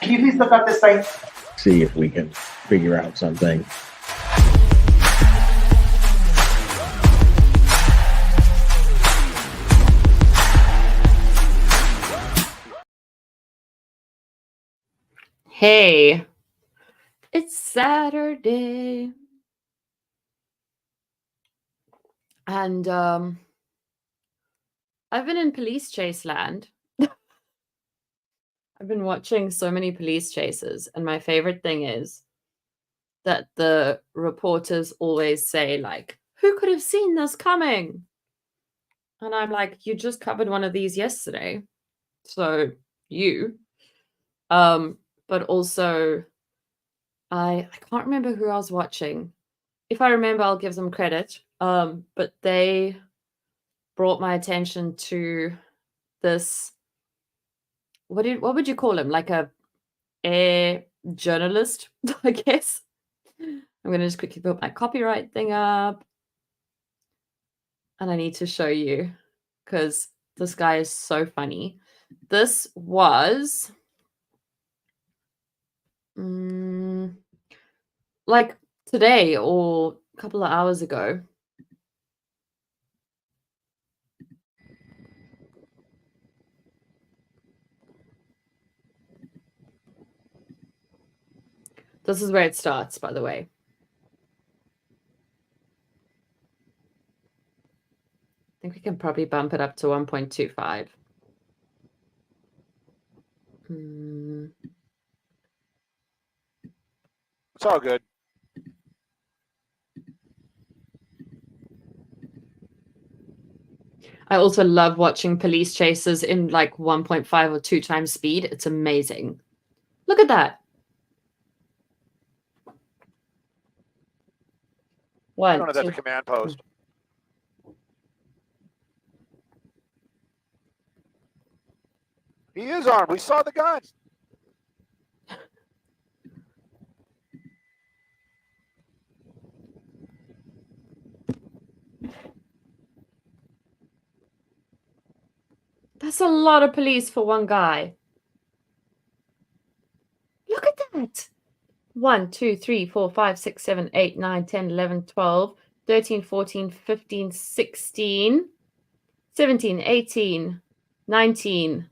Can you please look up this site? See if we can figure out something. Hey, it's Saturday. And I've been in police chase land. I've been watching so many police chases, and my favorite thing is that the reporters always say, like, who could have seen this coming? And I'm like, you just covered one of these yesterday. So you. But also I can't remember who I was watching. If I remember, I'll give them credit. But they brought my attention to this. What would you call him? Like a journalist, I guess. I'm gonna just quickly put my copyright thing up. And I need to show you because this guy is so funny. This was like today or a couple of hours ago. This is where it starts, by the way. I think we can probably bump it up to 1.25. It's all good. I also love watching police chases in like 1.5 or 2 times speed. It's amazing. Look at that. I don't know that's a command post. He is armed. We saw the gun. That's a lot of police for one guy. Look at that. 1, 2, 3, 4, 5, 6, 7, 8, 9, 10, 11, 12, 13, 14, 15, 16, 17, 18, 19.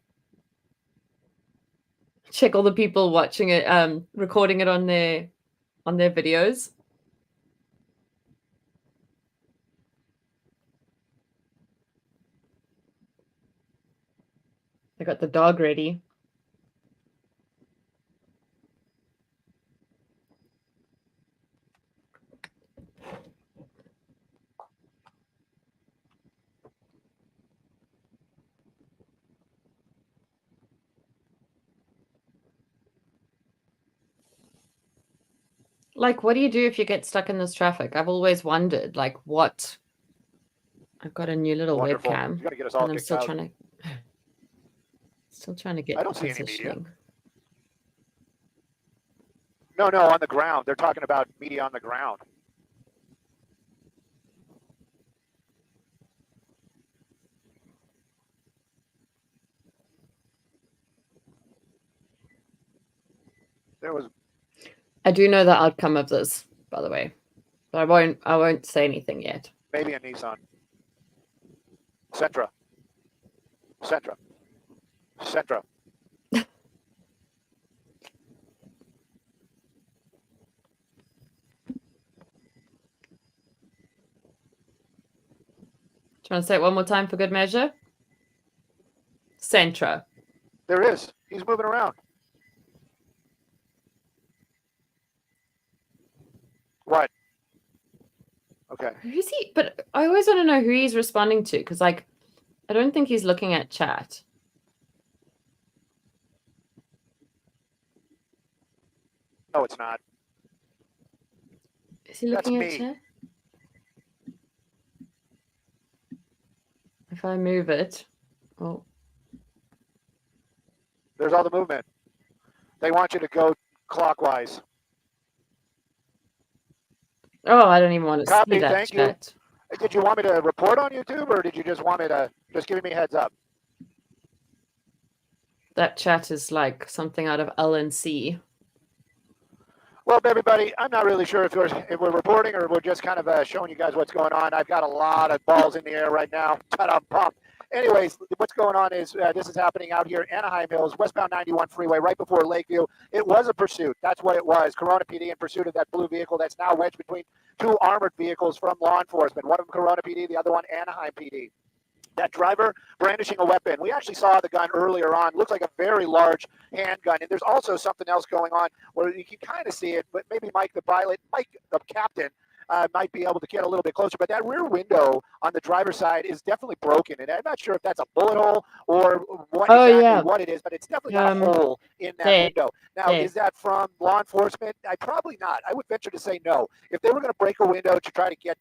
Check all the people watching it, recording it on their videos. I got the dog ready. Like, what do you do if you get stuck in this traffic? I've always wondered, like, what? I've got a new little Wonderful. webcam, You gotta get us all and I'm kicked still out. trying to get. I don't see any media. positioning. No, on the ground. They're talking about media on the ground. There was. I do know the outcome of this, by the way, but I won't say anything yet. Maybe a Nissan. Sentra. Trying to say it one more time for good measure. Sentra. There is. He's moving around. What? Okay. Who's he? But I always want to know who he's responding to, because, like, I don't think he's looking at chat. No, it's not. Is he looking That's at me. chat? If I move it, oh, There's all the movement. They want you to go clockwise. oh, I don't even want to Copy, see that thank you. chat. Did you want me to report on YouTube, or did you just want me to just give me a heads up? That chat is like something out of L&C. Well, everybody, I'm not really sure if we're reporting or we're just kind of showing you guys what's going on. I've got a lot of balls in the air right now. I'm pumped. Anyways, what's going on is this is happening out here, Anaheim Hills, westbound 91 freeway, right before Lakeview. It was a pursuit. That's what it was. Corona PD in pursuit of that blue vehicle that's now wedged between two armored vehicles from law enforcement. One of them Corona PD, the other one Anaheim PD. That driver brandishing a weapon. We actually saw the gun earlier on. Looks like a very large handgun. And there's also something else going on where you can kind of see it, but maybe Mike, the captain, might be able to get a little bit closer. But that rear window on the driver's side is definitely broken. And I'm not sure if that's a bullet hole or what it is, but it's definitely got a hole in that window. Now, is that from law enforcement? Probably not. I would venture to say no. If they were going to break a window to try to get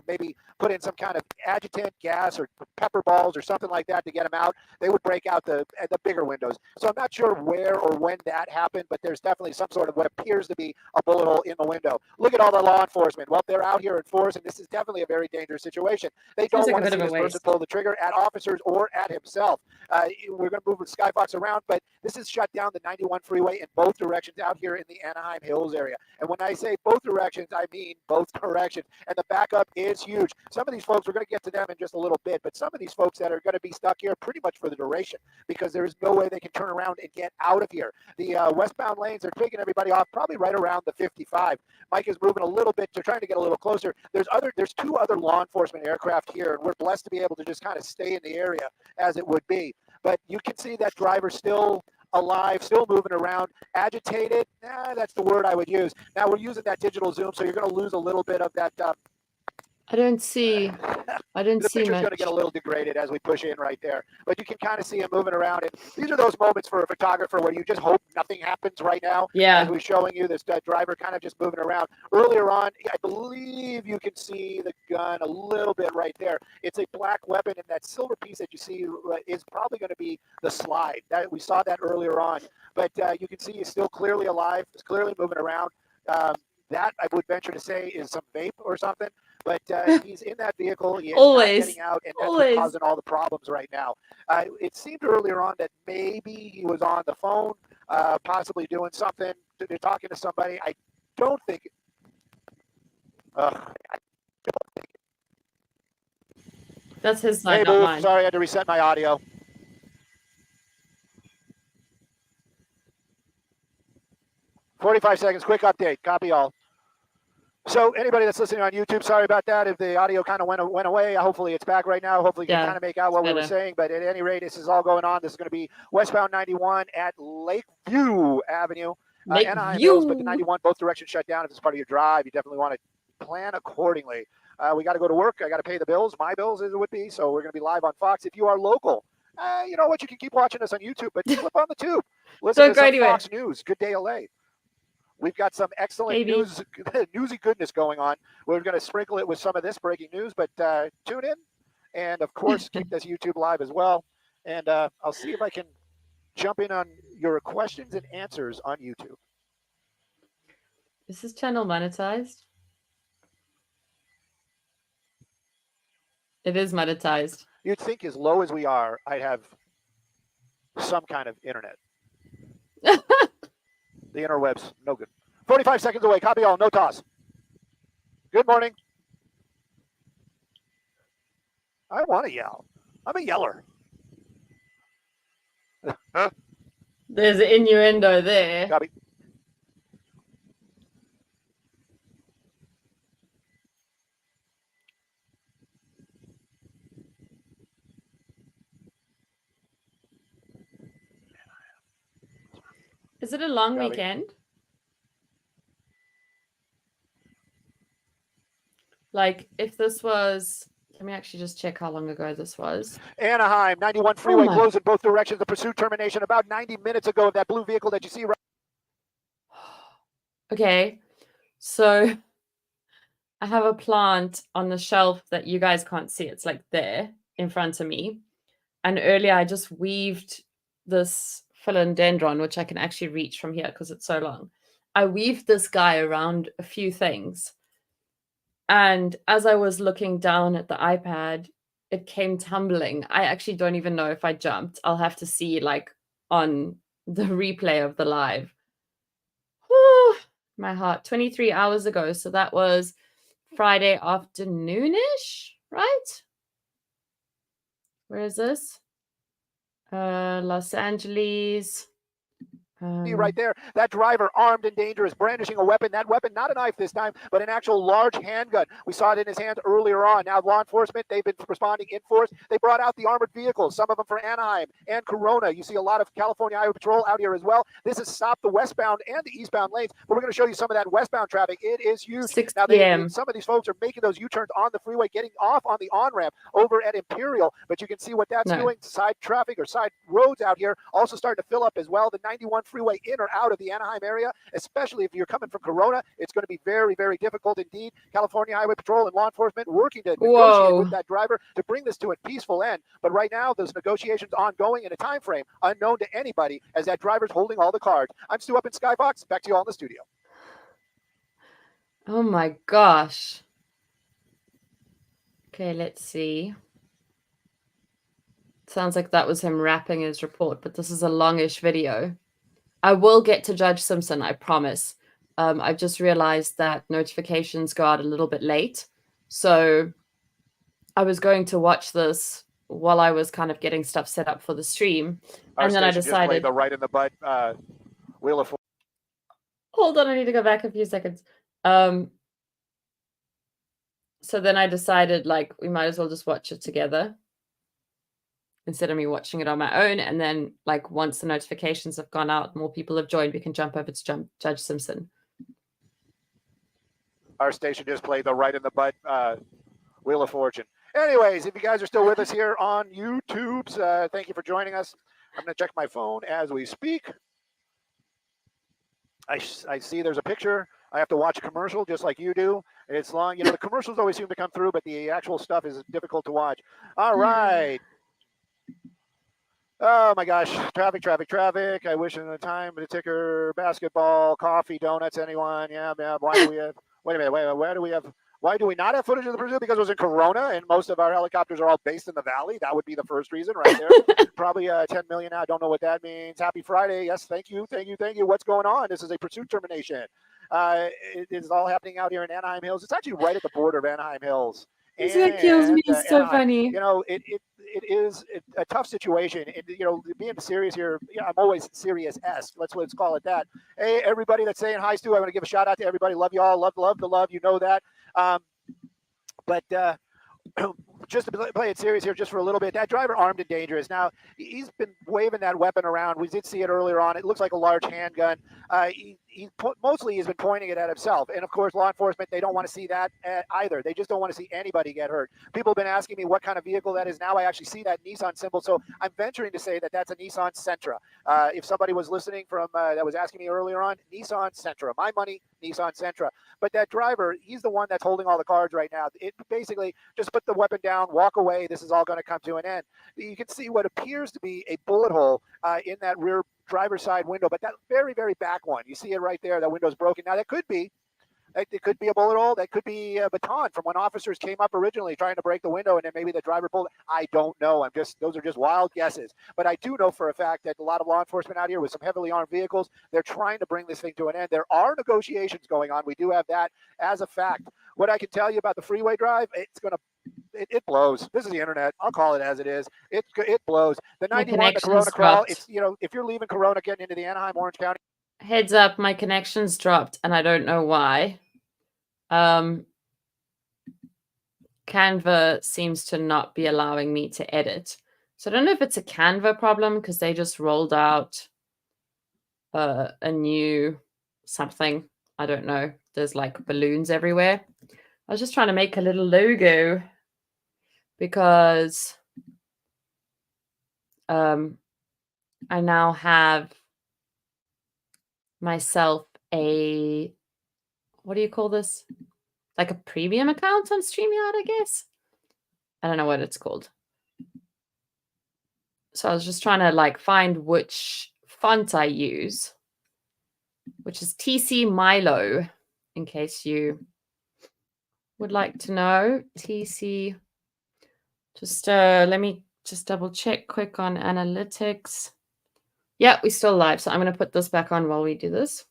maybe put in some kind of adjutant, gas, or pepper balls or something like that to get them out, they would break out the bigger windows. So I'm not sure where or when that happened, but there's definitely some sort of what appears to be a bullet hole in the window. Look at all the law enforcement. Well, they're out here in force, and this is definitely a very dangerous situation. They don't want to see this person pull the trigger at officers or at himself. We're going to move the Skyfox around, but this has shut down the 91 freeway in both directions out here in the Anaheim Hills area. And when I say both directions, I mean both directions. And the backup is huge. Some of these folks, we're going to get to them in just a little bit, but some of these folks that are going to be stuck here pretty much for the duration because there is no way they can turn around and get out of here. The westbound lanes are taking everybody off probably right around the 55. Mike is moving a little bit. They're trying to get a little closer. There's two other law enforcement aircraft here, and we're blessed to be able to just kind of stay in the area as it would be. But you can see that driver still alive, still moving around, agitated. That's the word I would use. Now we're using that digital zoom, so you're going to lose a little bit of that. I don't see much. The picture's going to get a little degraded as we push in right there, but you can kind of see him moving around. And these are those moments for a photographer where you just hope nothing happens right now. Yeah. As we're showing you this driver kind of just moving around. Earlier on, I believe you can see the gun a little bit right there. It's a black weapon, and that silver piece that you see is probably going to be the slide. We saw that earlier on, but you can see he's still clearly alive. He's clearly moving around. That I would venture to say is some vape or something. But he's in that vehicle. He is not getting out, and that's what's causing all the problems right now. It seemed earlier on that maybe he was on the phone, possibly doing something, talking to somebody. I don't think. That's his side, hey, not mine. Sorry, I had to reset my audio. "45 seconds, quick update. Copy all." So anybody that's listening on YouTube, sorry about that. If the audio kind of went away, hopefully it's back right now. Hopefully you can kind of make out what we were saying. But at any rate, this is all going on. This is going to be westbound 91 at Lakeview Avenue, Anaheim Hills. But the 91, both directions shut down. If it's part of your drive, you definitely want to plan accordingly. We got to go to work. I got to pay the bills, my bills as it would be. So we're going to be live on Fox. If you are local, you know what? You can keep watching us on YouTube, but flip on the tube. Listen to some Fox News. Good day, LA. We've got some excellent newsy goodness going on. We're going to sprinkle it with some of this breaking news, but tune in. And, of course, keep this YouTube live as well. And I'll see if I can jump in on your questions and answers on YouTube. Is this channel monetized? It is monetized. You'd think as low as we are, I'd have some kind of internet. The interwebs, no good. 45 seconds away. Copy all. No toss. Good morning. I want to yell. I'm a yeller. There's an innuendo there. Copy. Is it a long weekend? Like, if this was... Let me actually just check how long ago this was. Anaheim, 91 freeway closed in both directions. The pursuit termination about 90 minutes ago of that blue vehicle that you see right. Okay, so I have a plant on the shelf that you guys can't see. It's like there in front of me. And earlier I just weaved this philodendron, which I can actually reach from here because it's so long. I weaved this guy around a few things. And as I was looking down at the iPad, it came tumbling. I actually don't even know if I jumped. I'll have to see like on the replay of the live. Whew, my heart. 23 hours ago. So that was Friday afternoonish, right? Where is this? Los Angeles. Right there, that driver armed and dangerous, brandishing a weapon. That weapon, not a knife this time, but an actual large handgun. We saw it in his hands earlier on. Now law enforcement, they've been responding in force. They brought out the armored vehicles, some of them for Anaheim and Corona. You see a lot of California Highway Patrol out here as well. This has stopped the westbound and the eastbound lanes, but we're going to show you some of that westbound traffic. It is huge. 6 Now, p.m. some of these folks are making those U-turns on the freeway, getting off on the on-ramp over at Imperial, but you can see what that's doing. Side traffic or side roads out here also starting to fill up as well. The 91 freeway in or out of the Anaheim area, especially if you're coming from Corona, it's going to be very, very difficult indeed. California Highway Patrol and law enforcement working to negotiate with that driver to bring this to a peaceful end. But right now, those negotiations ongoing in a time frame unknown to anybody as that driver's holding all the cards. I'm Stu up in Skybox. Back to you all in the studio. Oh my gosh. Okay, let's see. Sounds like that was him wrapping his report, but this is a longish video. I will get to Judge Simpson, I promise. I've just realized that notifications go out a little bit late. So I was going to watch this while I was kind of getting stuff set up for the stream. Our and then I just decided... played the right in the butt Wheel of... Hold on, I need to go back a few seconds. So then I decided, like, we might as well just watch it together instead of me watching it on my own. And then, like, once the notifications have gone out, more people have joined, we can jump over to Judge Simpson. Our station just played the right in the butt Wheel of Fortune. Anyways, if you guys are still with us here on YouTube, thank you for joining us. I'm going to check my phone as we speak. I see there's a picture. I have to watch a commercial just like you do. It's long. You know, the commercials always seem to come through, but the actual stuff is difficult to watch. All right. Oh my gosh, traffic. I wish in the time of the ticker, basketball, coffee, donuts, anyone? Yeah. Why do we have, wait a minute, why do we not have footage of the pursuit? Because it was in Corona and most of our helicopters are all based in the valley. That would be the first reason right there. Probably 10 million now. I don't know what that means. Happy Friday. Yes, thank you. What's going on? This is a pursuit termination. It is all happening out here in Anaheim Hills. It's actually right at the border of Anaheim Hills. That kills me. It's so funny. You know, it is a tough situation. And, you know, being serious here, I'm always serious-esque. Let's call it that. Hey, everybody that's saying hi, Stu, I want to give a shout out to everybody. Love you all. Love the love. You know that. Just to play it serious here just for a little bit, that driver armed and dangerous. Now, he's been waving that weapon around. We did see it earlier on. It looks like a large handgun. Mostly he's been pointing it at himself. And, of course, law enforcement, they don't want to see that either. They just don't want to see anybody get hurt. People have been asking me what kind of vehicle that is. Now I actually see that Nissan symbol. So I'm venturing to say that that's a Nissan Sentra. If somebody was listening from that was asking me earlier on, Nissan Sentra. My money, Nissan Sentra. But that driver, he's the one that's holding all the cards right now. It basically just put the weapon down, walk away. This is all going to come to an end. You can see what appears to be a bullet hole in that rear driver's side window, but that very, very back one, you see it right there. That window's broken. Now that could be It could be a bullet hole. That could be a baton from when officers came up originally trying to break the window, and then maybe the driver pulled it. I don't know. Those are just wild guesses. But I do know for a fact that a lot of law enforcement out here with some heavily armed vehicles, they're trying to bring this thing to an end. There are negotiations going on. We do have that as a fact. What I can tell you about the freeway drive, it blows. This is the internet. I'll call it as it is. It blows. The 91, the Corona crawl. It's, if you're leaving Corona, getting into the Anaheim, Orange County. Heads up, my connection's dropped, and I don't know why. Canva seems to not be allowing me to edit. So I don't know if it's a Canva problem because they just rolled out a new something. I don't know. There's like balloons everywhere. I was just trying to make a little logo because I now have myself a, what do you call this? Like a premium account on StreamYard, I guess. I don't know what it's called. So I was just trying to like find which font I use, which is TC Milo, in case you would like to know. TC. Just let me just double check quick on analytics. Yeah, we're still live. So I'm going to put this back on while we do this.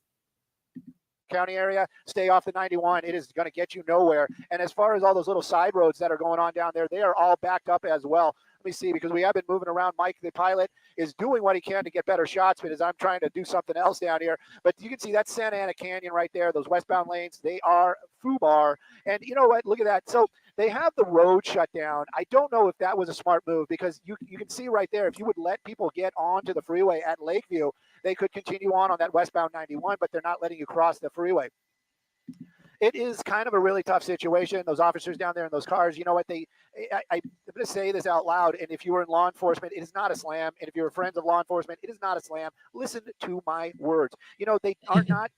County area, stay off the 91. It is going to get you nowhere. And as far as all those little side roads that are going on down there, they are all backed up as well. Let me see, because we have been moving around. Mike, the pilot, is doing what he can to get better shots, but as I'm trying to do something else down here. But you can see that Santa Ana Canyon right there, those westbound lanes, they are FUBAR. And you know what? Look at that. So they have the road shut down. I don't know if that was a smart move, because you can see right there, if you would let people get onto the freeway at Lakeview, they could continue on that westbound 91, but they're not letting you cross the freeway. It is kind of a really tough situation. Those officers down there in those cars, you know what? I'm going to say this out loud, and if you were in law enforcement, it is not a slam. And if you're friends of law enforcement, it is not a slam. Listen to my words. You know, they are not,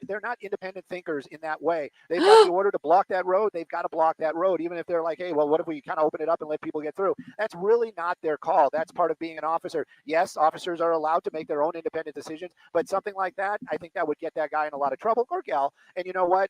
they're not independent thinkers in that way. They've got the order to block that road. They've got to block that road, even if they're like, hey, well, what if we kind of open it up and let people get through? That's really not their call. That's part of being an officer. Yes, officers are allowed to make their own independent decisions, but something like that, I think that would get that guy in a lot of trouble, or gal. And you know what?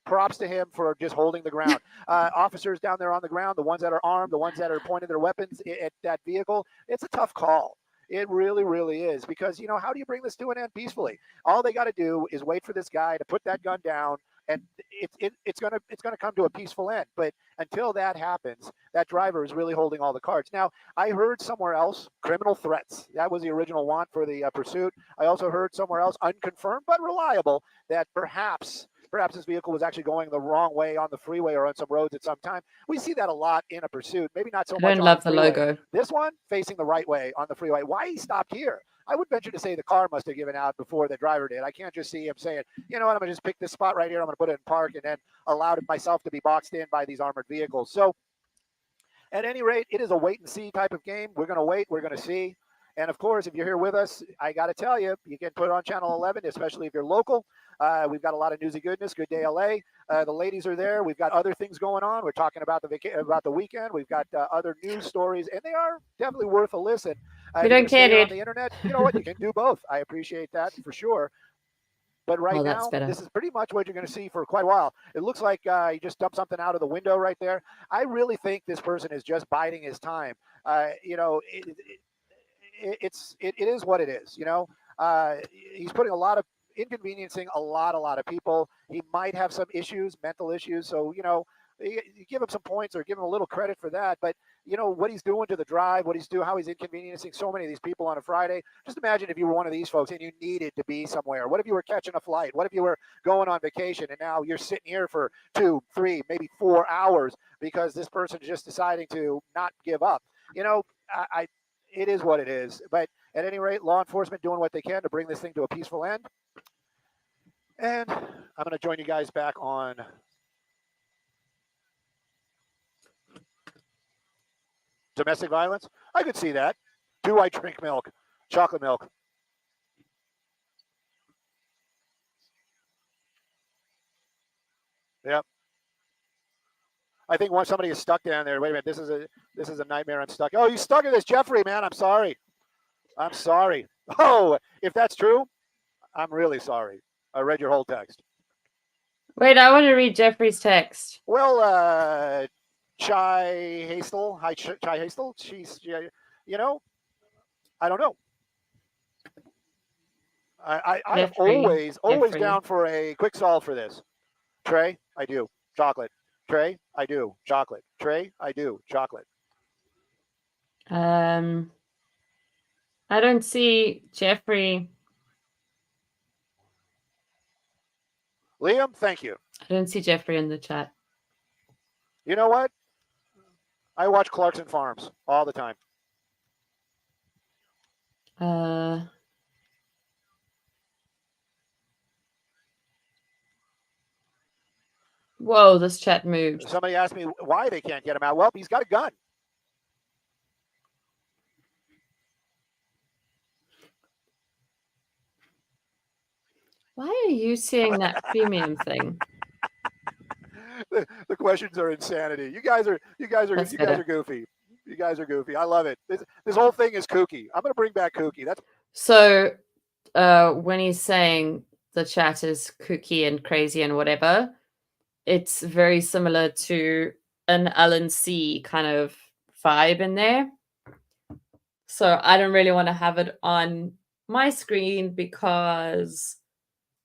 Props to him for just holding the ground. Officers down there on the ground, the ones that are armed, the ones that are pointing their weapons at that vehicle, it's a tough call. It really, really is, because, you know, how do you bring this to an end peacefully? All they got to do is wait for this guy to put that gun down, and it's gonna come to a peaceful end. But until that happens, that driver is really holding all the cards. Now, I heard somewhere else criminal threats. That was the original want for the pursuit. I also heard somewhere else, unconfirmed but reliable, that perhaps this vehicle was actually going the wrong way on the freeway or on some roads at some time. We see that a lot in a pursuit. Maybe not so much. I don't love the logo. This one facing the right way on the freeway. Why he stopped here? I would venture to say the car must have given out before the driver did. I can't just see him saying, you know what, I'm going to just pick this spot right here. I'm going to put it in park, and then allow myself to be boxed in by these armored vehicles. So at any rate, it is a wait and see type of game. We're going to wait. We're going to see. And of course, if you're here with us, I got to tell you, you can put it on channel 11, especially if you're local. We've got a lot of newsy goodness. Good Day LA. The ladies are there. We've got other things going on. We're talking about the weekend. We've got other news stories, and they are definitely worth a listen. We don't care, dude. On the internet, you know what? You can do both. I appreciate that for sure. But right now, this is pretty much what you're going to see for quite a while. It looks like he just dumped something out of the window right there. I really think this person is just biding his time. You know, it is what it is. You know, he's putting a lot of inconveniencing a lot of people. He might have some issues, mental issues. So, you know, you give him some points or give him a little credit for that. But, you know, what he's doing to the drive, what he's doing, how he's inconveniencing so many of these people on a Friday. Just imagine if you were one of these folks and you needed to be somewhere. What if you were catching a flight? What if you were going on vacation and now you're sitting here for 2, 3, maybe 4 hours because this person is just deciding to not give up? You know, it is what it is. But at any rate, law enforcement doing what they can to bring this thing to a peaceful end. And I'm going to join you guys back on domestic violence. I could see that. Do I drink milk? Chocolate milk. Yep. I think once somebody is stuck down there. Wait a minute. This is a nightmare. I'm stuck. Oh, you stuck in this, Jeffrey, man. I'm sorry. I'm sorry. Oh, if that's true, I'm really sorry. I read your whole text. Wait, I want to read Jeffrey's text. Well, Chai Hastel. Hi, Chai Hastel. She's, you know, I don't know. I'm always down for a quick solve for this. Trey, I do. Chocolate. Trey, I do. Chocolate. Trey, I do. Chocolate. I don't see Jeffrey. Liam, thank you. I don't see Jeffrey in the chat. You know what? I watch Clarkson Farms all the time. Whoa, this chat moved. Somebody asked me why they can't get him out. Well, he's got a gun. Why are you seeing that premium thing? The questions are insanity. You guys are goofy. You guys are goofy. I love it. This whole thing is kooky. I'm going to bring back kooky. That's so. When he's saying the chat is kooky and crazy and whatever, it's very similar to an LNC kind of vibe in there. So I don't really want to have it on my screen because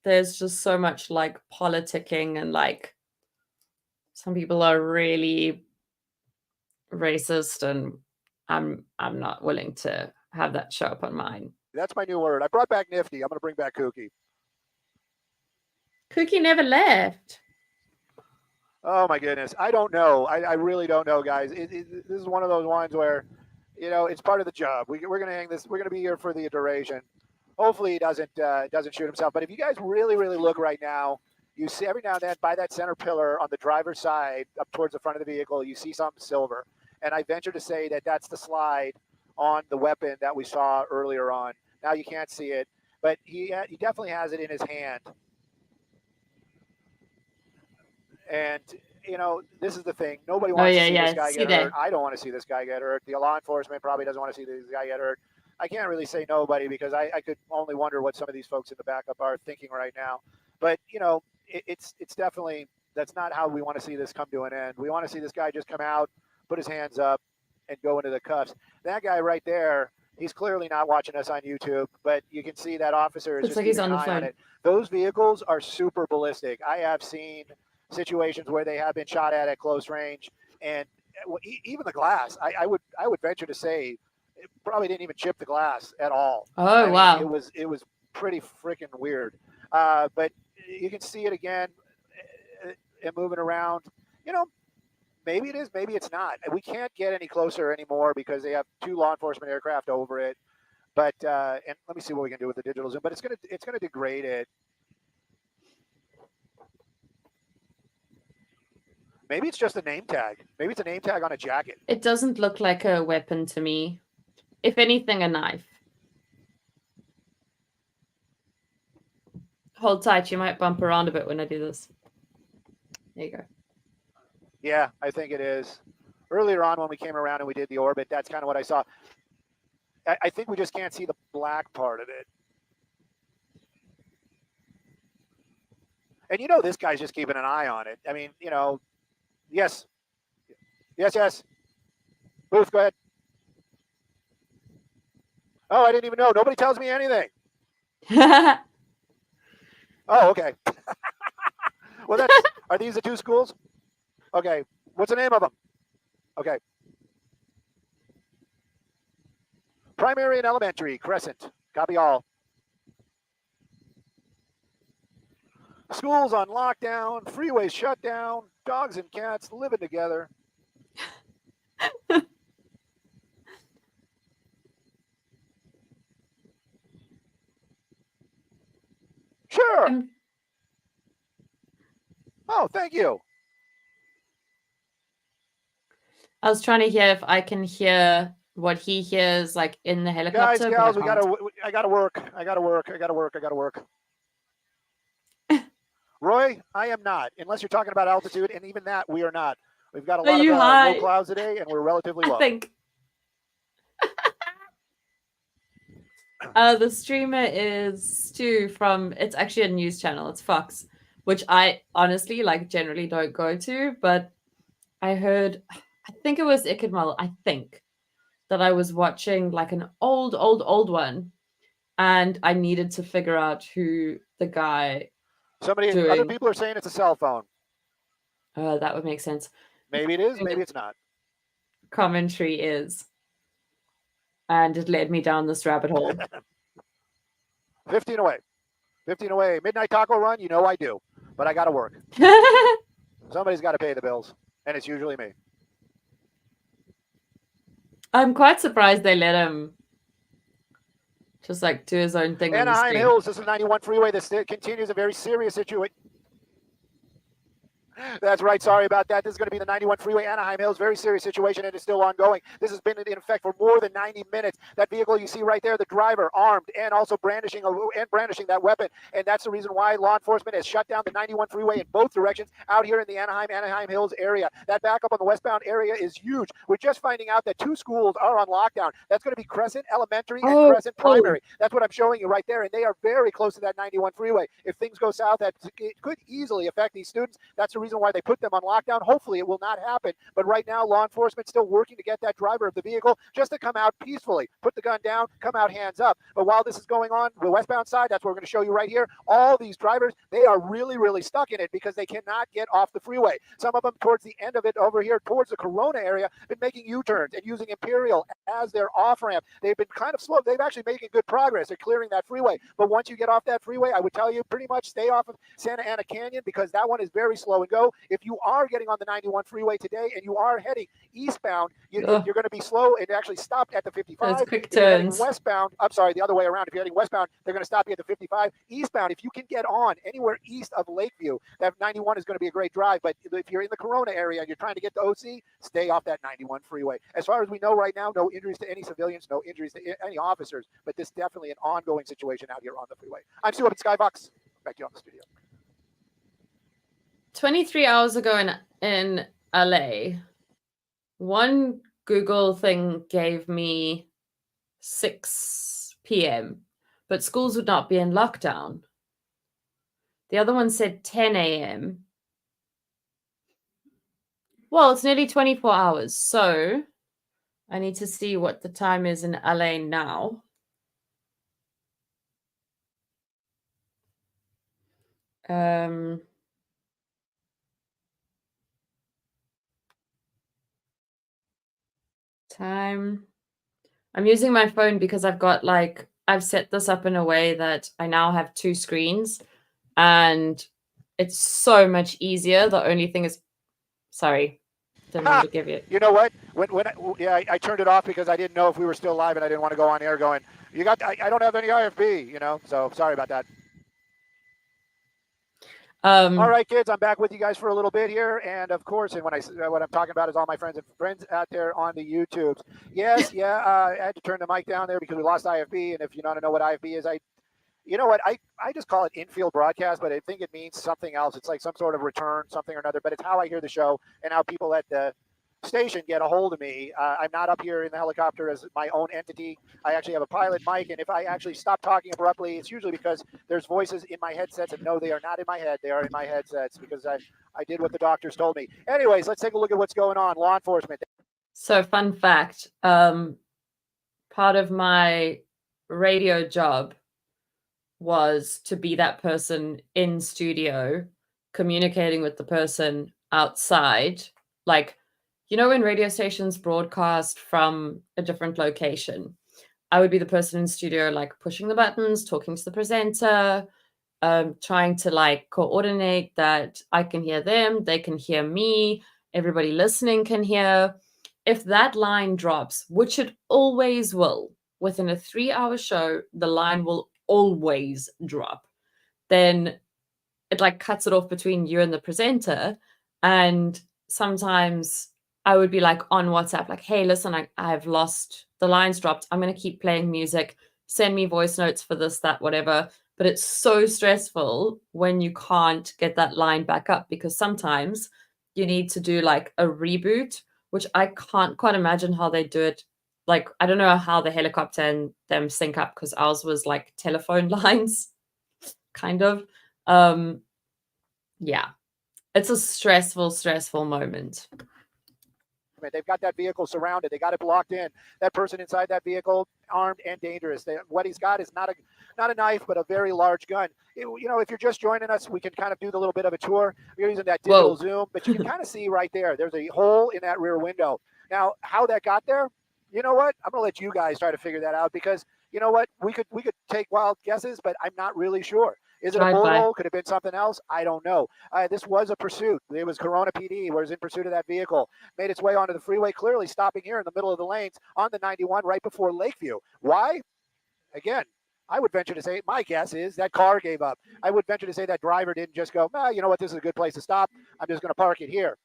there's just so much like politicking and like some people are really racist, and I'm not willing to have that show up on mine. That's my new word. I brought back nifty. I'm going to bring back kooky. Kooky never left. Oh my goodness. I don't know. I really don't know, guys. This is one of those ones where, you know, it's part of the job. We're going to hang this. We're going to be here for the duration. Hopefully he doesn't shoot himself. But if you guys really look right now, you see every now and then by that center pillar on the driver's side up towards the front of the vehicle, you see something silver. And I venture to say that that's the slide on the weapon that we saw earlier on. Now you can't see it, but he definitely has it in his hand. And, you know, this is the thing. Nobody wants to see this guy get hurt. I don't want to see this guy get hurt. The law enforcement probably doesn't want to see this guy get hurt. I can't really say nobody because I could only wonder what some of these folks in the backup are thinking right now. But, you know, it's definitely, that's not how we want to see this come to an end. We want to see this guy just come out, put his hands up, and go into the cuffs. That guy right there, he's clearly not watching us on YouTube, but you can see that officer is just keeping an eye on it. Those vehicles are super ballistic. I have seen situations where they have been shot at close range, and even the glass. I would venture to say it probably didn't even chip the glass at all. Oh, I mean, wow! It was pretty freaking weird. But you can see it again and moving around. You know, maybe it is, maybe it's not. We can't get any closer anymore because they have 2 law enforcement aircraft over it. But and let me see what we can do with the digital zoom. But it's gonna degrade it. Maybe it's just a name tag. Maybe it's a name tag on a jacket. It doesn't look like a weapon to me. If anything, a knife. Hold tight. You might bump around a bit when I do this. There you go. Yeah, I think it is. Earlier on when we came around and we did the orbit, that's kind of what I saw. I think we just can't see the black part of it. And you know this guy's just keeping an eye on it. I mean, you know, yes. Yes. Booth, go ahead. Oh, I didn't even know. Nobody tells me anything. Oh, okay. Well, are these the 2 schools? Okay. What's the name of them? Okay. Primary and elementary, Crescent. Copy all. Schools on lockdown, freeways shut down, dogs and cats living together. Sure. Oh, thank you. I was trying to hear if I can hear what he hears, like in the helicopter. Guys, I gotta work. Roy, I am not, unless you're talking about altitude, and even that we are not. We've got a lot of low clouds today, and we're relatively low. I think. The streamer is Stu from, it's actually a news channel, it's Fox, which I honestly like generally don't go to, but I heard, I think it was Ikadmal, I think, that I was watching like an old one, and I needed to figure out who the guy other people are saying it's a cell phone. That would make sense. Maybe it is, maybe it's not. Commentary is. And it led me down this rabbit hole. 15 away. Midnight taco run, you know I do. But I got to work. Somebody's got to pay the bills. And it's usually me. I'm quite surprised they let him just like do his own thing. Anaheim Hills, this is 91 freeway. This continues a very serious situation. That's right. Sorry about that. This is going to be the 91 freeway, Anaheim Hills. Very serious situation, and it's still ongoing. This has been in effect for more than 90 minutes. That vehicle you see right there, the driver armed and also brandishing that weapon. And that's the reason why law enforcement has shut down the 91 freeway in both directions out here in the Anaheim Hills area. That backup on the westbound area is huge. We're just finding out that 2 schools are on lockdown. That's going to be Crescent Elementary and Crescent Primary. That's what I'm showing you right there. And they are very close to that 91 freeway. If things go south, it could easily affect these students. That's the reason why they put them on lockdown. Hopefully it will not happen. But right now, law enforcement still working to get that driver of the vehicle just to come out peacefully, put the gun down, come out hands up. But while this is going on, the westbound side, that's what we're going to show you right here. All these drivers, they are really, really stuck in it because they cannot get off the freeway. Some of them towards the end of it over here, towards the Corona area, been making U-turns and using Imperial as their off-ramp. They've been kind of slow. They've actually making good progress. They're clearing that freeway. But once you get off that freeway, I would tell you pretty much stay off of Santa Ana Canyon because that one is very slow and go. If you are getting on the 91 freeway today and you are heading eastbound, you're going to be slow and actually stopped at the 55. Those quick if you're heading turns. westbound, I'm sorry, the other way around. If you're heading westbound, they're going to stop you at the 55. Eastbound, if you can get on anywhere east of Lakeview, that 91 is going to be a great drive. But if you're in the Corona area and you're trying to get to OC, stay off that 91 freeway. As far as we know right now, no injuries to any civilians, no injuries to any officers, but this is definitely an ongoing situation out here on the freeway. I'm Stu up at Skybox. Back to you on the studio. 23 hours ago in LA, one Google thing gave me 6 p.m., but schools would not be in lockdown. The other one said 10 a.m. Well, it's nearly 24 hours, so I need to see what the time is in LA now. Time. I'm using my phone because I've set this up in a way that I now have 2 screens and it's so much easier. The only thing is, sorry, didn't want to give you. You know what? I turned it off because I didn't know if we were still live and I didn't want to go on air going, I don't have any IFB, so sorry about that. All right, kids, I'm back with you guys for a little bit here, and of course, and what I'm talking about is all my friends out there on the YouTubes. Yes, I had to turn the mic down there because we lost IFB, and if you want to know what IFB is, I just call it infield broadcast, but I think it means something else. It's like some sort of return, something or another, but it's how I hear the show and how people at the station get a hold of me. I'm not up here in the helicopter as my own entity. I actually have a pilot mic, and if I actually stop talking abruptly, it's usually because there's voices in my headsets, and no, they are not in my head. They are in my headsets because I did what the doctors told me. Anyways, let's take a look at what's going on. Law enforcement. So, fun fact, part of my radio job was to be that person in studio communicating with the person outside, like, when radio stations broadcast from a different location, I would be the person in studio, like pushing the buttons, talking to the presenter, trying to coordinate that I can hear them, they can hear me, everybody listening can hear. If that line drops, which it always will, within a 3-hour show, the line will always drop. Then it cuts it off between you and the presenter. And sometimes I would be on WhatsApp, hey, listen, I've lost, the line's dropped. I'm going to keep playing music. Send me voice notes for this, that, whatever. But it's so stressful when you can't get that line back up because sometimes you need to do a reboot, which I can't quite imagine how they do it. I don't know how the helicopter and them sync up because ours was telephone lines, kind of. Yeah, it's a stressful moment. They've got that vehicle surrounded. They got it blocked in. That person inside that vehicle, armed and dangerous. What he's got is not a knife, but a very large gun. If you're just joining us, we can kind of do the little bit of a tour. We're using that digital zoom, but you can kind of see right there. There's a hole in that rear window. Now, how that got there, you know what? I'm going to let you guys try to figure that out because, you know what? We could take wild guesses, but I'm not really sure. Is it a bullet hole? Could it have been something else? I don't know. This was a pursuit. It was Corona PD was in pursuit of that vehicle. Made its way onto the freeway, clearly stopping here in the middle of the lanes on the 91 right before Lakeview. Why? Again, I would venture to say, my guess is that car gave up. I would venture to say that driver didn't just go, you know what, this is a good place to stop. I'm just going to park it here.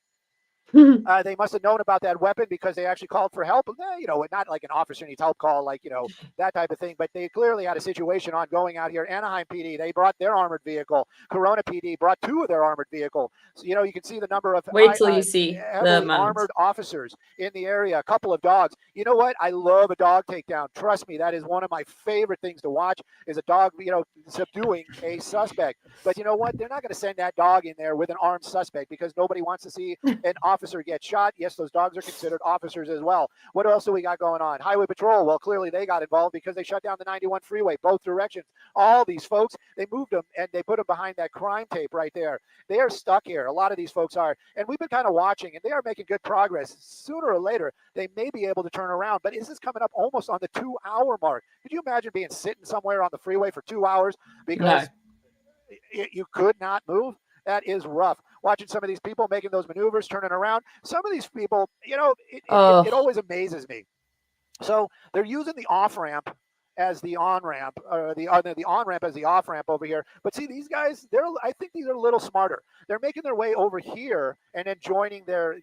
They must have known about that weapon because they actually called for help. You know, not like an officer needs help call, like, you know, that type of thing. But they clearly had a situation ongoing out here. Anaheim PD, they brought their armored vehicle. Corona PD brought 2 of their armored vehicle. So, you know, you can see the number of Wait till you see the heavily amount. armored officers in the area. A couple of dogs. You know what? I love a dog takedown. Trust me, that is one of my favorite things to watch. Is a dog, you know, subduing a suspect. But you know what? They're not going to send that dog in there with an armed suspect because nobody wants to see an officer get shot. Yes, those dogs are considered officers as well. What else do we got going on? Highway Patrol. Well, clearly they got involved because they shut down the 91 freeway, both directions. All these folks, they moved them and they put them behind that crime tape right there. They are stuck here. A lot of these folks are. And we've been kind of watching, and they are making good progress. Sooner or later, they may be able to turn around. But is this coming up almost on the 2-hour mark? Could you imagine being sitting somewhere on the freeway for 2 hours because you could not move? That is rough. Watching some of these people making those maneuvers, turning around. Some of these people, you know, it always amazes me. So they're using the off-ramp as the on-ramp, or the on-ramp as the off-ramp over here. But see, these guys, I think these are a little smarter. They're making their way over here and then joining the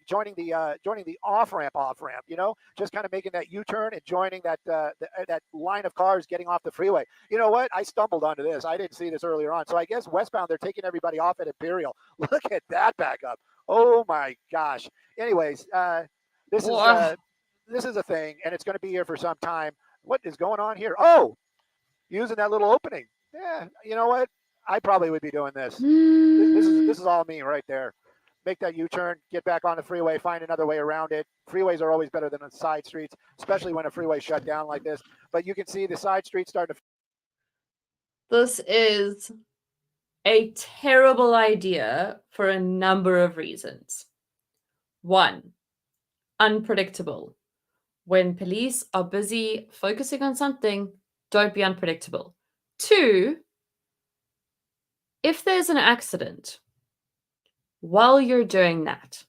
off-ramp, you know, just kind of making that U-turn and joining that that line of cars getting off the freeway. You know what? I stumbled onto this. I didn't see this earlier on. So I guess westbound, they're taking everybody off at Imperial. Look at that backup. Oh my gosh. Anyways, this is a thing, and it's going to be here for some time. What is going on here? Oh, using that little opening. Yeah, you know what? I probably would be doing this. This is all me right there. Make that U-turn, get back on the freeway, find another way around it. Freeways are always better than the side streets, especially when a freeway shut down like this. But you can see the side streets starting to. This is a terrible idea for a number of reasons. 1, unpredictable. When police are busy focusing on something, don't be unpredictable. 2, if there's an accident, while you're doing that,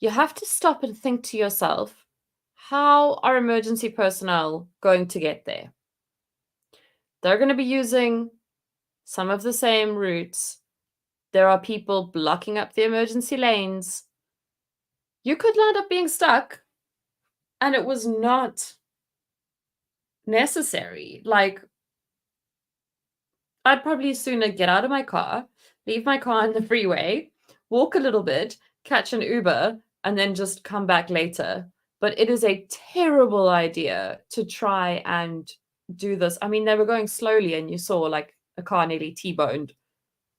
you have to stop and think to yourself, how are emergency personnel going to get there? They're going to be using some of the same routes. There are people blocking up the emergency lanes. You could land up being stuck, and it was not necessary. Like, I'd probably sooner get out of my car, leave my car on the freeway, walk a little bit, catch an Uber, and then just come back later. But it is a terrible idea to try and do this. I mean, they were going slowly, and you saw like a car nearly T-boned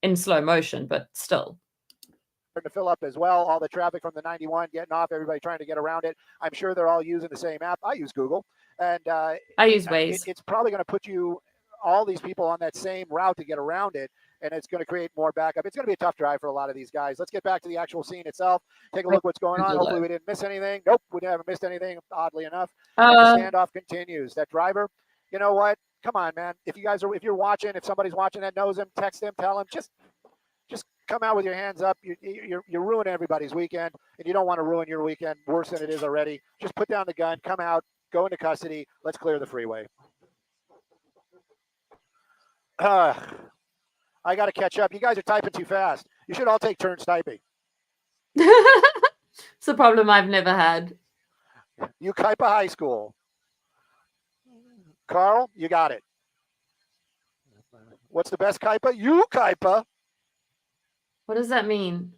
in slow motion, but still. To fill up as well, all the traffic from the 91 getting off, everybody trying to get around it. I'm sure they're all using the same app. I use Google, and I use Waze. It's probably going to put all these people on that same route to get around it, and it's going to create more backup. It's going to be a tough drive for a lot of these guys. Let's get back to the actual scene itself. Take a look what's going on. Hopefully we didn't miss anything. Nope, we haven't missed anything, oddly enough. And the standoff continues. That driver, you know what? Come on, man. If you're watching, if somebody's watching that knows him, text him, tell him, just come out with your hands up. You're ruining everybody's weekend, and you don't want to ruin your weekend worse than it is already. Just put down the gun, come out, go into custody. Let's clear the freeway. I got to catch up. You guys are typing too fast. You should all take turns typing. It's a problem I've never had. Ukaipa High School. Carl, you got it. What's the best Kaipa? Ukaipa. What does that mean?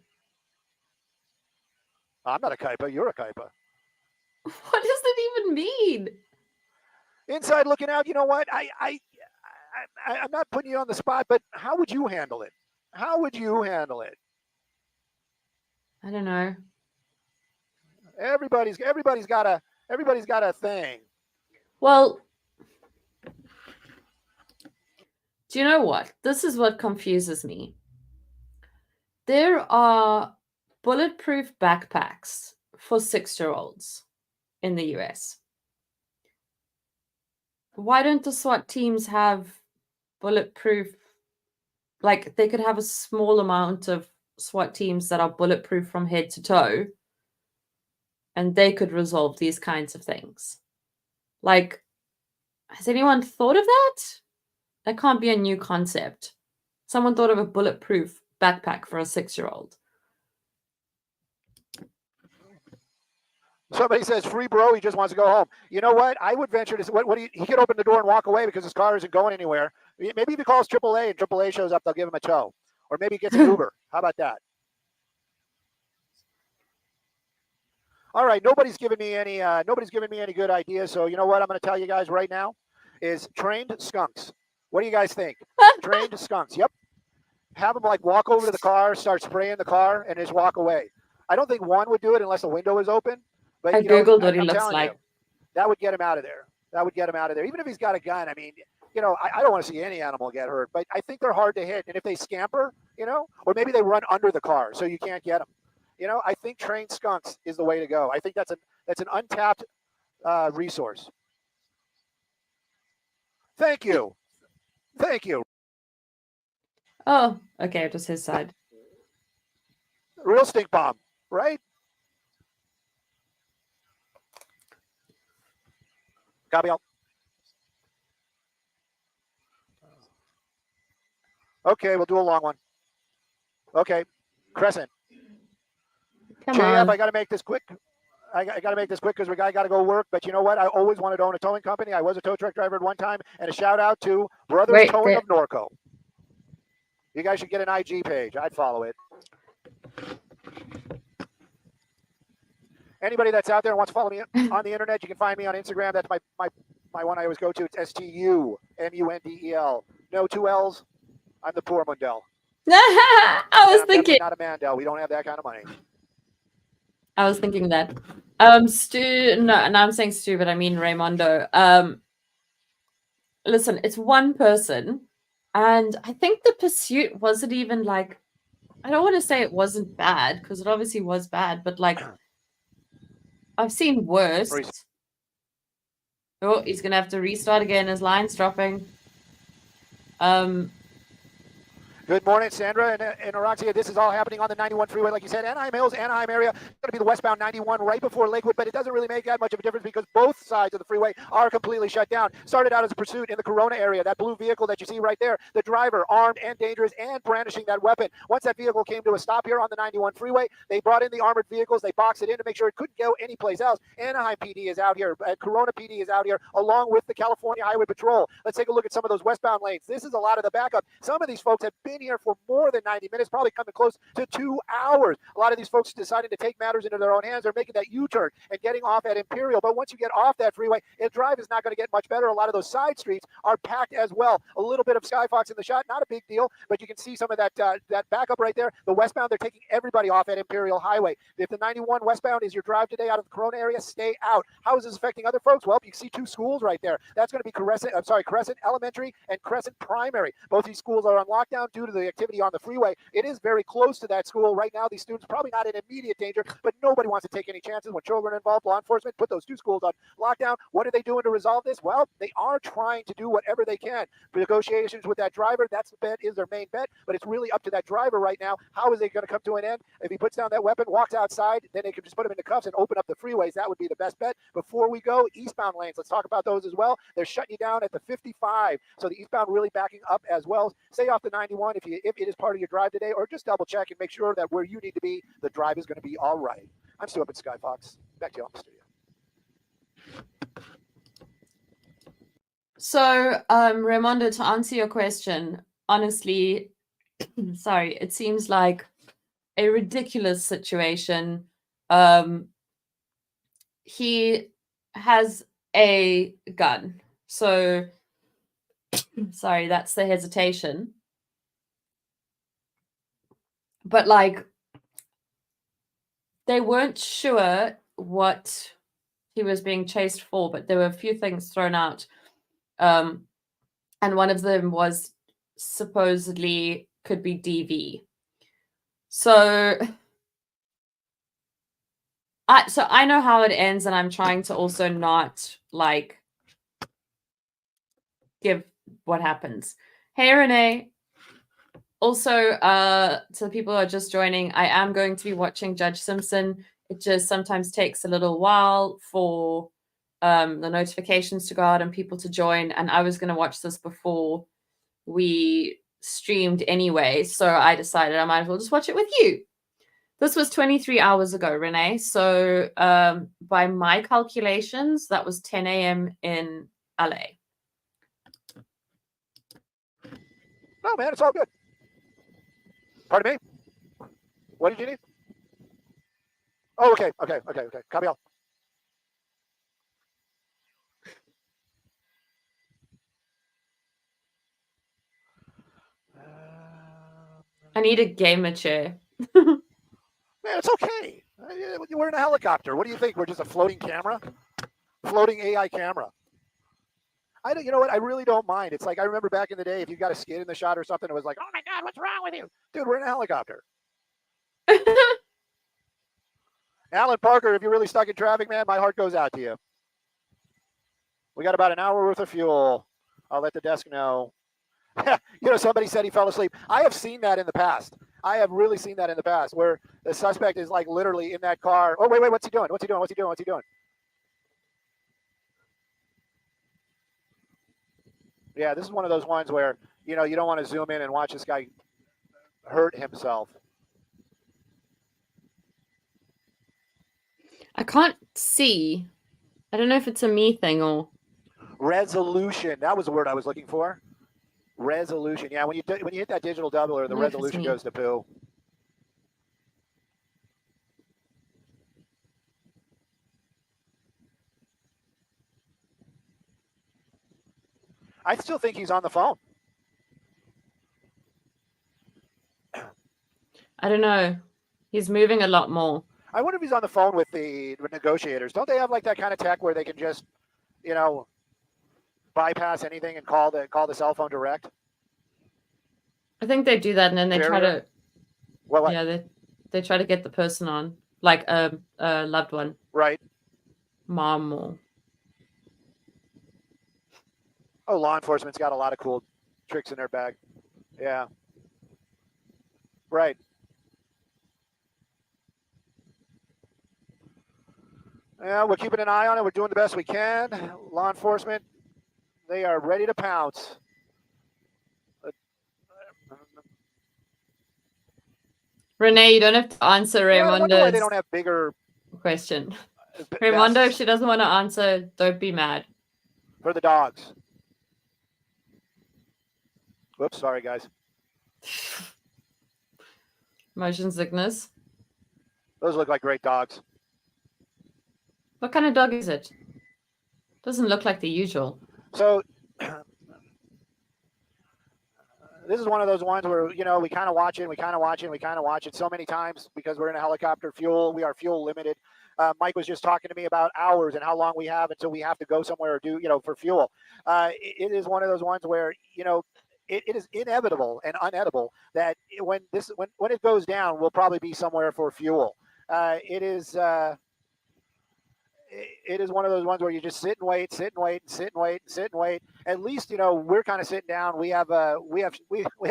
I'm not a Kaipa. You're a Kaipa. What does it even mean? Inside looking out. You know what? I'm not putting you on the spot, but how would you handle it? How would you handle it? I don't know. Everybody's got a thing. Well, do you know what? This is what confuses me. There are bulletproof backpacks for 6-year-olds in the US. Why don't the SWAT teams have bulletproof? Like, they could have a small amount of SWAT teams that are bulletproof from head to toe, and they could resolve these kinds of things. Like, has anyone thought of that? That can't be a new concept. Someone thought of a bulletproof backpack for a 6-year-old. Somebody says free bro, he just wants to go home. You know what? I would venture to say, he could open the door and walk away because his car isn't going anywhere. Maybe if he calls AAA and AAA shows up, they'll give him a tow. Or maybe he gets an Uber. How about that? All right, nobody's giving me any good ideas. So you know what I'm going to tell you guys right now is trained skunks. What do you guys think? Trained skunks. Yep. Have them like walk over to the car, start spraying the car, and just walk away. I don't think one would do it unless the window is open. But I googled what he looks like. That would get him out of there. That would get him out of there. Even if he's got a gun, I mean, I don't want to see any animal get hurt, but I think they're hard to hit. And if they scamper, or maybe they run under the car so you can't get them. I think trained skunks is the way to go. I think that's an untapped resource. Thank you. Thank you. Oh, okay, it was his side. Real stink bomb, right? Gabriel. Okay, we'll do a long one. Okay, Crescent. Come JF, on. I got to make this quick. I got to make this quick because we got to go work. But you know what? I always wanted to own a towing company. I was a tow truck driver at one time. And a shout out to Brothers Towing of Norco. You guys should get an IG page. I'd follow it. Anybody that's out there and wants to follow me on the internet, you can find me on Instagram. That's my one I always go to. It's STUMUNDEL. No 2 L's. I'm the poor Mundell. I was thinking. Not a Mandel. We don't have that kind of money. I was thinking that. Stu, no, I'm saying Stu, but I mean Raymondo. Listen, it's one person, and I think the pursuit wasn't even like, I don't want to say it wasn't bad, because it obviously was bad, but like, I've seen worse. Oh, he's going to have to restart again. His line's dropping. Good morning, Sandra and Araxia. This is all happening on the 91 freeway, like you said. Anaheim Hills, Anaheim area. It's going to be the westbound 91 right before Lakewood, but it doesn't really make that much of a difference because both sides of the freeway are completely shut down. Started out as a pursuit in the Corona area. That blue vehicle that you see right there, the driver armed and dangerous and brandishing that weapon. Once that vehicle came to a stop here on the 91 freeway, they brought in the armored vehicles. They boxed it in to make sure it couldn't go anyplace else. Anaheim PD is out here. Corona PD is out here along with the California Highway Patrol. Let's take a look at some of those westbound lanes. This is a lot of the backup. Some of these folks have been here for more than 90 minutes, probably coming close to 2 hours. A lot of these folks deciding to take matters into their own hands. They're making that U-turn and getting off at Imperial. But once you get off that freeway, the drive is not going to get much better. A lot of those side streets are packed as well. A little bit of Skyfox in the shot, not a big deal, but you can see some of that backup right there. The westbound, they're taking everybody off at Imperial Highway. If the 91 westbound is your drive today out of the Corona area, stay out. How is this affecting other folks? Well, you see 2 schools right there. That's going to be Crescent Elementary and Crescent Primary. Both these schools are on lockdown due to the activity on the freeway. It is very close to that school right now. These students probably not in immediate danger, but nobody wants to take any chances when children are involved. Law enforcement put those 2 schools on lockdown. What are they doing to resolve this? Well, they are trying to do whatever they can. For negotiations with that driver, that's the bet, is their main bet, but it's really up to that driver right now. How is it going to come to an end? If he puts down that weapon, walks outside, then they can just put him into cuffs and open up the freeways. That would be the best bet. Before we go, eastbound lanes, let's talk about those as well. They're shutting you down at the 55, so the eastbound really backing up as well. Stay off the 91 if it is part of your drive today, or just double check and make sure that where you need to be, the drive is going to be all right. I'm Stu up at Skyfox. Back to you on the studio. So, Raimundo, to answer your question, honestly, sorry, it seems like a ridiculous situation. He has a gun. So, sorry, that's the hesitation. But like, they weren't sure what he was being chased for, but there were a few things thrown out. And one of them was supposedly could be DV. So I know how it ends, and I'm trying to also not like give what happens. Hey, Renee. Also, to the people who are just joining, I am going to be watching Judge Simpson. It just sometimes takes a little while for the notifications to go out and people to join. And I was going to watch this before we streamed anyway, so I decided I might as well just watch it with you. This was 23 hours ago, Renee. So by my calculations, that was 10 a.m. in LA. No, man, it's all good. Pardon me? What did you need? Oh, okay. Copy all. I need a gamer chair. Man, it's okay. We're in a helicopter. What do you think? We're just a floating camera? Floating AI camera. You know what? I really don't mind. It's like I remember back in the day, if you got a skid in the shot or something, it was like, oh my God, what's wrong with you? Dude, we're in a helicopter. Alan Parker, if you're really stuck in traffic, man, my heart goes out to you. We got about an hour worth of fuel. I'll let the desk know. Somebody said he fell asleep. I have seen that in the past. I have really seen that in the past where the suspect is like literally in that car. Oh, wait, what's he doing? What's he doing? Yeah, this is one of those ones where, you don't want to zoom in and watch this guy hurt himself. I can't see. I don't know if it's a me thing or... Resolution. That was the word I was looking for. Resolution. Yeah, when you hit that digital doubler, the resolution goes to poo. I still think he's on the phone. I don't know. He's moving a lot more. I wonder if he's on the phone with the negotiators. Don't they have like that kind of tech where they can just, bypass anything and call the cell phone direct? I think they do that, and then they try to. What? Yeah, they try to get the person on, like a loved one, right? Mom or. Oh, law enforcement's got a lot of cool tricks in their bag. Yeah. Right. Yeah, we're keeping an eye on it. We're doing the best we can. Law enforcement, they are ready to pounce. Renee, you don't have to answer Raimondo's I wonder why they don't have bigger question. Raimondo, if she doesn't want to answer, don't be mad. For the dogs. Whoops, sorry, guys. Motion sickness. Those look like great dogs. What kind of dog is it? Doesn't look like the usual. So this is one of those ones where, we kind of watch it so many times because we're in a helicopter. We are fuel limited. Mike was just talking to me about hours and how long we have until we have to go somewhere or do, for fuel. It is one of those ones where, it is inevitable and unedible that when it goes down, we'll probably be somewhere for fuel. It is one of those ones where you just sit and wait. At least, we're kind of sitting down. We have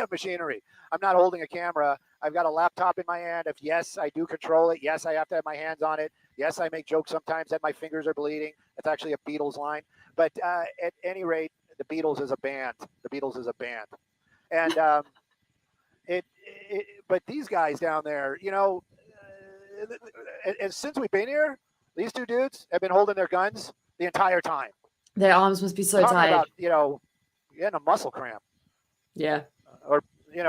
machinery. I'm not holding a camera. I've got a laptop in my hand. Yes, I do control it. Yes, I have to have my hands on it. Yes, I make jokes sometimes that my fingers are bleeding. It's actually a Beatles line. But at any rate, the Beatles is a band. And but these guys down there, and since we've been here, these two dudes have been holding their guns the entire time. Their arms must be so Talking tired. about, getting a muscle cramp. Yeah. Or, you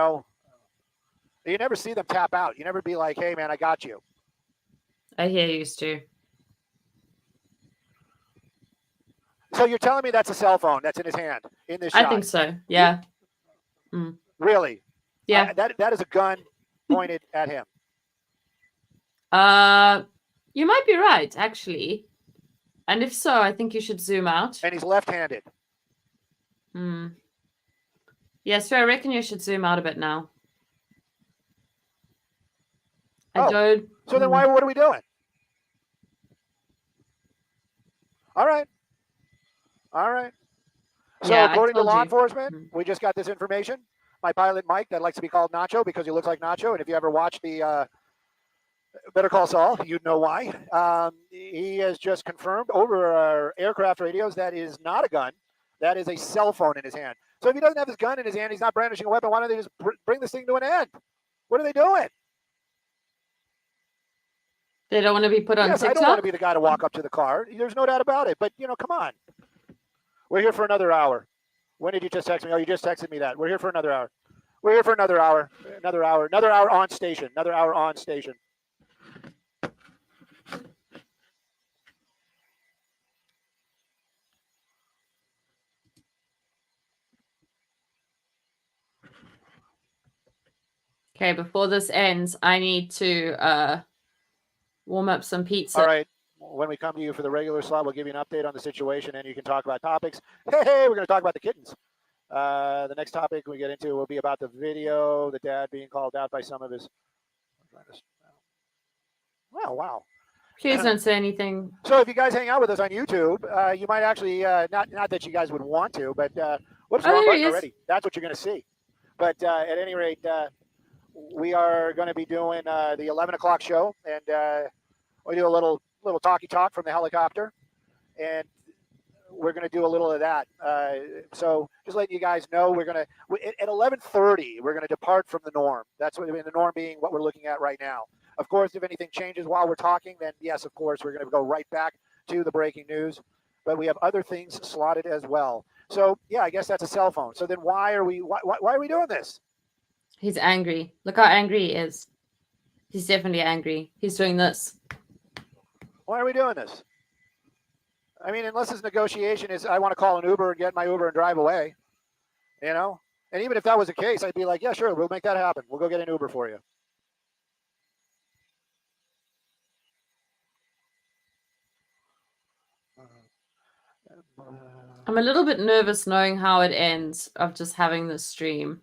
never see them tap out. You never be like, hey, man, I got you. I hear you, Stu. So you're telling me that's a cell phone that's in his hand in this shot? I think so. Yeah. Really? Yeah. That is a gun pointed at him. You might be right, actually. And if so, I think you should zoom out. And he's left-handed. Yeah, so I reckon you should zoom out a bit now. So then what are we doing? All right. So Yeah, according to law enforcement, we just got this information. My pilot, Mike, that likes to be called Nacho because he looks like Nacho. And if you ever watch the Better Call Saul, you'd know why. He has just confirmed over our aircraft radios that is not a gun. That is a cell phone in his hand. So if he doesn't have his gun in his hand, he's not brandishing a weapon. Why don't they just bring this thing to an end? What are they doing? They don't want to be put on Yes, TikTok? I don't want to be the guy to walk up to the car. There's no doubt about it. But, come on. We're here for another hour. When did you just text me? Oh, you just texted me that. We're here for another hour. We're here for another hour. Another hour. Another hour on station. Another hour on station. Okay, before this ends, I need to warm up some pizza. All right. When we come to you for the regular slot, we'll give you an update on the situation, and you can talk about topics. Hey, we're going to talk about the kittens. The next topic we get into will be about the video, the dad being called out by some of his. Wow. Please don't say anything. So if you guys hang out with us on YouTube, you might actually, not that you guys would want to, but whoops, wrong button already. That's what you're going to see. But at any rate, we are going to be doing the 11 o'clock show, and we do a little talky talk from the helicopter, and we're going to do a little of that. So just letting you guys know, we're going to at 11:30 we're going to depart from the norm. That's what the norm being what we're looking at right now. Of course, if anything changes while we're talking, then yes, of course, we're going to go right back to the breaking news. But we have other things slotted as well. So yeah, I guess that's a cell phone. So then why are we doing this? He's angry. Look how angry he is. He's definitely angry. He's doing this. Why are we doing this? I mean, unless his negotiation is I want to call an Uber and get my Uber and drive away, And even if that was the case, I'd be like, yeah, sure, we'll make that happen. We'll go get an Uber for you. I'm a little bit nervous knowing how it ends of just having this stream.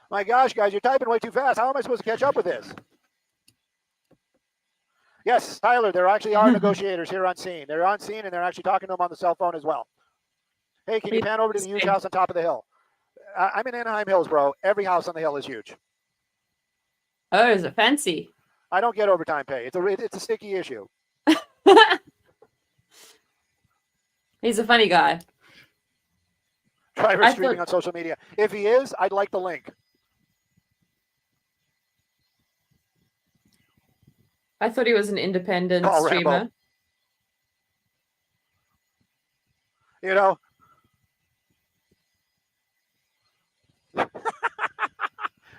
My gosh, guys, you're typing way too fast. How am I supposed to catch up with this? Yes, Tyler, there actually are negotiators here on scene. They're on scene, and they're actually talking to them on the cell phone as well. Hey, can you pan over to the huge house on top of the hill? I'm in Anaheim Hills, bro. Every house on the hill is huge. Oh, is it fancy? I don't get overtime pay. It's a sticky issue. He's a funny guy. Driver streaming on social media. If he is, I'd like the link. I thought he was an independent streamer. Rambo.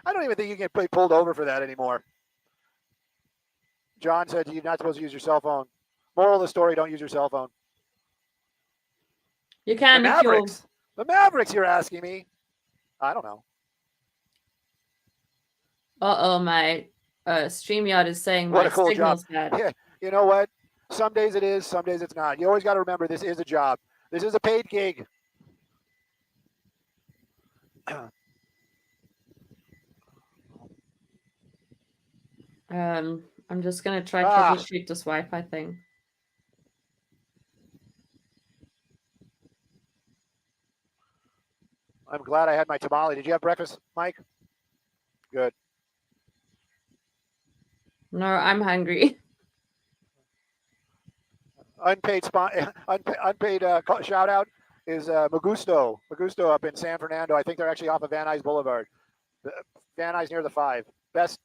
I don't even think you can be pulled over for that anymore. John said you're not supposed to use your cell phone. Moral of the story, don't use your cell phone. You can if you're... The Mavericks, you're asking me? I don't know. Uh-oh, my StreamYard is saying what my a cool signal's job. bad. Yeah, you know what? Some days it is, some days it's not. You always got to remember this is a job. This is a paid gig. I'm just going to try troubleshoot this Wi-Fi thing. I'm glad I had my tamale. Did you have breakfast, Mike? Good. No, I'm hungry. Unpaid shout out is Magusto. Magusto up in San Fernando. I think they're actually off of Van Nuys Boulevard. Van Nuys near the 5. Best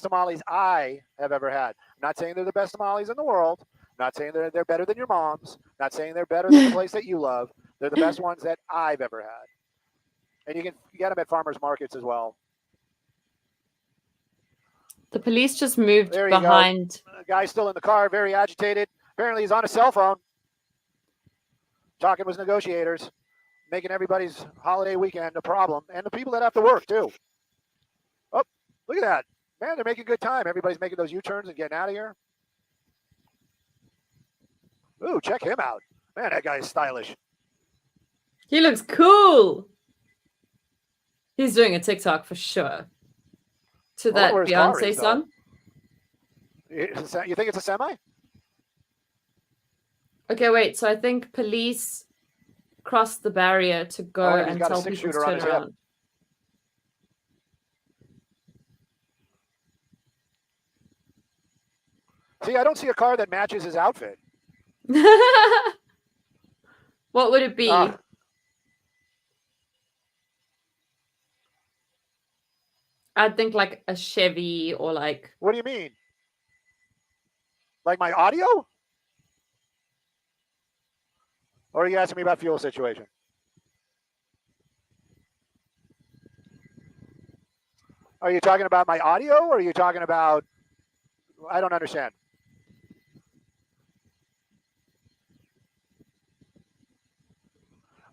tamales I have ever had. I'm not saying they're the best tamales in the world. I'm not saying they're better than your mom's. I'm not saying they're better than the place that you love. They're the best ones that I've ever had. And you can get them at farmers markets as well. The police just moved behind. The guy's still in the car, very agitated. Apparently he's on a cell phone. Talking with negotiators, making everybody's holiday weekend a problem. And the people that have to work, too. Oh, look at that. Man, they're making good time. Everybody's making those U-turns and getting out of here. Ooh, check him out. Man, that guy is stylish. He looks cool. He's doing a TikTok for sure. To that Beyonce song. You think it's a semi? Okay, wait. So I think police crossed the barrier to go and tell people to turn around. See, I don't see a car that matches his outfit. What would it be? I'd think like a Chevy or like... What do you mean? Like my audio? Or are you asking me about fuel situation? Are you talking about my audio or are you talking about, I don't understand.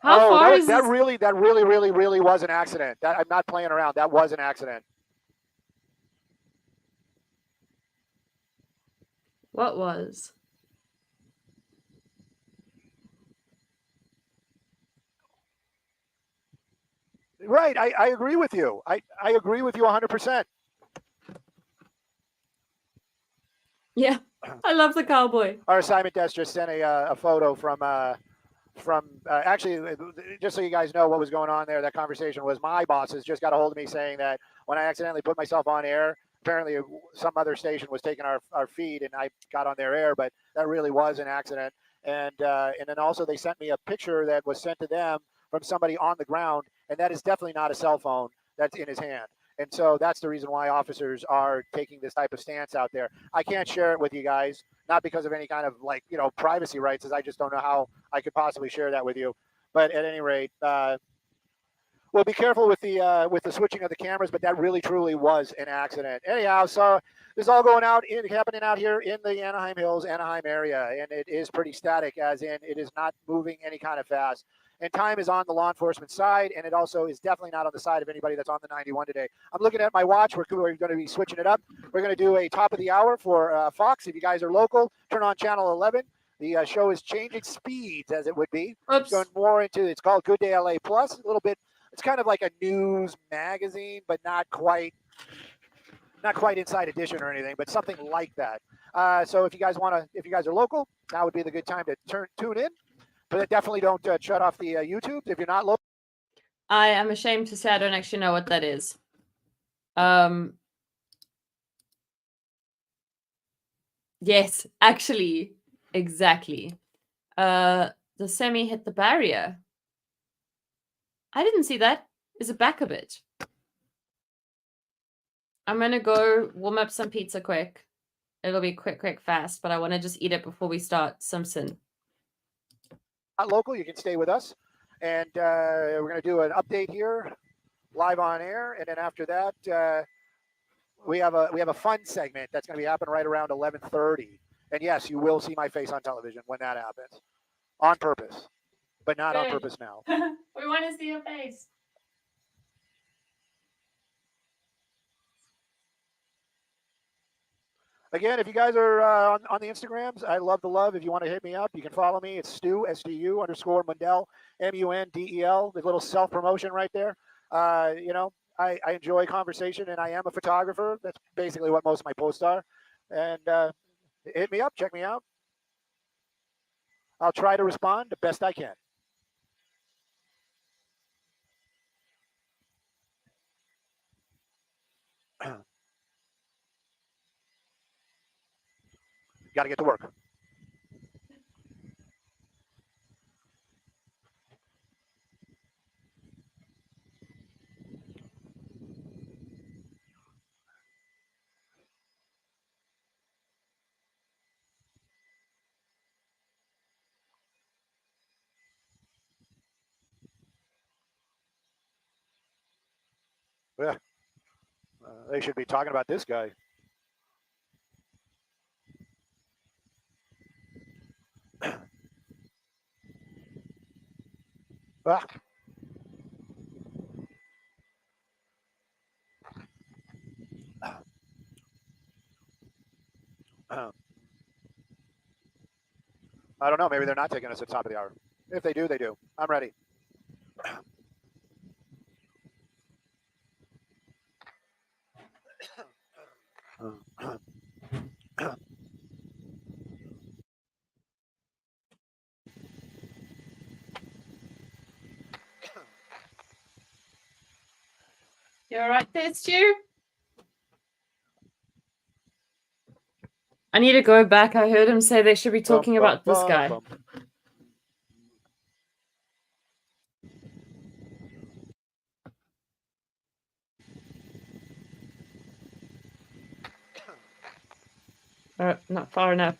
How far is that this? really was an accident. That I'm not playing around. That was an accident. What was? Right. I agree with you. I agree with you 100%. Yeah, I love the cowboy. Our assignment desk just sent a photo from actually, just so you guys know what was going on there, that conversation was my bosses just got a hold of me saying that when I accidentally put myself on air, apparently some other station was taking our feed and I got on their air, but that really was an accident. And then also they sent me a picture that was sent to them from somebody on the ground, and that is definitely not a cell phone that's in his hand. And so that's the reason why officers are taking this type of stance out there. I can't share it with you guys, not because of any kind of privacy rights, as I just don't know how I could possibly share that with you. But at any rate, well, be careful with the switching of the cameras. But that really truly was an accident. Anyhow, so this is all happening out here in the Anaheim Hills, Anaheim area, and it is pretty static, as in it is not moving any kind of fast. And time is on the law enforcement side, and it also is definitely not on the side of anybody that's on the 91 today. I'm looking at my watch. We're going to be switching it up. We're going to do a top of the hour for Fox. If you guys are local, turn on channel 11. The show is changing speeds, as it would be. Oops. Going more into, it's called Good Day LA Plus. A little bit, it's kind of like a news magazine, but not quite Inside Edition or anything, but something like that. So if you guys are local, now would be the good time to tune in. But definitely don't shut off the YouTube if you're not local. I am ashamed to say I don't actually know what that is. Yes, actually, exactly. The semi hit the barrier. I didn't see that. Is it back a bit? I'm gonna go warm up some pizza quick. It'll be quick, fast, but I want to just eat it before we start Simpson. Not local, you can stay with us. And we're going to do an update here, live on air. And then after that, we have a fun segment that's going to be happening right around 11:30. And yes, you will see my face on television when that happens, on purpose, but not on purpose now. We want to see your face. Again, if you guys are on the Instagrams, I love the love. If you want to hit me up, you can follow me. It's Stu, STU_Mundell, MUNDEL, the little self-promotion right there. I enjoy conversation, and I am a photographer. That's basically what most of my posts are. And hit me up, check me out. I'll try to respond the best I can. Got to get to work. Yeah, they should be talking about this guy. Ah. I don't know. Maybe they're not taking us at the top of the hour. If they do, they do. I'm ready. You all right there, Stu? I need to go back. I heard him say they should be talking about this guy. Not far enough.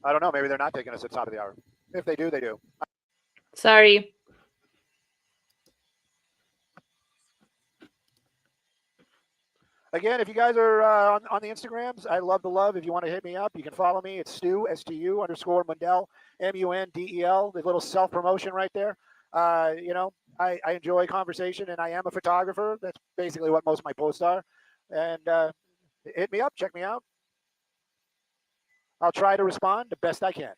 I don't know. Maybe they're not taking us at the top of the hour. If they do, they do. Sorry. Again, if you guys are on the Instagrams, I love the love. If you want to hit me up, you can follow me. It's Stu, STU _ Mundell, MUNDEL, the little self-promotion right there. You know, I enjoy conversation, and I am a photographer. That's basically what most of my posts are. And hit me up, check me out. I'll try to respond the best I can.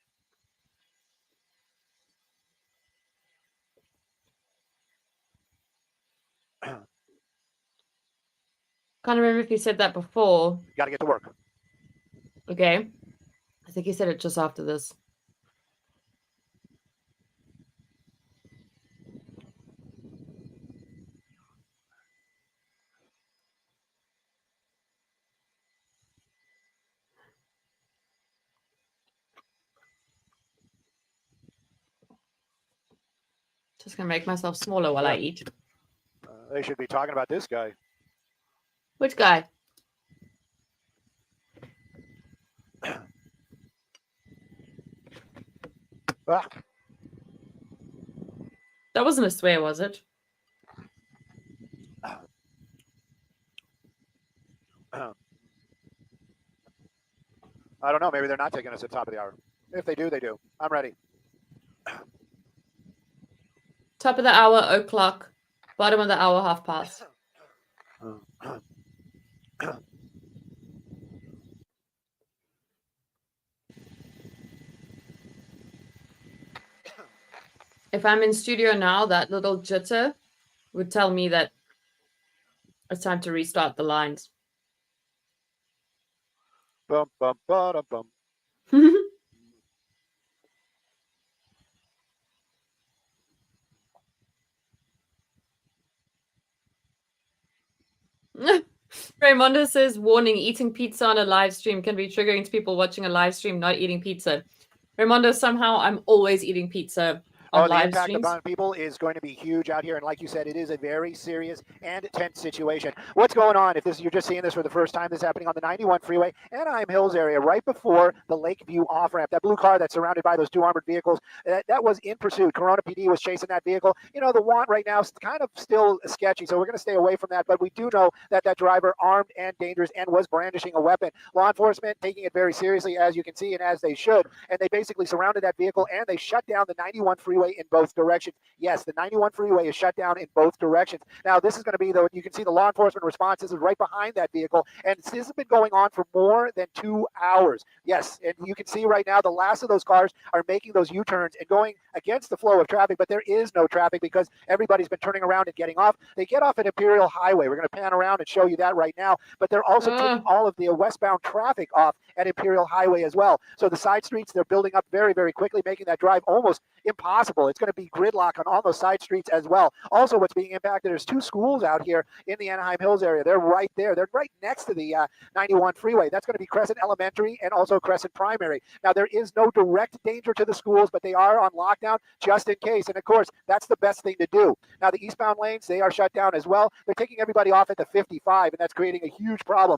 Can't remember if you said that before. Got to get to work. Okay. I think you said it just after this. Just gonna make myself smaller while I eat. They should be talking about this guy. Which guy? Ah. That wasn't a swear, was it? I don't know. Maybe they're not taking us at the top of the hour. If they do, they do. I'm ready. Top of the hour, o'clock. Bottom of the hour, past. If I'm in studio now, that little jitter would tell me that it's time to restart the lines. Bum, bum, ba, bum. Raymondo says, warning, eating pizza on a live stream can be triggering to people watching a live stream not eating pizza. Raymondo, somehow I'm always eating pizza on the live impact streams. upon people is going to be huge out here. And like you said, it is a very serious and tense situation. What's going on? If you're just seeing this for the first time, this is happening on the 91 freeway, Anaheim Hills area, right before the Lakeview off-ramp. That blue car that's surrounded by those two armored vehicles, that was in pursuit. Corona PD was chasing that vehicle. You know, the want right now is kind of still sketchy, so we're going to stay away from that. But we do know that that driver armed and dangerous and was brandishing a weapon. Law enforcement taking it very seriously, as you can see, and as they should. And they basically surrounded that vehicle, and they shut down the 91 freeway in both directions. Yes, the 91 freeway is shut down in both directions. Now, this is going to be, though, you can see the law enforcement response. This is right behind that vehicle, and this has been going on for more than 2 hours. Yes, and you can see right now the last of those cars are making those U-turns and going against the flow of traffic, but there is no traffic because everybody's been turning around and getting off. They get off at Imperial Highway. We're going to pan around and show you that right now, but they're also taking all of the westbound traffic off at Imperial Highway as well. So the side streets, they're building up very, very quickly, making that drive almost impossible. It's going to be gridlock on all those side streets as well. Also, what's being impacted, there's 2 schools out here in the Anaheim Hills area. They're right there. They're right next to the 91 freeway. That's going to be Crescent Elementary and also Crescent Primary. Now, there is no direct danger to the schools, but they are on lockdown just in case. And of course, that's the best thing to do. Now, the eastbound lanes, they are shut down as well. They're taking everybody off at the 55, and that's creating a huge problem.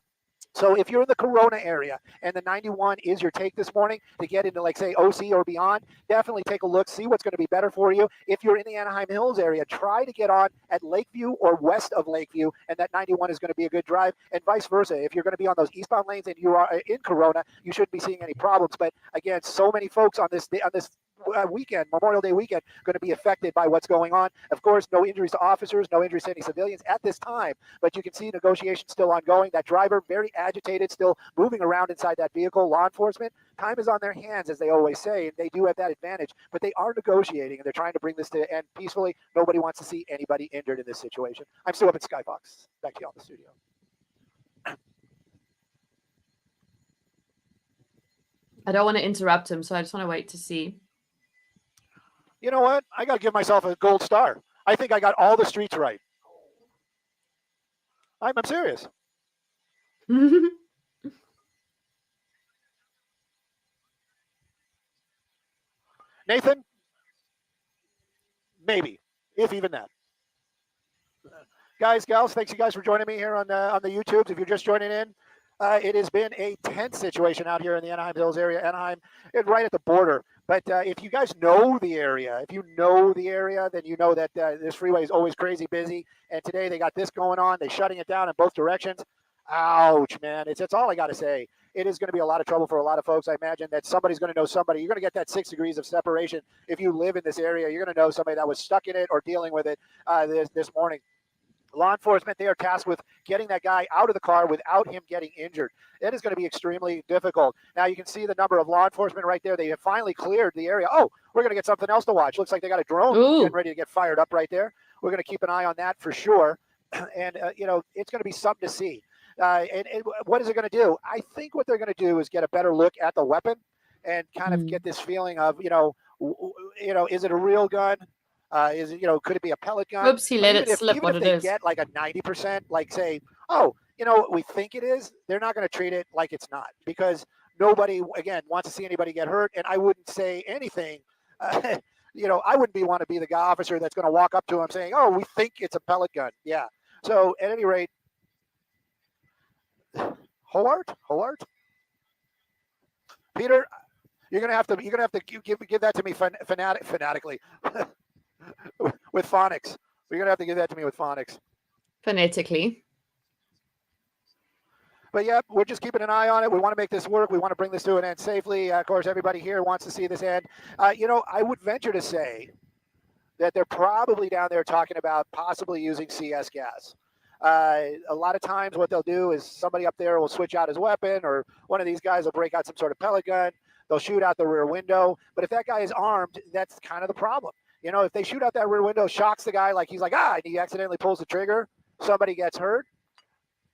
So if you're in the Corona area and the 91 is your take this morning to get into, like, say, OC or beyond, definitely take a look, see what's going to be better for you. If you're in the Anaheim Hills area, try to get on at Lakeview or west of Lakeview, and that 91 is going to be a good drive, and vice versa. If you're going to be on those eastbound lanes and you are in Corona, you shouldn't be seeing any problems. But again, so many folks on this weekend, Memorial Day weekend, going to be affected by what's going on. Of course, no injuries to officers, no injuries to any civilians at this time, but you can see negotiations still ongoing. That driver, very agitated, still moving around inside that vehicle. Law enforcement, time is on their hands, as they always say, and they do have that advantage, but they are negotiating, and they're trying to bring this to end peacefully. Nobody wants to see anybody injured in this situation. I'm still up at Skybox. Back to you on the studio. I don't want to interrupt him, so I just want to wait to see. You know what? I got to give myself a gold star. I think I got all the streets right. I'm serious. Nathan? Maybe, if even that. Guys, gals, thanks you guys for joining me here on the YouTubes. If you're just joining in, It has been a tense situation out here in the Anaheim Hills area. Anaheim, right at the border. But if you guys know the area, then you know that this freeway is always crazy busy. And today they got this going on. They're shutting it down in both directions. Ouch, man. It's all I got to say. It is going to be a lot of trouble for a lot of folks. I imagine that somebody's going to know somebody. You're going to get that 6 degrees of separation. If you live in this area, you're going to know somebody that was stuck in it or dealing with it this morning. Law enforcement, they are tasked with getting that guy out of the car without him getting injured. It is going to be extremely difficult. Now, you can see the number of law enforcement right there. They have finally cleared the area. Oh, we're going to get something else to watch. Looks like they got a drone getting ready to get fired up right there. We're going to keep an eye on that for sure. And, it's going to be something to see. And what is it going to do? I think what they're going to do is get a better look at the weapon and kind of get this feeling of, is it a real gun? Is it, could it be a pellet gun? Oops, he let it slip what it is. Even if they get like a 90%, like say, we think it is, they're not going to treat it like it's not, because nobody, again, wants to see anybody get hurt. And I wouldn't say anything, I wouldn't want to be the guy officer that's going to walk up to him saying, oh, we think it's a pellet gun. Yeah. So at any rate, Howard, Peter, you're gonna have to give that to me phonetically with phonics. You're gonna have to give that to me with phonics. Phonetically. But yeah, we're just keeping an eye on it. We want to make this work. We want to bring this to an end safely. Of course, everybody here wants to see this end. I would venture to say that they're probably down there talking about possibly using CS gas. A lot of times what they'll do is somebody up there will switch out his weapon, or one of these guys will break out some sort of pellet gun. They'll shoot out the rear window. But if that guy is armed, that's kind of the problem. If they shoot out that rear window, shocks the guy, like he's like, and he accidentally pulls the trigger, somebody gets hurt,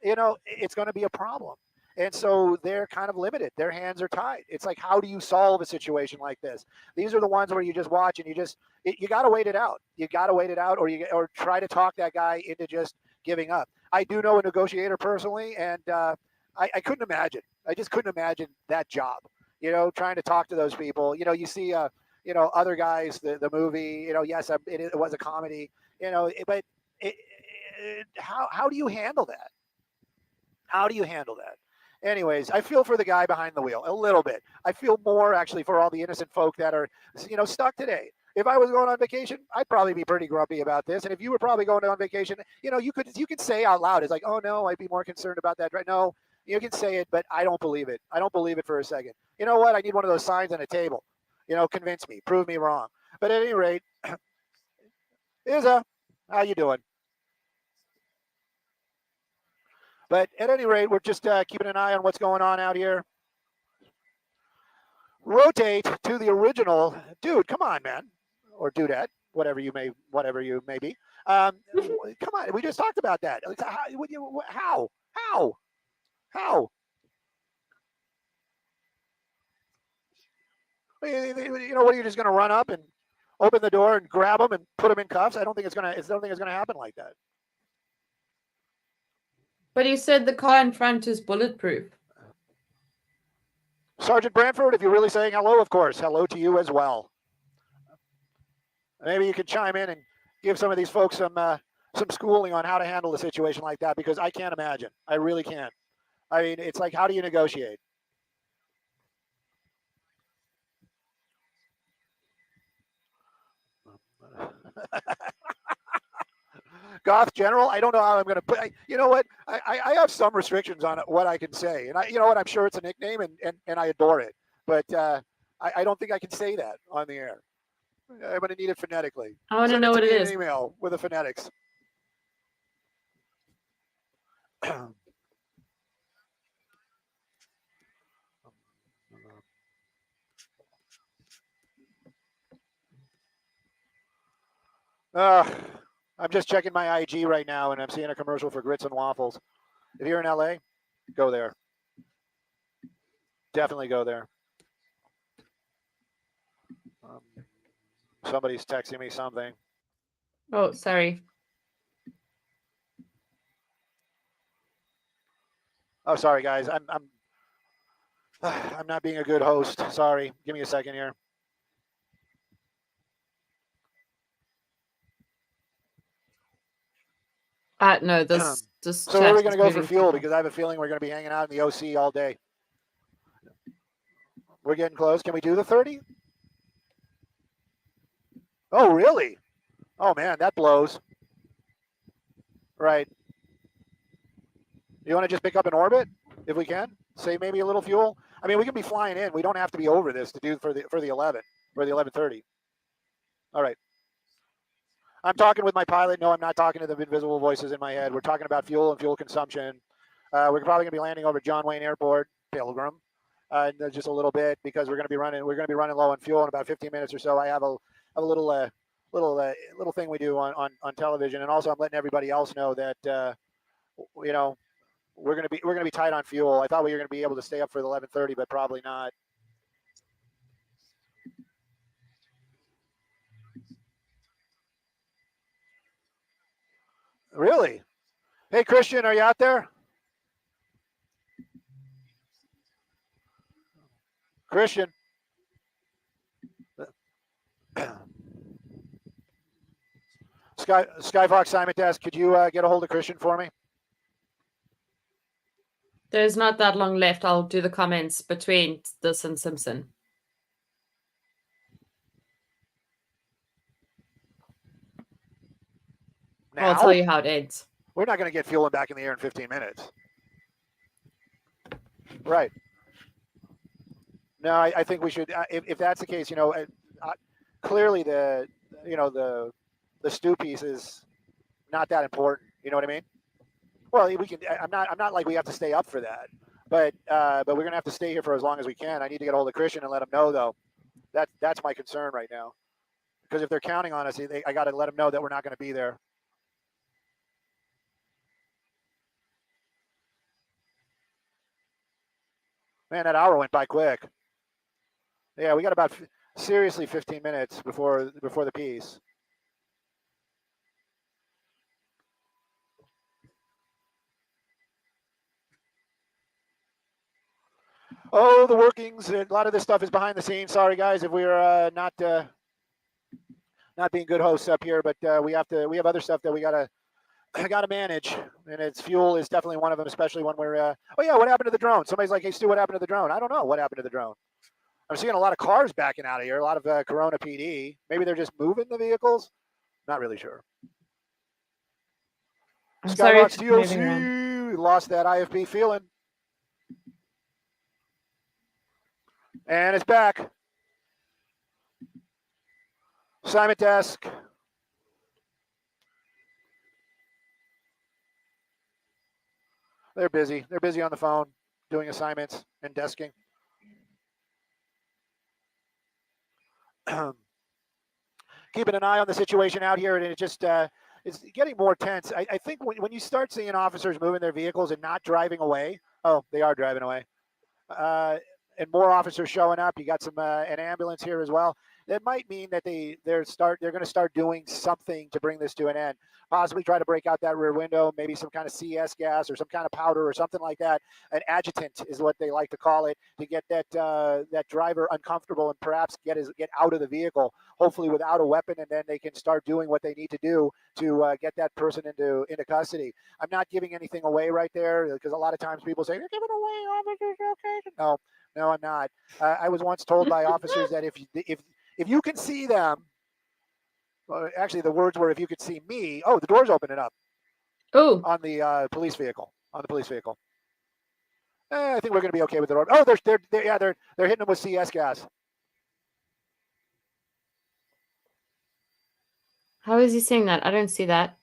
it's going to be a problem. And so they're kind of limited. Their hands are tied. It's like, how do you solve a situation like this? These are the ones where you just watch and you got to wait it out. You got to wait it out, or try to talk that guy into just giving up. I do know a negotiator personally, and I couldn't imagine. I just couldn't imagine that job, trying to talk to those people. You see, other guys, the movie, yes, it was a comedy, but how do you handle that? How do you handle that? Anyways, I feel for the guy behind the wheel a little bit. I feel more actually for all the innocent folk that are, stuck today. If I was going on vacation, I'd probably be pretty grumpy about this. And if you were probably going on vacation, you could say out loud, it's like, oh no, I'd be more concerned about that. Right? No, you can say it, but I don't believe it. I don't believe it for a second. You know what? I need one of those signs on a table. Convince me, prove me wrong. But at any rate, Izza, how you doing? But at any rate, we're just keeping an eye on what's going on out here. Rotate to the original dude. Come on, man, or dudette, whatever you may be. Come on, we just talked about that. How? What are you just going to run up and open the door and grab them and put them in cuffs? I don't think it's going to happen like that. But he said the car in front is bulletproof. Sergeant Branford, if you're really saying hello, of course, hello to you as well. Maybe you can chime in and give some of these folks some schooling on how to handle a situation like that, because I can't imagine. I really can't. I mean, it's like, how do you negotiate? Goth General, I don't know how I'm going to put. You know what? I have some restrictions on what I can say, and you know what? I'm sure it's a nickname, and I adore it, but I don't think I can say that on the air. I'm going to need it phonetically. I want to know what it is. An email with the phonetics. I'm just checking my IG right now, and I'm seeing a commercial for grits and waffles. If you're in LA, go there. Definitely go there. Somebody's texting me something. Oh, sorry. Oh, sorry, guys. I'm not being a good host. Sorry. Give me a second here. No, this Just So where are we chat going to is go for moving fuel? people. Because I have a feeling we're going to be hanging out in the OC all day. We're getting close. Can we do the 30? Oh, really? Oh, man, that blows. Right. You want to just pick up an orbit if we can? Save maybe a little fuel? I mean, we can be flying in. We don't have to be over this to do for the 11 or the 11:30. All right. I'm talking with my pilot. No, I'm not talking to the invisible voices in my head. We're talking about fuel and fuel consumption. We're probably going to be landing over John Wayne Airport, Pilgrim, in just a little bit because we're going to be running low on fuel in about 15 minutes or so. I have a little thing we do on television, and also I'm letting everybody else know that you know we're going to be tight on fuel. I thought we were going to be able to stay up for the 11:30, but probably not. Really? Hey, Christian, are you out there? Christian. Skyfox Simon Desk, could you get a hold of Christian for me? There's not that long left. I'll do the comments between this and Simpson. Now? I'll tell you how it ends. We're not going to get fueling back in the air in 15 minutes. Right. No, I think we should. If that's the case, clearly the stew piece is not that important. You know what I mean? Well, we can. I'm not like we have to stay up for that, but we're gonna have to stay here for as long as we can. I need to get a hold of Christian and let him know though. That's my concern right now, because if they're counting on us, I got to let them know that we're not going to be there. Man, that hour went by quick. Yeah, we got about seriously 15 minutes before the piece. Oh, the workings. A lot of this stuff is behind the scenes. Sorry, guys, if we're not being good hosts up here, but we have other stuff that we gotta manage, and its fuel is definitely one of them, especially when we're. Oh yeah, what happened to the drone? Somebody's like, "Hey Stu, what happened to the drone?" I don't know what happened to the drone. I'm seeing a lot of cars backing out of here. A lot of Corona PD. Maybe they're just moving the vehicles. Not really sure. I'm sorry Skybox it's moving around. TLC lost that IFB feeling, and it's back. Simon Desk. They're busy. They're busy on the phone doing assignments and desking. Keeping an eye on the situation out here, and it just it's getting more tense. I think when you start seeing officers moving their vehicles and not driving away, oh, they are driving away, and more officers showing up. You got some an ambulance here as well. That might mean that they're going to start doing something to bring this to an end. Possibly try to break out that rear window, maybe some kind of CS gas or some kind of powder or something like that. An adjutant is what they like to call it, to get that driver uncomfortable and perhaps get out of the vehicle, hopefully without a weapon, and then they can start doing what they need to do to get that person into custody. I'm not giving anything away right there, because a lot of times people say, "You're giving away officers' location." No, I'm not. I was once told by officers that if you can see them, actually the words were, if you could see me. Oh, the door's opening up. Oh, on the police vehicle. I think we're going to be okay with the door. Oh, they're hitting them with CS gas. how is he saying that? I don't see that.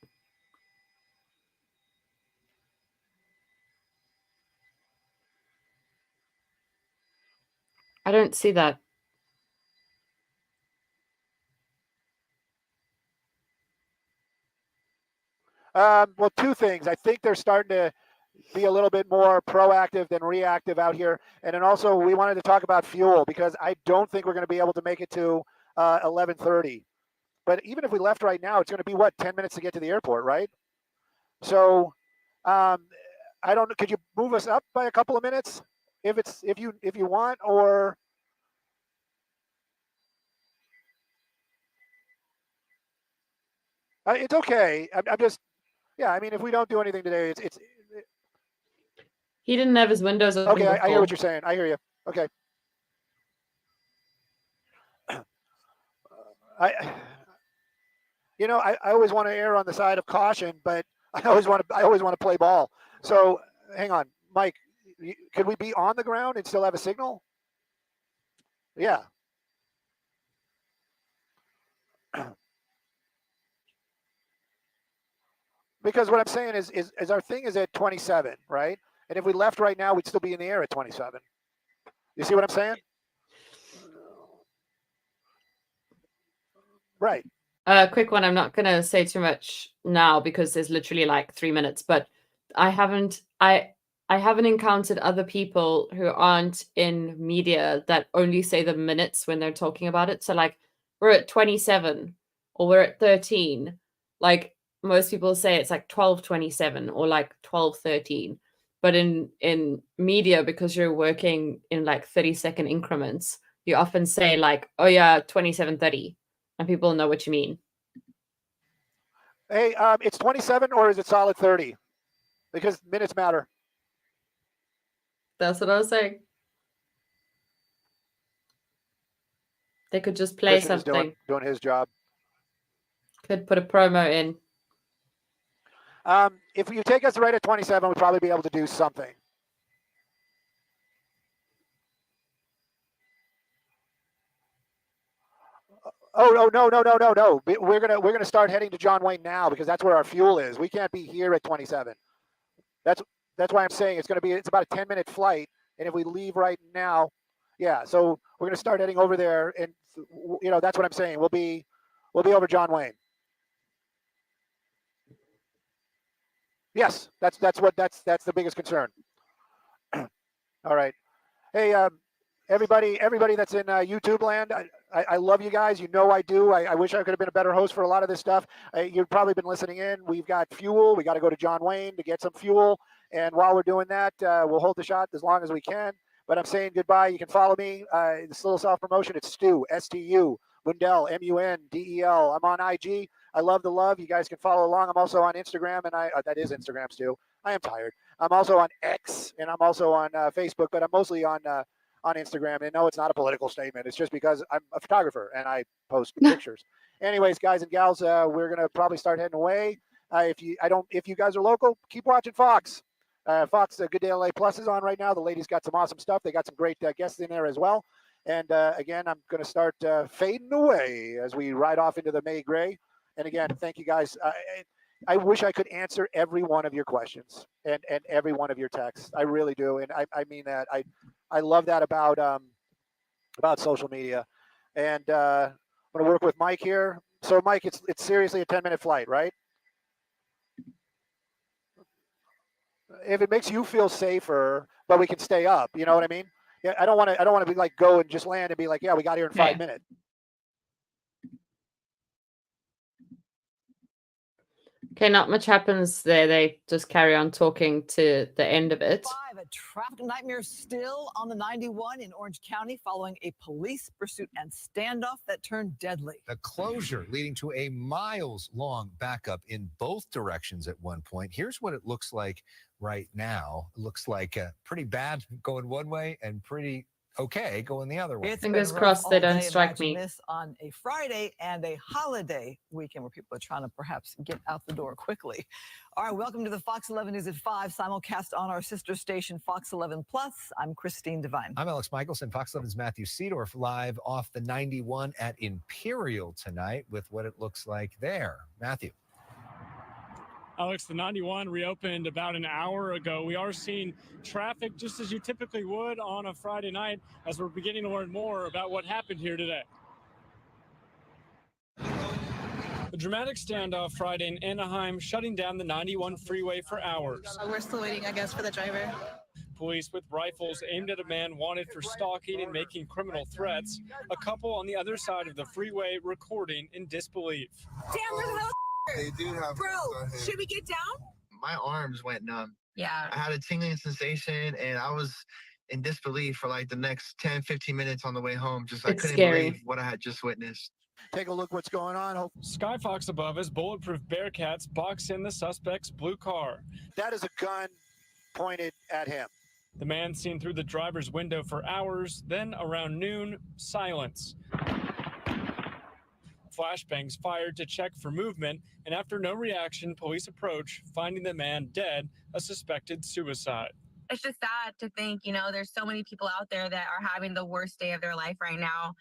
I don't see that. Well, two things. I think they're starting to be a little bit more proactive than reactive out here. And then also we wanted to talk about fuel, because I don't think we're going to be able to make it to 11:30. But even if we left right now, it's going to be, what, 10 minutes to get to the airport, right? So I don't know. Could you move us up by a couple of minutes if you want, or it's okay. I'm just, Yeah, I mean, if we don't do anything today, it's He didn't have his windows open. okay. I hear what before. you're saying. I hear you. Okay. I always want to err on the side of caution, but I always want to play ball. So hang on, Mike. Could we be on the ground and still have a signal? Yeah. Because what I'm saying is our thing is at 27, right? And if we left right now, we'd still be in the air at 27. You see what I'm saying? Right. Quick one. I'm not gonna say too much now because there's literally like 3 minutes. But I haven't encountered other people who aren't in media that only say the minutes when they're talking about it. So like we're at 27 or we're at 13. Like most people say it's like 12:27 or like 12:13. But in media, because you're working in like 30-second increments, you often say like, oh yeah, 27:30. And people know what you mean. Hey, it's 27 or is it solid 30? Because minutes matter. That's what I was saying. They could just play Christian is something. doing his job. Could put a promo in. If you take us right at 27, we'll probably be able to do something. Oh no! We're gonna start heading to John Wayne now because that's where our fuel is. We can't be here at 27. That's why I'm saying it's about a 10-minute flight, and if we leave right now, yeah. So we're gonna start heading over there, and that's what I'm saying. We'll be over John Wayne. Yes, that's the biggest concern. All right. Hey, everybody that's in YouTube land, I love you guys. You know I do. I wish I could have been a better host for a lot of this stuff. You've probably been listening in. We've got fuel. We got to go to John Wayne to get some fuel. And while we're doing that, we'll hold the shot as long as we can. But I'm saying goodbye. You can follow me. This little soft promotion. It's Stu, S-T-U, Mundell, M-U-N-D-E-L. I'm on IG. I love the love. You guys can follow along. I'm also on Instagram, and that is Instagram, Stu. I am tired. I'm also on X, and I'm also on Facebook, but I'm mostly on Instagram. And no, it's not a political statement. It's just because I'm a photographer and I post pictures. Anyways, guys and gals, we're gonna probably start heading away. If you guys are local, keep watching Fox. Fox Good Day LA Plus is on right now. The ladies got some awesome stuff. They got some great guests in there as well. And again, I'm gonna start fading away as we ride off into the May gray. And again, thank you guys. I wish I could answer every one of your questions and every one of your texts. I really do, and I mean that. I love that about social media, and I'm going to work with Mike here. So, Mike, it's seriously a 10-minute flight, right? If it makes you feel safer, but we can stay up, you know what I mean? Yeah, I don't want to be like go and just land and be like, yeah, we got here in 5 minutes. Okay, not much happens there. They just carry on talking to the end of it. A traffic nightmare still on the 91 in Orange County following a police pursuit and standoff that turned deadly. The closure leading to a miles-long backup in both directions at one point. Here's what it looks like right now. It looks like pretty bad going one way and pretty okay going the other way. Fingers crossed they don't strike me. This on a Friday and a holiday weekend where people are trying to perhaps get out the door quickly. All right, welcome to the Fox 11 News at 5, simulcast on our sister station, Fox 11 Plus. I'm Christine Devine. I'm Alex Michelson. Fox 11's Matthew Seedorf live off the 91 at Imperial tonight with what it looks like there. Matthew. Alex, the 91 reopened about an hour ago. We are seeing traffic just as you typically would on a Friday night as we're beginning to learn more about what happened here today. A dramatic standoff Friday in Anaheim, shutting down the 91 freeway for hours. We're still waiting, I guess, for the driver. Police with rifles aimed at a man wanted for stalking and making criminal threats. A couple on the other side of the freeway recording in disbelief. Damn, where the hell? They do have. Bro, should we get down? My arms went numb. Yeah. I had a tingling sensation, and I was in disbelief for like the next 10, 15 minutes on the way home. Just I couldn't believe what I had just witnessed. Take a look what's going on. Skyfox above us, bulletproof Bearcats box in the suspect's blue car. That is a gun pointed at him. The man seen through the driver's window for hours, then around noon, silence. Flashbangs fired to check for movement, and after no reaction, police approach, finding the man dead, a suspected suicide. It's just sad to think, there's so many people out there that are having the worst day of their life right now.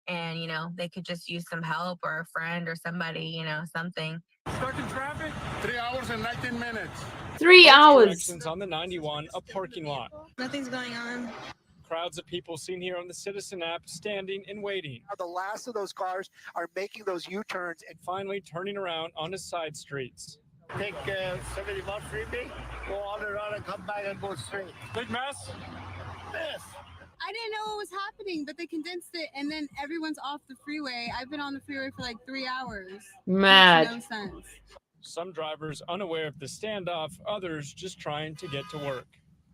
And, they could just use some help or a friend or somebody, something. Stuck in traffic? 3 hours and 19 minutes. 3 Both hours. directions on the 91, a parking lot. Nothing's going on. Crowds of people seen here on the Citizen app standing and waiting. The last of those cars are making those U-turns and finally turning around on his side streets. Take 71 freebie, go all around and come back and go straight. Big mess? Yes. I didn't know what was happening, but they condensed it, and then everyone's off the freeway. I've been on the freeway for like 3 hours. Mad. Makes no sense. Some drivers unaware of the standoff, others just trying to get to work.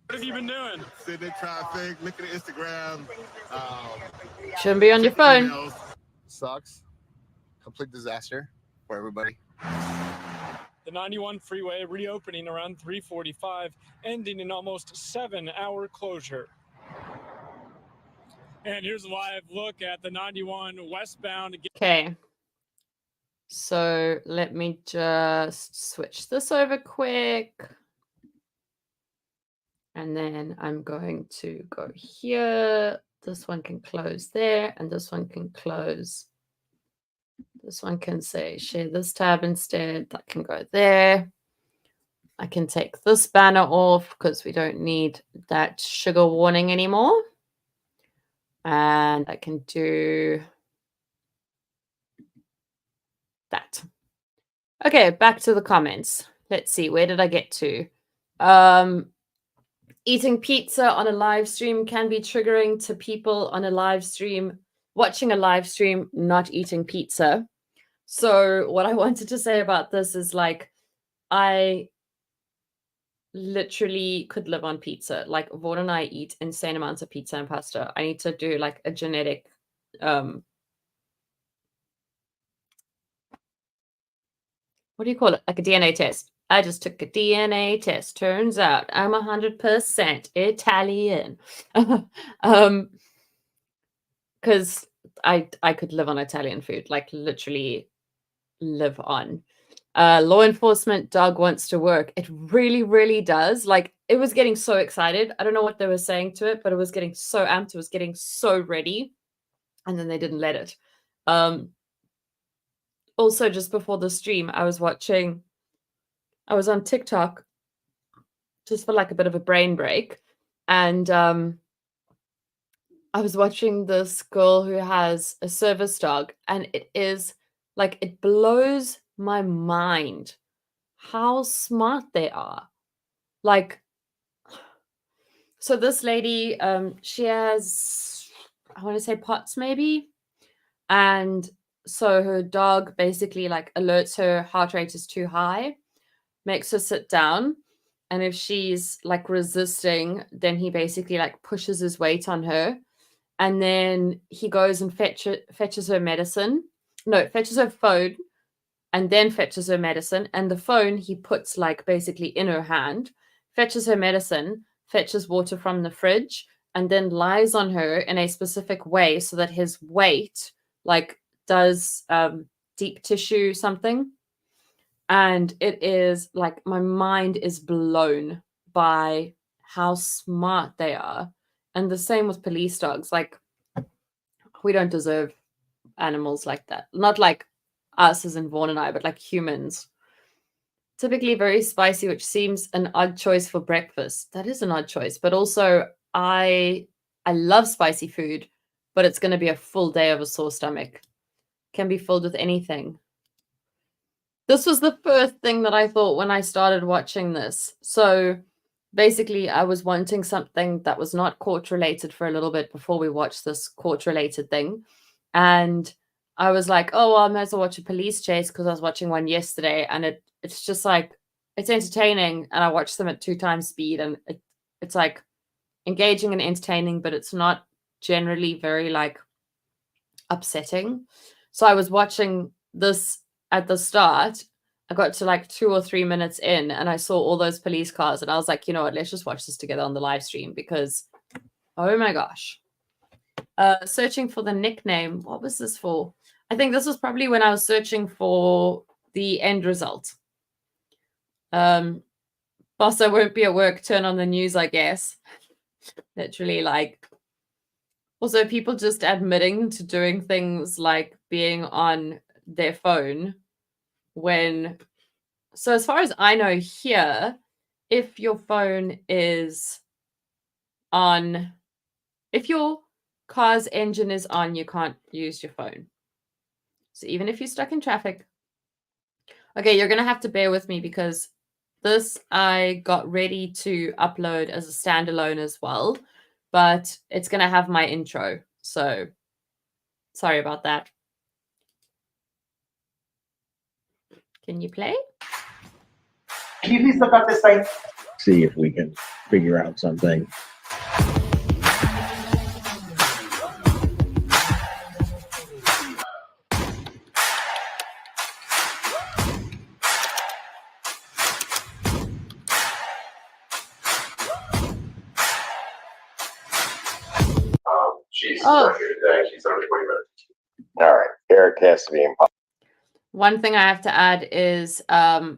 What have you been doing? Sitting in traffic, looking at Instagram. Shouldn't be on your phone. Emails. Sucks. Complete disaster for everybody. The 91 freeway reopening around 3:45, ending an almost 7-hour closure. And here's a live look at the 91 westbound. Okay. So let me just switch this over quick. And then I'm going to go here. This one can close there, and this one can close. This one can say share this tab instead. That can go there. I can take this banner off because we don't need that sugar warning anymore. And I can do that. Okay, back to the comments. Let's see, where did I get to? Eating pizza on a live stream can be triggering to people on a live stream, watching a live stream, not eating pizza. So what I wanted to say about this is like, I literally could live on pizza. Like Vaughn and I eat insane amounts of pizza and pasta. I need to do like a genetic, what do you call it? Like a DNA test. I just took a DNA test. Turns out I'm 100% Italian. Because I could live on Italian food, like literally live on. Law enforcement dog wants to work. It really, really does. Like it was getting so excited. I don't know what they were saying to it, but it was getting so amped. It was getting so ready. And then they didn't let it. Also, just before the stream, I was on TikTok just for like a bit of a brain break. And I was watching this girl who has a service dog, and it is like, it blows my mind how smart they are. Like, so this lady, she has, I want to say POTS maybe. And so her dog basically like alerts her heart rate is too high, makes her sit down. And if she's like resisting, then he basically like pushes his weight on her. And then he goes and fetches her medicine. No, fetches her phone and then fetches her medicine. And the phone he puts like basically in her hand, fetches her medicine, fetches water from the fridge, and then lies on her in a specific way so that his weight like does deep tissue something. And it is like, my mind is blown by how smart they are. And the same with police dogs. Like, we don't deserve animals like that. Not like us as in Vaughn and I, but like humans. Typically very spicy, which seems an odd choice for breakfast. That is an odd choice. But also, I love spicy food, but it's going to be a full day of a sore stomach. Can be filled with anything. This was the first thing that I thought when I started watching this. So basically, I was wanting something that was not court-related for a little bit before we watched this court-related thing. And I was like, oh, well, I might as well watch a police chase because I was watching one yesterday. And it's just like, it's entertaining. And I watched them at 2 times speed. And it's like engaging and entertaining, but it's not generally very like upsetting. So I was watching this at the start. I got to like 2 or 3 minutes in and I saw all those police cars and I was like, you know what, let's just watch this together on the live stream because, oh my gosh. Searching for the nickname. What was this for? I think this was probably when I was searching for the end result. Boss, I won't be at work. Turn on the news, I guess. Literally, like. Also, people just admitting to doing things like being on their phone when. So, as far as I know here, if your phone is on, if your car's engine is on, you can't use your phone. So, even if you're stuck in traffic. Okay, you're going to have to bear with me because this I got ready to upload as a standalone as well, but it's going to have my intro. So sorry about that. Can you play? Can you please look up this thing? See if we can figure out something. She's Oh. here today. She's under 20 minutes. All right. Eric has to be in. One thing I have to add is I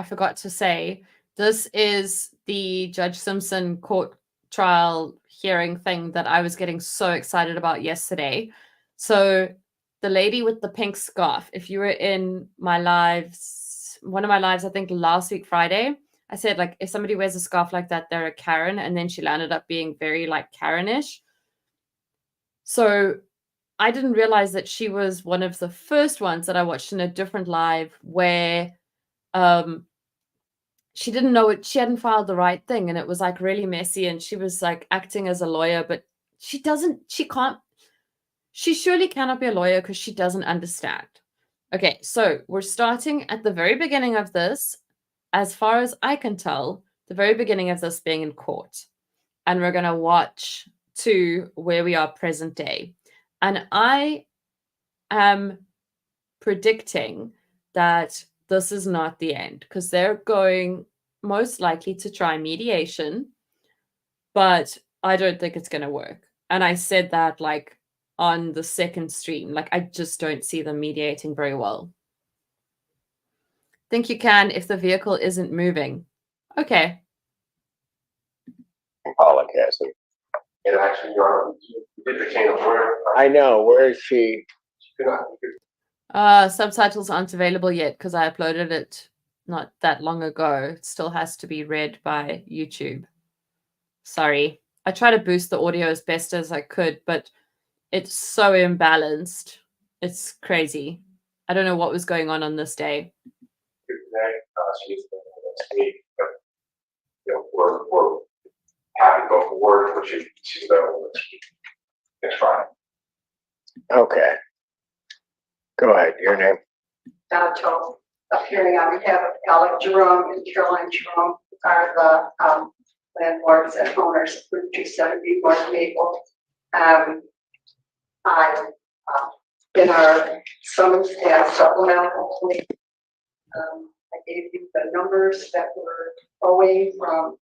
forgot to say this is the Judge Simpson court trial hearing thing that I was getting so excited about yesterday. So the lady with the pink scarf, if you were in my lives, one of my lives, I think last week, Friday, I said, like, if somebody wears a scarf like that, they're a Karen. And then she landed up being very, like, Karen-ish. So I didn't realize that she was one of the first ones that I watched in a different live where she didn't know it. She hadn't filed the right thing. And it was, like, really messy. And she was, like, acting as a lawyer. But she surely cannot be a lawyer because she doesn't understand. Okay, so we're starting at the very beginning of this. As far as I can tell, the very beginning of this being in court. And we're going to watch to where we are present day. And I am predicting that this is not the end because they're going most likely to try mediation, but I don't think it's going to work. And I said that like on the second stream, like I just don't see them mediating very well. Think you can if the vehicle isn't moving. Okay. Paula Cassie. And actually, you did the change where I know. Where is she? she could not. Subtitles aren't available yet because I uploaded it not that long ago. It still has to be read by YouTube. Sorry. I try to boost the audio as best as I could, but it's so imbalanced. It's crazy. I don't know what was going on this day. Today, she's next week, but we're happy to go forward, but she's available this week. It's fine. Okay. Go ahead. Your name. Donato, appearing on behalf of Alec Jerome and Caroline Jerome, are the landlords and owners of Route 270 North Maple. In our summons and supplemental, I gave you the numbers that were owing from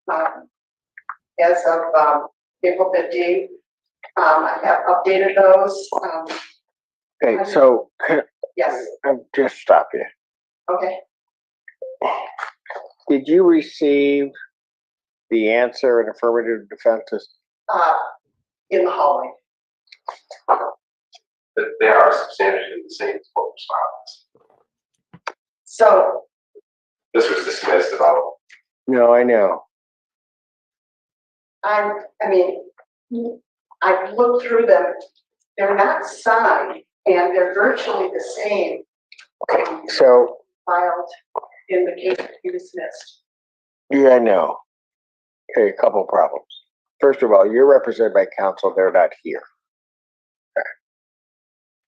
as of April 15th. I have updated those. Okay, so Yes. I'll just stop you. Okay. Did you receive the answer and affirmative defenses? In the hallway. They are substantially the same as what was filed. So This was dismissed about. No, I know. I mean, I've looked through them. They're not signed, and they're virtually the same. Okay, so Filed in the case that you dismissed. yeah, I know. Okay, a couple problems. First of all, you're represented by counsel. They're not here.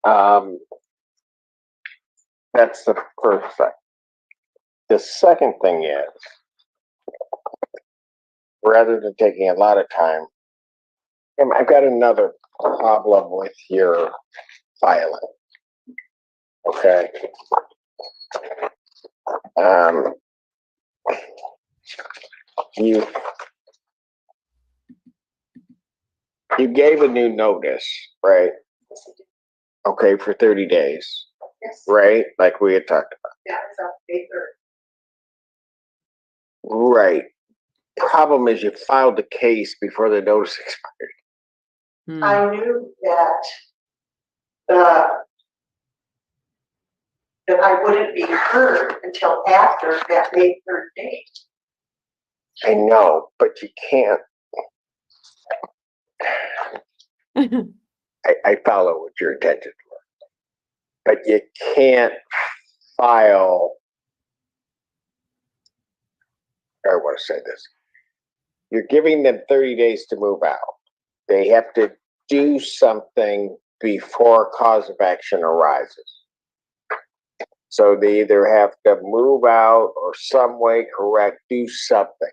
Okay. That's the first thing. The second thing is, rather than taking a lot of time, I've got another problem with your filing. Okay. Um, you gave a new notice, right? Okay, for 30 days, Yes. right? Like we had talked about. Yeah, it's on paper. Right. Problem is you filed the case before the notice expired. Hmm. I knew that I wouldn't be heard until after that May 3rd date. I know, but you can't. I follow what your intentions were, but you can't file. I want to say this. You're giving them 30 days to move out. They have to do something before a cause of action arises. So they either have to move out or some way do something.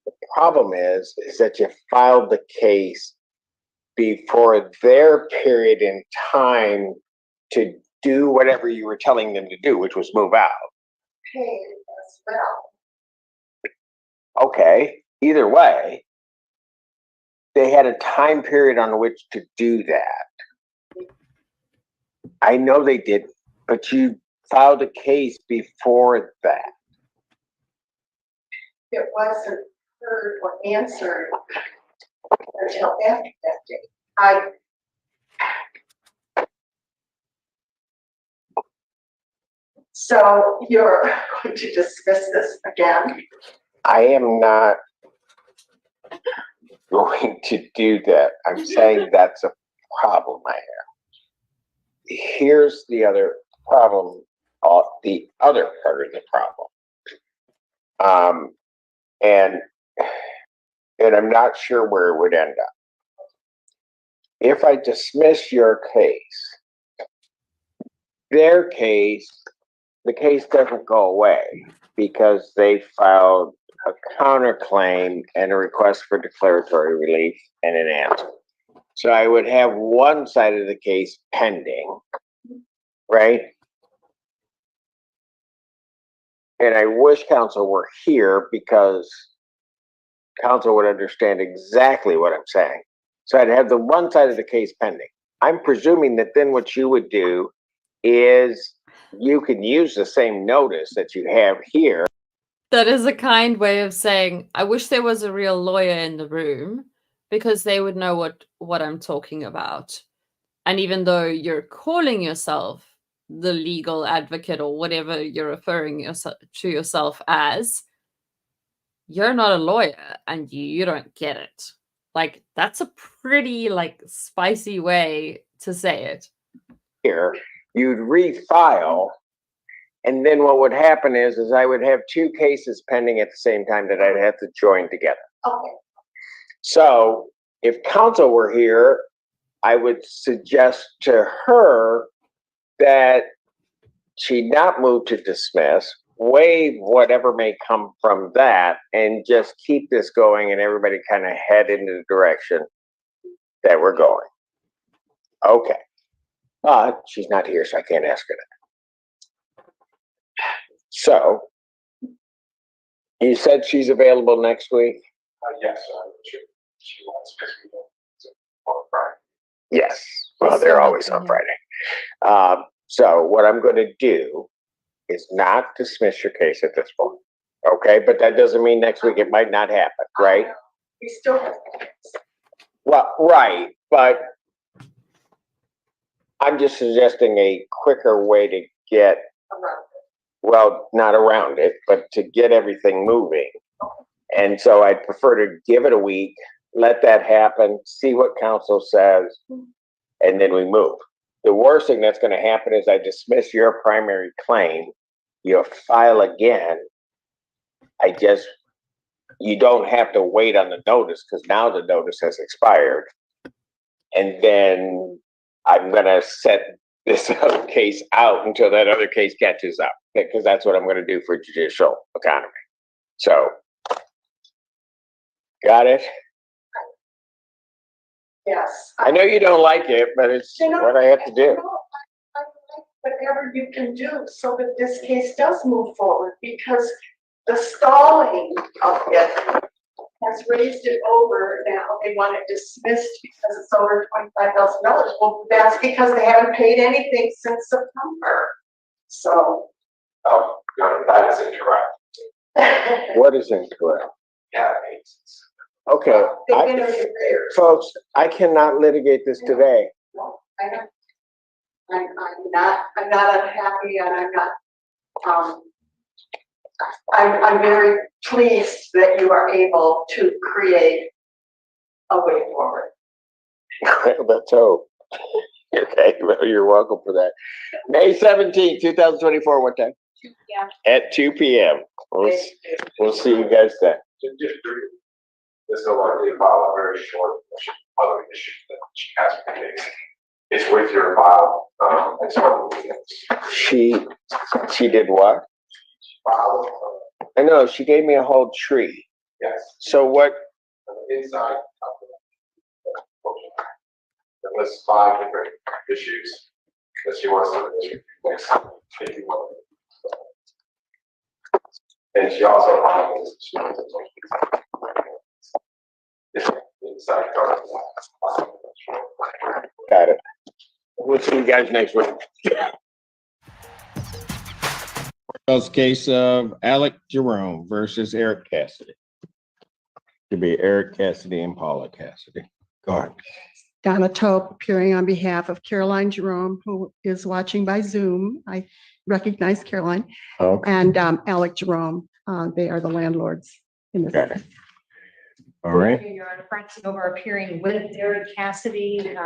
The problem is that you filed the case before their period in time to do whatever you were telling them to do, which was move out. Paid as well. Okay, either way, they had a time period on which to do that. I know they did, but you filed a case before that. It wasn't heard or answered until after that date. So you're going to dismiss this again? I am not going to do that. I'm saying that's a problem I have. Here's the other problem, the other part of the problem. And I'm not sure where it would end up. If I dismiss your case, their case, the case doesn't go away because they filed a counterclaim and a request for declaratory relief and an answer. So I would have one side of the case pending, right? And I wish counsel were here because counsel would understand exactly what I'm saying. So I'd have the one side of the case pending. I'm presuming that then what you would do is you can use the same notice that you have here. That is a kind way of saying, I wish there was a real lawyer in the room because they would know what I'm talking about. And even though you're calling yourself the legal advocate or whatever you're referring to yourself as, you're not a lawyer and you don't get it. Like, that's a pretty, like, spicy way to say it. Here, you'd refile, and then what would happen is I would have two cases pending at the same time that I'd have to join together. Okay. So if counsel were here, I would suggest to her that she not move to dismiss, waive whatever may come from that, and just keep this going and everybody kind of head into the direction that we're going. Okay. But she's not here, so I can't ask her that. So, you said she's available next week? Yes, she wants to on Friday. Yes. Well, they're always on Friday. So what I'm going to do is not dismiss your case at this point. Okay, but that doesn't mean next week it might not happen, right? We still have. Well, right, but I'm just suggesting a quicker way to get, well, not around it, but to get everything moving. And so I'd prefer to give it a week, let that happen, see what counsel says, and then we move. The worst thing that's going to happen is I dismiss your primary claim, you file again. You don't have to wait on the notice because now the notice has expired. And then I'm going to set this other case out until that other case catches up, because that's what I'm going to do for judicial economy. So, got it? Yes. I know you don't like it, but it's what I have to do. I like whatever you can do so that this case does move forward, because the stalling of it has raised it over. Now they want it dismissed because it's over $25,000. Well, that's because they haven't paid anything since September. So. Oh, no, that is incorrect. What is incorrect? Yeah, Okay, They've been in repairs. folks, I cannot litigate this today. No, I know. I'm not unhappy, and I'm not, I'm very pleased that you are able to create a way forward. Let's hope. Okay, well, you're welcome for that. May 17th, 2024, what time? 2 p.m. At 2 p.m. We'll see you guys then. There's no longer a file, a very short, other issues that she has to fix. It's with your file, and so. She did what? File, I know, she gave me a whole tree. yes, So what, inside. It lists 5 different issues that she wants to fix, if you want. And she also finds she wants to inside cover. got it. We'll see you guys next week. Case of Alec Jerome versus Eric Cassidy. Could be Eric Cassidy and Paula Cassidy. Go ahead. Donna Tope, appearing on behalf of Caroline Jerome, who is watching by Zoom. I recognize Caroline. Okay. And Alec Jerome. They are the landlords in this. Got it. All right. Your Honor, Francie over appearing with Eric Cassidy.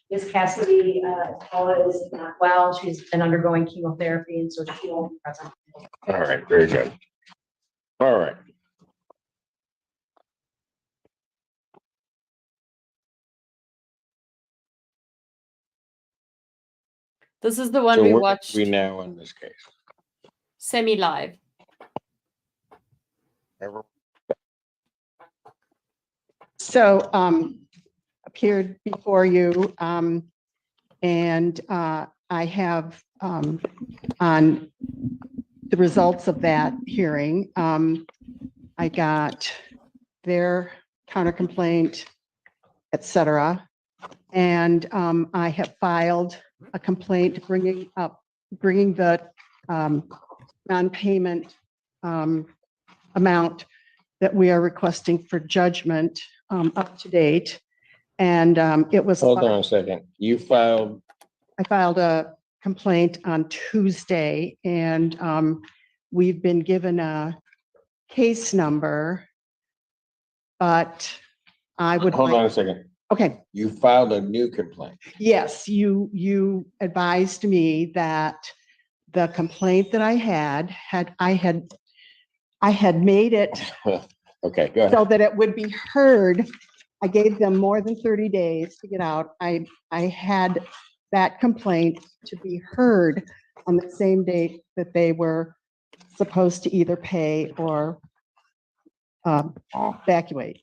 Ms. Cassidy, Paula is not well. She's been undergoing chemotherapy, and so she won't be present. All right. Very good. All right. This is the one So we where watched are we now in this case? semi-live. So appeared before you, and I have on the results of that hearing. I got their counter complaint, etc. And I have filed a complaint bringing the non-payment amount that we are requesting for judgment up to date. And it was. Hold on a second. I filed a complaint on Tuesday, and we've been given a case number, but I would. Hold on a second. Okay. You filed a new complaint. Yes, you advised me that the complaint that I had made it Okay, go ahead. so that it would be heard. I gave them more than 30 days to get out. I had that complaint to be heard on the same date that they were supposed to either pay or evacuate.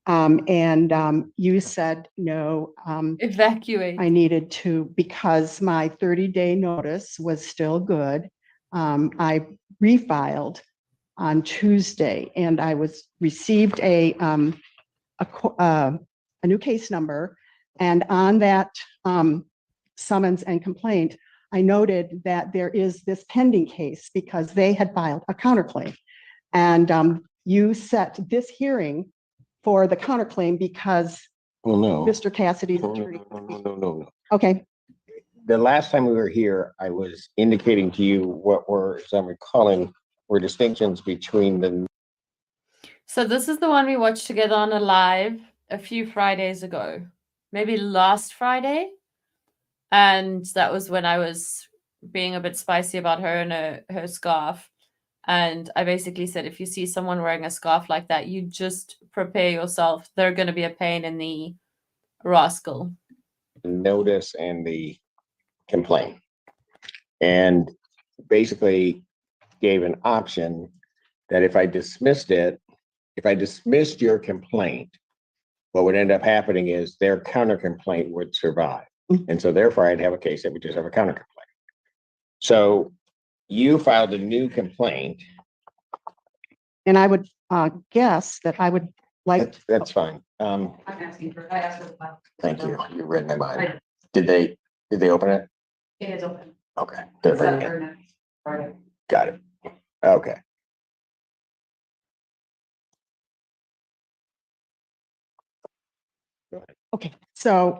You said no. Evacuate. I needed to, because my 30-day notice was still good. I refiled on Tuesday, and I received a new case number, and on that summons and complaint, I noted that there is this pending case because they had filed a counterclaim, and you set this hearing for the counterclaim because Mr. Cassidy's attorney. No. Okay. The last time we were here, I was indicating to you what were, as I'm recalling, were distinctions between the. So this is the one we watched together on a live a few Fridays ago, maybe last Friday. And that was when I was being a bit spicy about her and her scarf. And I basically said, if you see someone wearing a scarf like that, you just prepare yourself. They're going to be a pain in the rascal. Notice and the complaint. And basically gave an option that if I dismissed your complaint, what would end up happening is their counter complaint would survive. And so therefore I'd have a case that would just have a counter complaint. So you filed a new complaint. And I would guess that I would like, That's fine. I'm asking for, I asked for the file. Thank you. You read my mind. I- Did they open it? It is open. Okay. They're It's up bringing it. there now. Friday. Got it. Okay. okay, so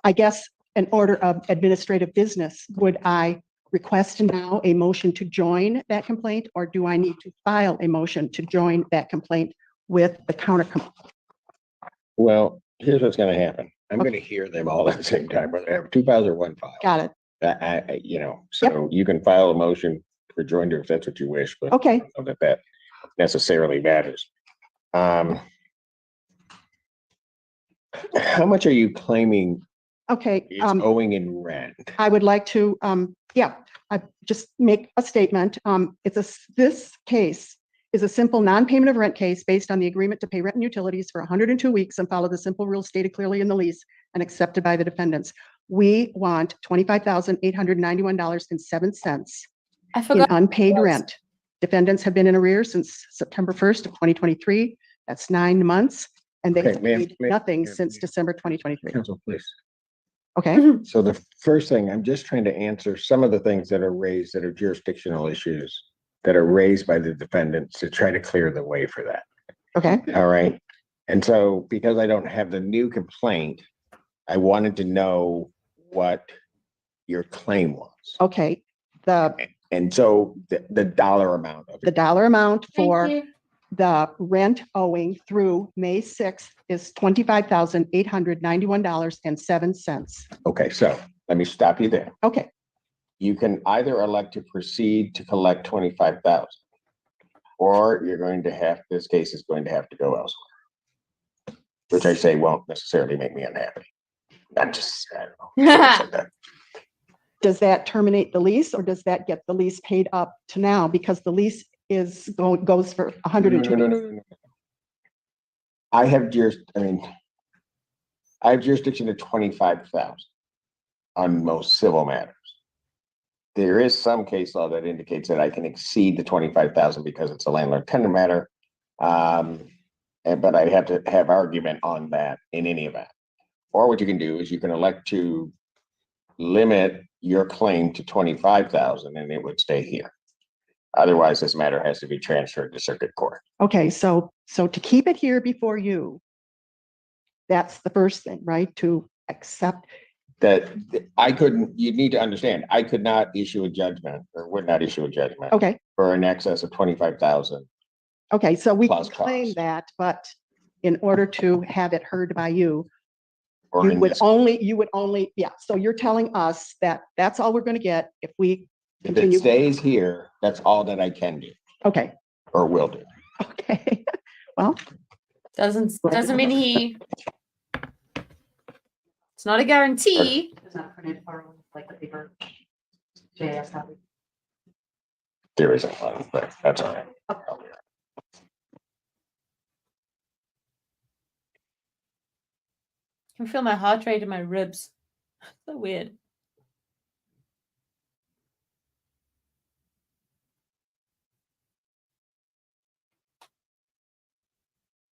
I guess an order of administrative business, would I request now a motion to join that complaint, or do I need to file a motion to join that complaint with the counter? Well, here's what's gonna happen. I'm gonna hear them all at the same time, whether I have two files or one file. Got it. So you can file a motion for joinder if that's what you wish, but Okay. I don't know that necessarily matters. How much are you claiming Okay. is owing in rent? I would like to, I just make a statement. This case is a simple non-payment of rent case based on the agreement to pay rent and utilities for 102 weeks and follow the simple rules stated clearly in the lease and accepted by the defendants. We want $25,891.07 I in forgot. unpaid rent. Defendants have been in arrears since September 1st of 2023. That's 9 months, and they Okay, have ma'am, paid ma'am, nothing ma'am, since ma'am. December 2023. Counsel, please. Okay, So the first thing, I'm just trying to answer some of the things that are raised that are jurisdictional issues that are raised by the defendants to try to clear the way for that. okay, All right. And so because I don't have the new complaint, I wanted to know what your claim was. okay. And so the dollar amount of The it. dollar amount for you. the rent owing through May 6th is $25,891.07. Okay, so let me stop you there. Okay, You can either elect to proceed to collect 25,000, or you're going to have, this case is going to have to go elsewhere. Which I say won't necessarily make me unhappy. I don't know. I said that. does that terminate the lease, or does that get the lease paid up to now? Because the lease goes for 102 No, no, no, days. no, no. I have jurisdiction to 25,000 on most civil matters. There is some case law that indicates that I can exceed the 25,000 because it's a landlord tenant matter. But I have to have argument on that in any event. Or what you can do is you can elect to limit your claim to 25,000 and it would stay here. Otherwise, this matter has to be transferred to circuit court. Okay, so to keep it here before you, that's the first thing, right? To accept. That I couldn't, you need to understand, I could not issue a judgment or would not issue a judgment. Okay, For an excess of 25,000. okay, so we can Plus claim cost. that, but in order to have it heard by you, Or you in would this, only, yeah. So you're telling us that that's all we're going to get if we if it continue. stays here, that's all that I can do Okay, or will do. okay. Well, Doesn't mean he. It's not a guarantee. It's not printed for like the paper. JS copy. There isn't one, but that's all right. I can feel my heart rate in my ribs. So weird.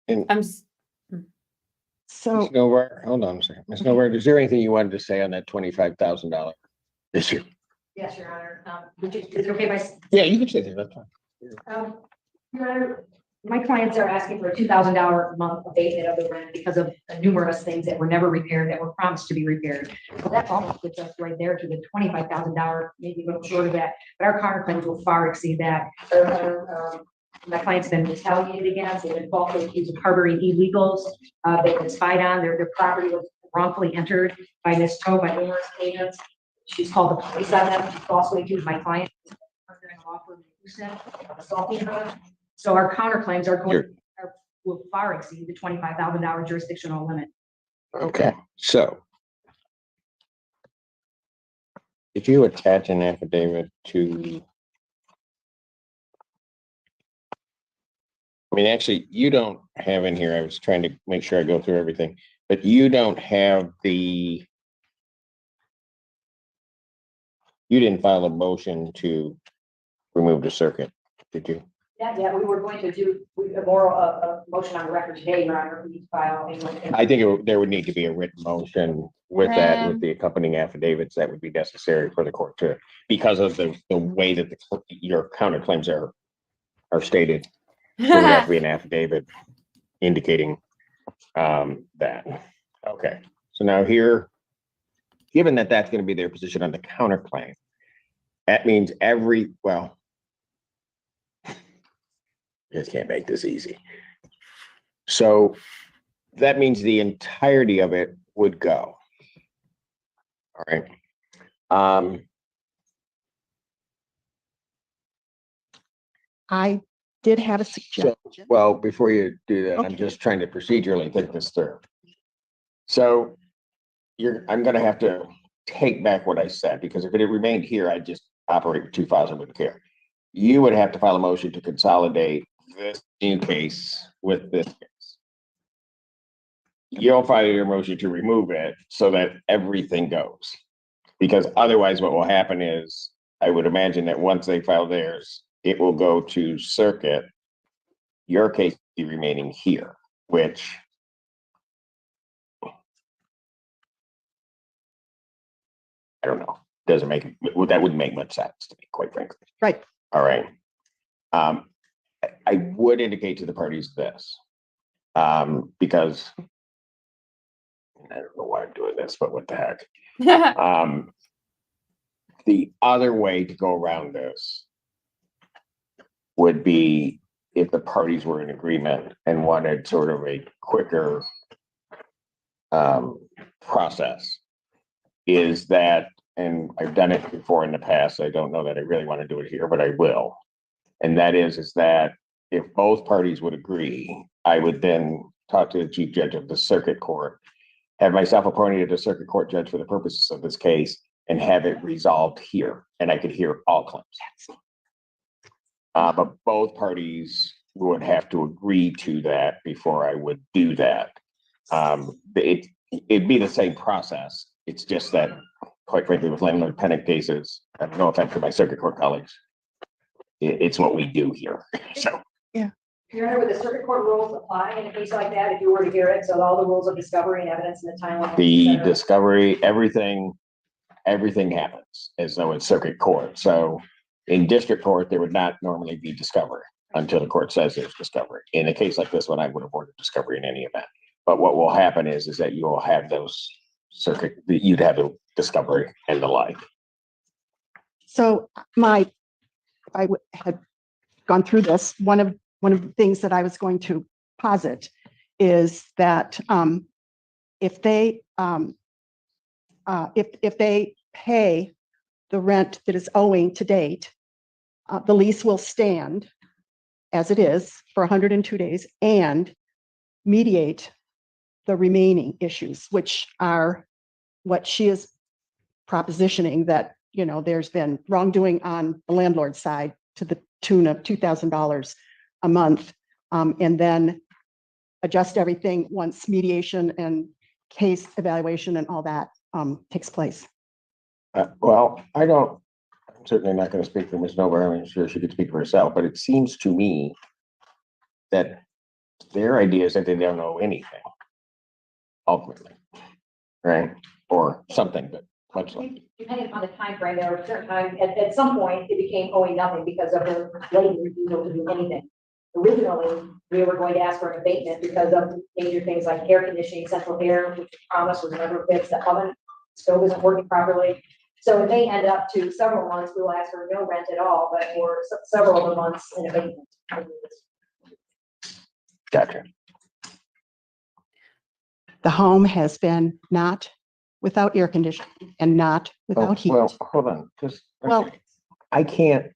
And I'm. so Ms. Nowhere, hold on a second. Ms. Nowhere, is there anything you wanted to say on that $25,000 issue? Yes, Your Honor. Is it okay if I Yeah, you can say that. That's fine. Your Honor, my clients are asking for a $2,000 a month abatement of the rent because of numerous things that were never repaired, that were promised to be repaired. So that almost gets us right there to the $25,000, maybe a little short of that, but our counterclaims will far exceed that. My client's been retaliated against, they've been falsely accused of harboring illegals, they've been spied on, their property was wrongfully entered by Ms. Toe by numerous agents. She's called the police on them, she falsely accused my client of assaulting her. So our counterclaims will far exceed the $25,000 jurisdictional limit. Okay, so if you attach an affidavit to, I mean, actually, you don't have in here, I was trying to make sure I go through everything, but you don't have the You didn't file a motion to remove the circuit, did you? Yeah, we were going to do a motion on the record today, Your Honor, we file. I think there would need to be a written motion with that, with the accompanying affidavits that would be necessary for the court to, because of the way that your counterclaims are stated. There would have to be an affidavit indicating that. Okay, so now here, given that that's going to be their position on the counterclaim, that means well, just can't make this easy. So that means the entirety of it would go. All right. I did have a suggestion. Well, before you do that, I'm Okay. just trying to procedurally think this through. So I'm gonna have to take back what I said, because if it had remained here, I'd just operate with two files and wouldn't care. You would have to file a motion to consolidate this new case with this case. You'll file your motion to remove it so that everything goes. Because otherwise what will happen is, I would imagine that once they file theirs, it will go to circuit. Your case will be remaining here, which I don't know, that wouldn't make much sense to me, quite frankly. Right. All right. I would indicate to the parties this, because I don't know why I'm doing this, but what the heck. The other way to go around this would be if the parties were in agreement and wanted sort of a quicker process, is that, and I've done it before in the past, I don't know that I really want to do it here, but I will. And that is that if both parties would agree, I would then talk to the chief judge of the circuit court, have myself appointed as a circuit court judge for the purposes of this case, and have it resolved here, and I could hear all claims. But both parties would have to agree to that before I would do that. It'd be the same process. It's just that, quite frankly, with landlord tenant cases, I have no offense to my circuit court colleagues, it's what we do here. So. Your Honor, would the circuit court rules apply in a case like that if you were to hear it? So all the rules of discovery and evidence and the timeline. The discovery, everything happens as though it's circuit court. So in district court, there would not normally be discovery until the court says there's discovery. In a case like this one, I would have ordered discovery in any event. But what will happen is that you will have those you'd have the discovery and the like. So I had gone through this. One of the things that I was going to posit is that if they pay the rent that is owing to date, the lease will stand as it is for 102 days and mediate the remaining issues, which are what she is propositioning, that, you know, there's been wrongdoing on the landlord side to the tune of $2,000 a month, and then adjust everything once mediation and case evaluation and all that takes place. Well, I'm certainly not going to speak for Ms. Nober. I'm sure she could speak for herself, but it seems to me that their idea is that they don't know anything, ultimately, right? Or something, but much like. Depending on the time frame, there were certain times, at some point, it became owing nothing because of their late refusal to do anything. Originally, we were going to ask for an abatement because of major things like air conditioning, central air, which was promised was never fixed, the oven stove isn't working properly. So it may end up to several months, we will ask for no rent at all, but for several of the months in abatement. Gotcha. The home has been not without air conditioning and not without heat. Well, hold on, just, Well, I can't.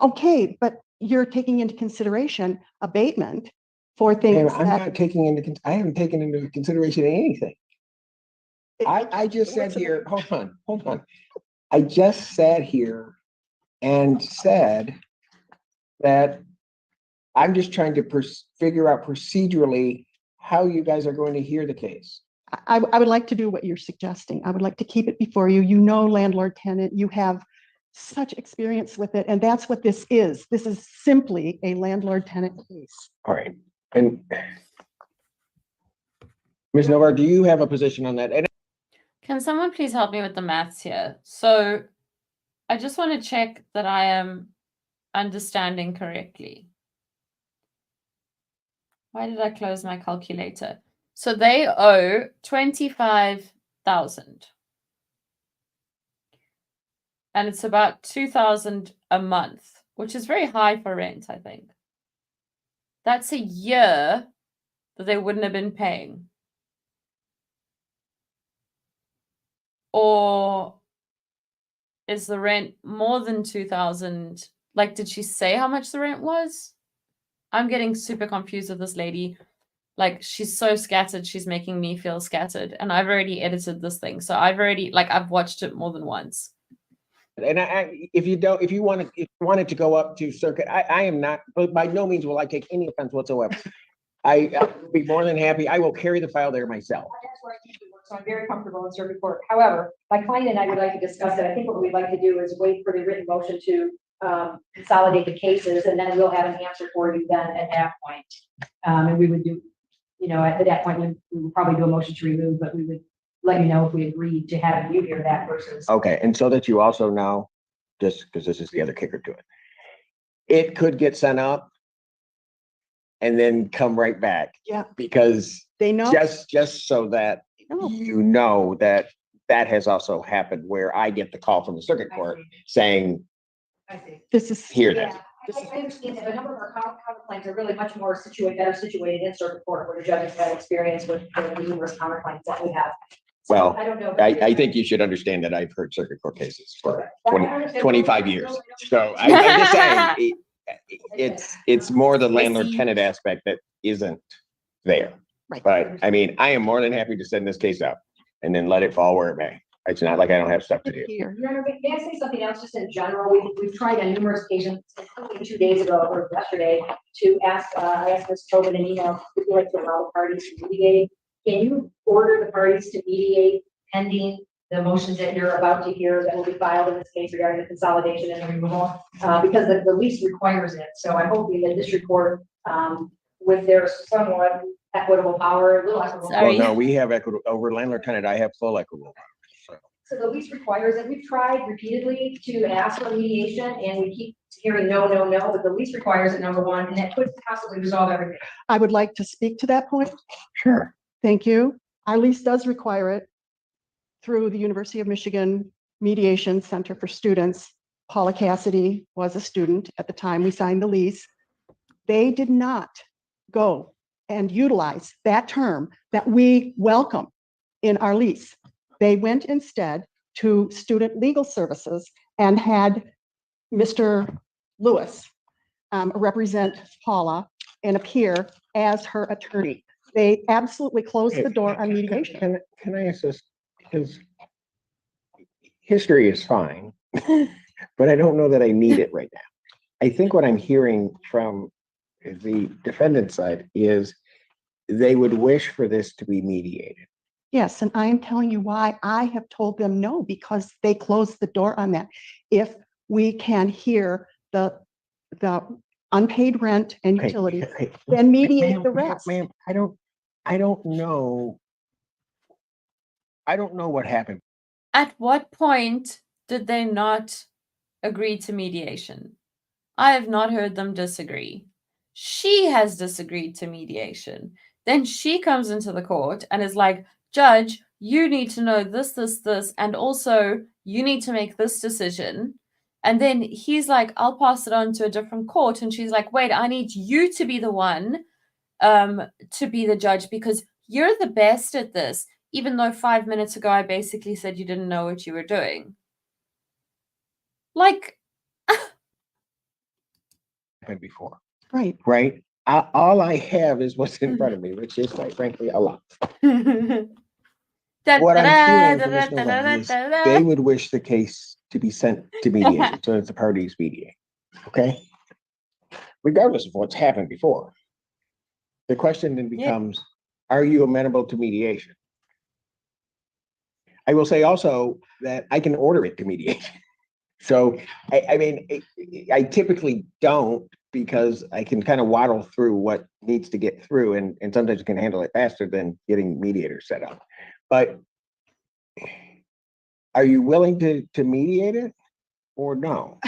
okay, but you're taking into consideration abatement for things I'm not taking I haven't taken into consideration anything. I just sat here, hold on. I just sat here and said that I'm just trying to figure out procedurally how you guys are going to hear the case. I would like to do what you're suggesting. I would like to keep it before you. You know, landlord tenant, you have such experience with it, and that's what this is. This is simply a landlord-tenant case. All right. And Ms. Novak, do you have a position on that? And Can someone please help me with the maths here? So I just want to check that I am understanding correctly. Why did I close my calculator? So they owe 25,000. And it's about 2,000 a month, which is very high for rent, I think. That's a year that they wouldn't have been paying. Or is the rent more than 2,000? Like, did she say how much the rent was? I'm getting super confused with this lady. Like, she's so scattered, she's making me feel scattered. And I've already edited this thing. So I've watched it more than once. And if you want it to go up to circuit, I am not, but by no means will I take any offense whatsoever. I will be more than happy. I will carry the file there myself. That's where I usually work, so I'm very comfortable in circuit court. However, my client and I would like to discuss it. I think what we'd like to do is wait for the written motion to consolidate the cases, and then we'll have an answer for you then at that point. And we would do, at that point, we would probably do a motion to remove, but we would let you know if we agreed to have you hear that versus. Okay, and so that you also know, just because this is the other kicker to it, it could get sent up and then come right back. Yeah. Because they know, just so that you know that has also happened where I get the call from the circuit court saying, I see. This is here. Yeah, I understand that a number of our counterclaims are really much more better situated in circuit court where the judges have experience with the numerous counterclaims that we have. So, well, I don't know. I think you should understand that I've heard circuit court cases for 25 years. So I'm just saying, it's more the landlord tenant aspect that isn't there. Right. But I mean, I am more than happy to send this case up and then let it fall where it may. It's not like I don't have stuff to do. Here. Your Honor, may I say something else just in general? We've tried on numerous occasions, including 2 days ago or yesterday, to ask, I asked Ms. Tobin an email, would you like to allow the parties to mediate? Can you order the parties to mediate pending the motions that you're about to hear that will be filed in this case regarding the consolidation and the removal? Because the lease requires it. So I'm hoping the district court, with their somewhat equitable power, a little equitable. Well, no, we have equitable over landlord tenant. I have full equitable power. So the lease requires it. We've tried repeatedly to ask for mediation and we keep hearing no, but the lease requires it, number one, and that could possibly resolve everything. I would like to speak to that point. Sure. Thank you. Our lease does require it through the University of Michigan Mediation Center for Students. Paula Cassidy was a student at the time we signed the lease. They did not go and utilize that term that we welcome in our lease. They went instead to Student Legal Services and had Mr. Lewis represent Paula and appear as her attorney. They absolutely closed the door on mediation. Can I ask this? Because history is fine, but I don't know that I need it right now. I think what I'm hearing from the defendant side is they would wish for this to be mediated. Yes, and I am telling you why I have told them no, because they closed the door on that. If we can hear the unpaid rent and utilities, then mediate the rest. Ma'am, I don't know. I don't know what happened. At what point did they not agree to mediation? I have not heard them disagree. She has disagreed to mediation. Then she comes into the court and is like, Judge, you need to know this, and also you need to make this decision. And then he's like, I'll pass it on to a different court. And she's like, wait, I need you to be the one to be the judge because you're the best at this, even though 5 minutes ago I basically said you didn't know what you were doing. Like, happened before. Right. Right. All I have is what's in front of me, which is quite frankly a lot. What I'm hearing from Ms. Novak is they would wish the case to be sent to mediation so that the parties mediate. Okay. Regardless of what's happened before. The question then becomes, are you amenable to mediation? I will say also that I can order it to mediation. So, I mean, I typically don't, because I can kind of waddle through what needs to get through, and sometimes you can handle it faster than getting mediators set up. But are you willing to mediate it or no?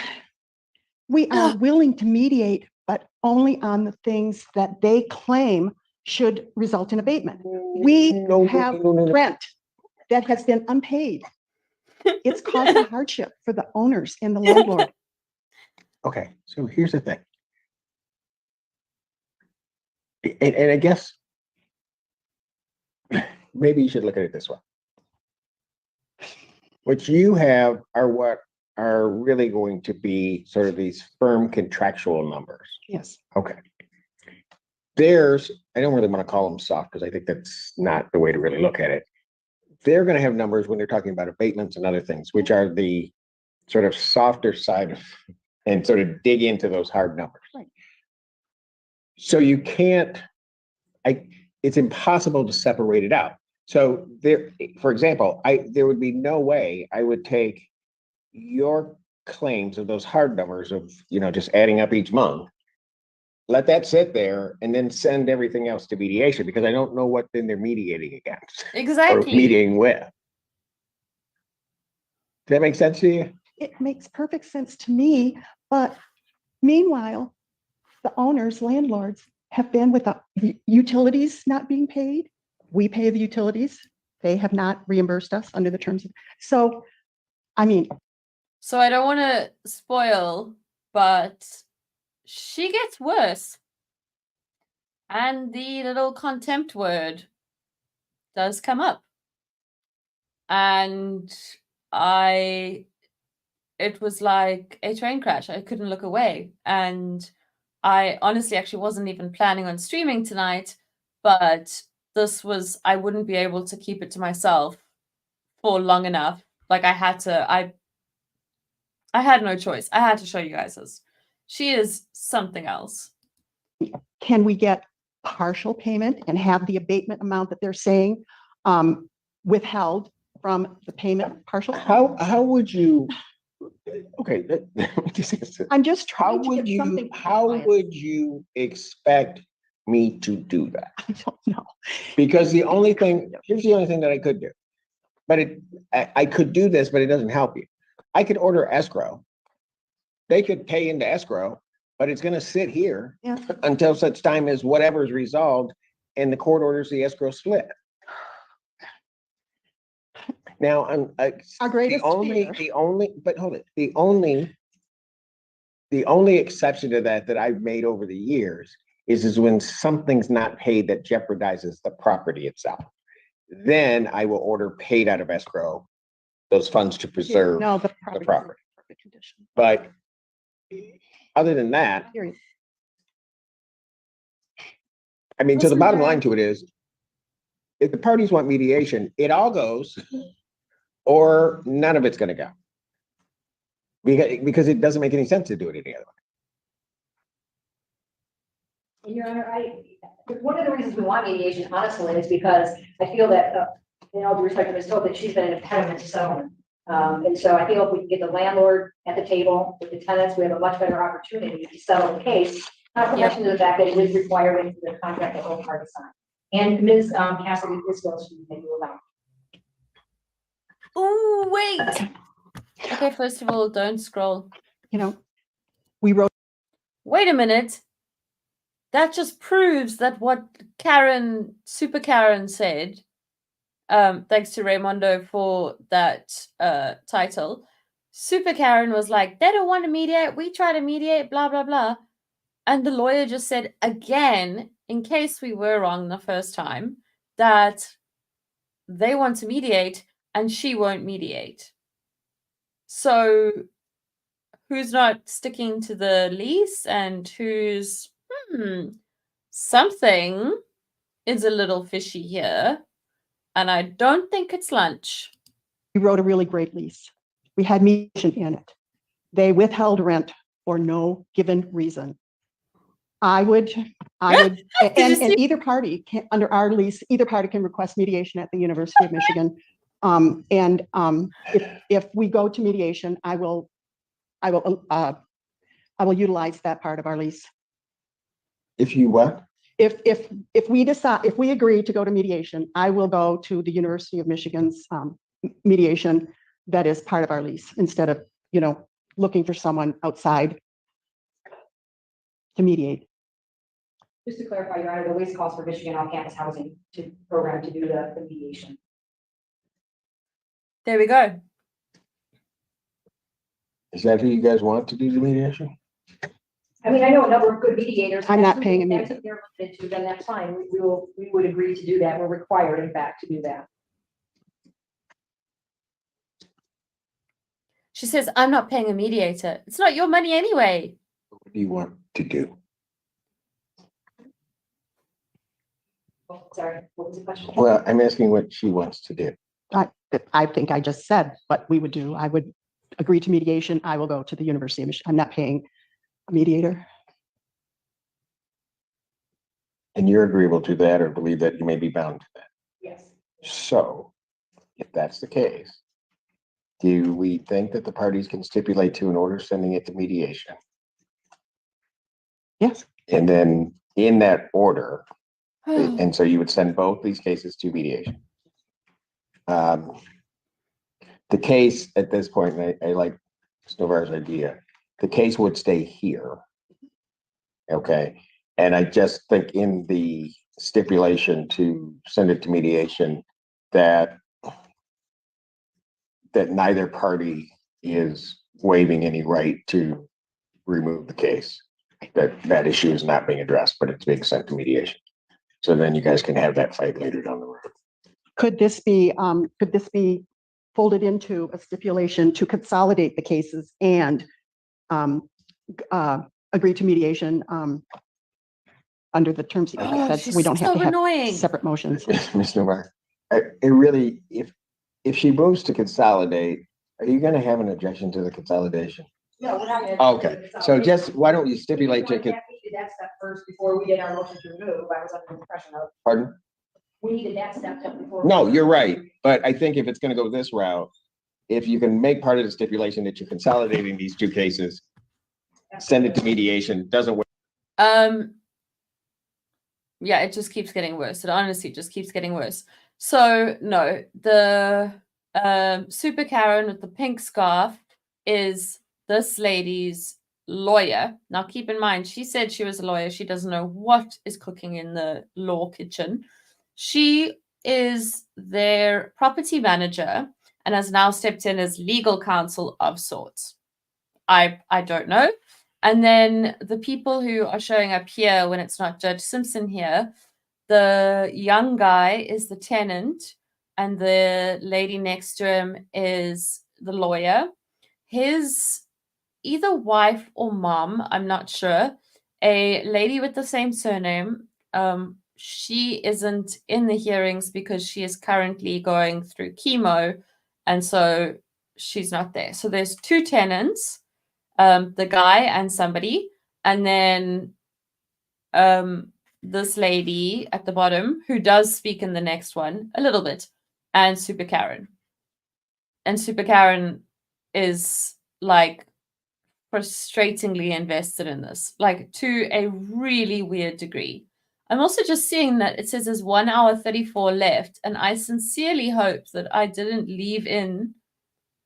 We are willing to mediate, but only on the things that they claim should result in abatement. We have rent that has been unpaid. It's caused a hardship for the owners and the landlord. Okay, so here's the thing. And I guess maybe you should look at it this way. What you have are what are really going to be sort of these firm contractual numbers. Yes. Okay. Theirs, I don't really want to call them soft, because I think that's not the way to really look at it. They're going to have numbers when they're talking about abatements and other things, which are the sort of softer side of, and sort of dig into those hard numbers. Right. So you can't, it's impossible to separate it out. So there, for example, there would be no way I would take your claims of those hard numbers of, just adding up each month, let that sit there, and then send everything else to mediation, because I don't know what then they're mediating against. Exactly. Or mediating with. Does that make sense to you? It makes perfect sense to me, but meanwhile, the owners, landlords, have been with the utilities not being paid. We pay the utilities. They have not reimbursed us under the terms of, so, I mean. So I don't want to spoil, but she gets worse. And the little contempt word does come up. And it was like a train crash. I couldn't look away. And I honestly actually wasn't even planning on streaming tonight, but I wouldn't be able to keep it to myself for long enough. Like I had no choice. I had to show you guys this. She is something else. Can we get partial payment and have the abatement amount that they're saying withheld from the payment partial? How would you? Okay, I'm just trying to get something. How would you expect me to do that? I don't know. Because here's the only thing that I could do. But I could do this, but it doesn't help you. I could order escrow. They could pay into escrow, but it's going to sit here until such time as whatever is resolved and the court orders the escrow split. Now, our greatest the only exception to that I've made over the years is when something's not paid that jeopardizes the property itself. Then I will order paid out of escrow those funds to preserve the property. But other than that, I mean, so the bottom line to it is, if the parties want mediation, it all goes, or none of it's going to go. Because it doesn't make any sense to do it any other way. Your Honor, one of the reasons we want mediation, honestly, is because I feel that, in all due respect to Ms. Hope, that she's been an impediment to settlement. And so I feel if we can get the landlord at the table with the tenants, we have a much better opportunity to settle the case. Not to mention the fact that it is required into the contract that both parties sign. And Ms. Cassidy, this goes to you allow. Oh, wait. Okay, first of all, don't scroll. We wrote. Wait a minute. That just proves that what SUPERKAREN said, thanks to Raymondo for that title. SUPERKAREN was like, they don't want to mediate. We try to mediate, blah, blah, blah. And the lawyer just said again, in case we were wrong the first time, that they want to mediate and she won't mediate. So who's not sticking to the lease and who's, something is a little fishy here. And I don't think it's lunch. We wrote a really great lease. We had mediation in it. They withheld rent for no given reason. I would, and either party can, under our lease, either party can request mediation at the University of Michigan. If we go to mediation, I will I will utilize that part of our lease. If you what? If we decide, if we agree to go to mediation, I will go to the University of Michigan's mediation that is part of our lease instead of, looking for someone outside to mediate. Just to clarify, Your Honor, the lease calls for Michigan off-campus housing program to do the mediation. There we go. Is that who you guys want to do the mediation? I mean, I know a number of good mediators. I'm not paying a mediator. If they're limited to, then that's fine. We would agree to do that. We're required, in fact, to do that. She says, I'm not paying a mediator. It's not your money anyway. What do you want to do? Oh, sorry, what was the question? Well, I'm asking what she wants to do. I think I just said what we would do. I would agree to mediation. I will go to the University of Michigan. I'm not paying a mediator. And you're agreeable to that or believe that you may be bound to that? Yes. So, if that's the case, do we think that the parties can stipulate to an order sending it to mediation? Yes. And then in that order, and so you would send both these cases to mediation. The case at this point, and I like Snovar's idea, the case would stay here. Okay. And I just think in the stipulation to send it to mediation that neither party is waiving any right to remove the case. That issue is not being addressed, but it's being sent to mediation. So then you guys can have that fight later down the road. Could this be folded into a stipulation to consolidate the cases and agree to mediation under the terms that we don't have to have separate motions? Ms. Novar, it really, if she moves to consolidate, are you going to have an objection to the consolidation? No, we're not. Okay, so just why don't you stipulate to that step first before we did our motion to remove? I was under the impression of. Pardon? We needed that step before. No, you're right. But I think if it's going to go this route, if you can make part of the stipulation that you're consolidating these two cases, send it to mediation, doesn't work. Yeah, it just keeps getting worse. It honestly just keeps getting worse. So no, the Super Karen with the pink scarf is this lady's lawyer. Now keep in mind, she said she was a lawyer. She doesn't know what is cooking in the law kitchen. She is their property manager and has now stepped in as legal counsel of sorts. I don't know. And then the people who are showing up here when it's not Judge Simpson here, the young guy is the tenant and the lady next to him is the lawyer. His either wife or mom, I'm not sure, a lady with the same surname, she isn't in the hearings because she is currently going through chemo, and so she's not there. So there's two tenants, the guy and somebody, and then this lady at the bottom who does speak in the next one a little bit, and Super Karen. And Super Karen is like frustratingly invested in this, like to a really weird degree. I'm also just seeing that it says there's 1 hour 34 left, and I sincerely hope that I didn't leave in